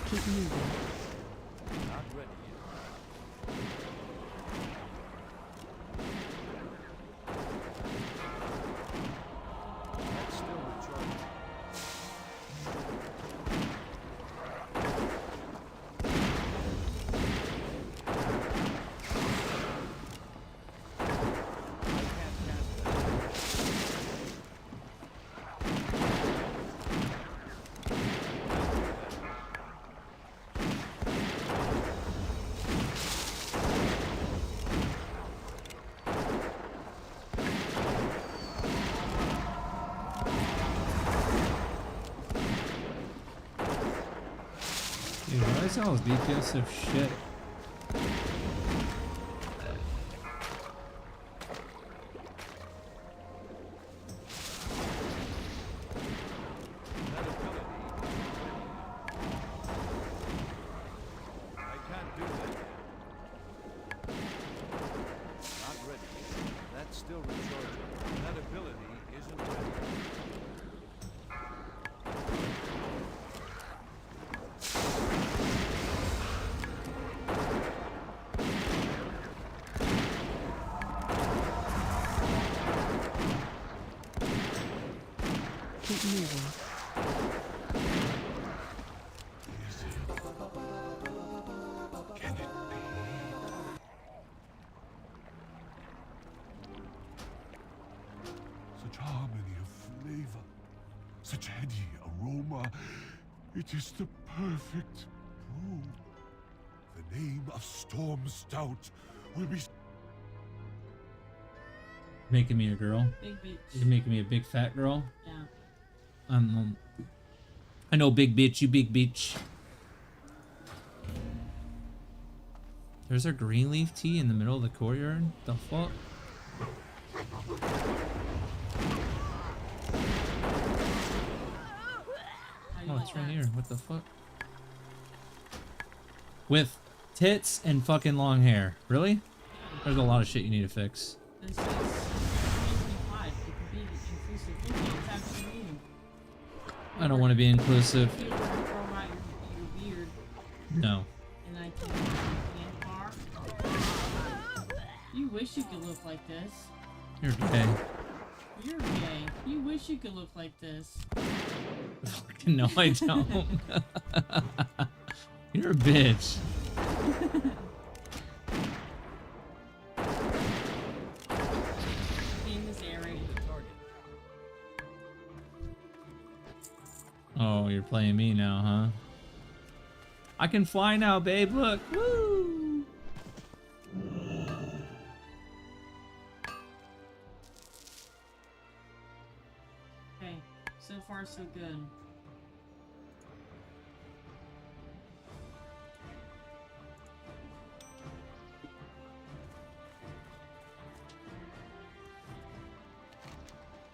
Keep moving. Not ready yet. That's still recharging. Dude, why is all this DPS so shit? I can't do that yet. Not ready yet. That's still recharging. That ability isn't ready. Keep moving. Can it be? Such harmony of flavor, such heady aroma. It is the perfect brew. The name of Storm Stout will be. Making me a girl. Big bitch. You're making me a big fat girl. Yeah. I know, big bitch. You big bitch. There's a green leaf tea in the middle of the courtyard. The fuck? Oh, it's right here. What the fuck? With tits and fucking long hair. Really? There's a lot of shit you need to fix. This is 2025. It can be inclusive. It's actually you. I don't want to be inclusive. If you were to grow out your beard, No. and I can bar. You wish you could look like this. You're gay. You're gay. You wish you could look like this. No, I don't. You're a bitch. Game is aerated. Oh, you're playing me now, huh? I can fly now, babe. Look. Woo! Okay, so far so good.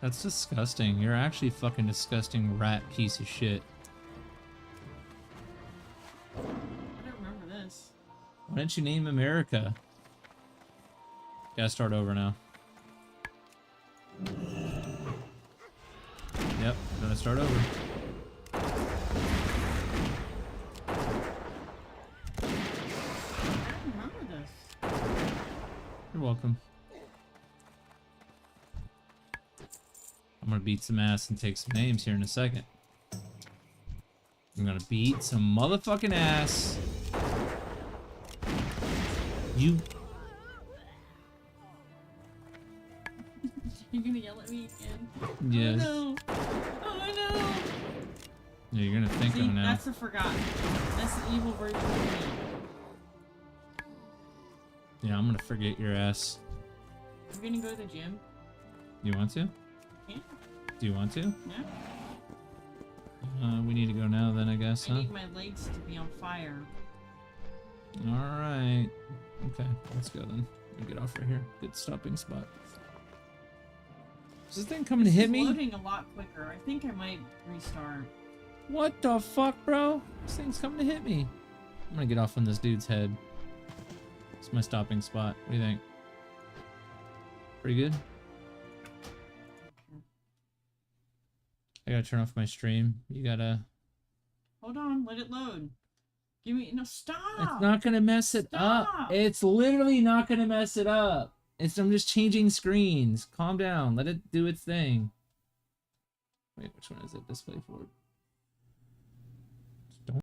That's disgusting. You're actually fucking disgusting rat piece of shit. I don't remember this. Why didn't you name America? Gotta start over now. Yep, gonna start over. I don't remember this. You're welcome. I'm gonna beat some ass and take some names here in a second. I'm gonna beat some motherfucking ass. You. You're gonna yell at me again? Yes. Oh no! Oh no! Yeah, you're gonna think See, of it now. that's the forgotten. That's the evil version of me. Yeah, I'm gonna forget your ass. I'm gonna go to the gym. You want to? Yeah. Do you want to? Yeah. We need to go now then, I guess, I huh? need my legs to be on fire. Alright. Okay, let's go then. Let me get off right here. Good stopping spot. Is this thing coming to hit me? It's loading a lot quicker. I think I might restart. What the fuck, bro? This thing's coming to hit me. I'm gonna get off on this dude's head. It's my stopping spot. What do you think? Pretty good? I gotta turn off my stream. You gotta... Hold on, let it load. Give me no stop. It's not gonna mess it up. It's literally not gonna mess it up. I'm just changing screens. Calm down. Let it do its thing. Wait, which one is it? Display forward.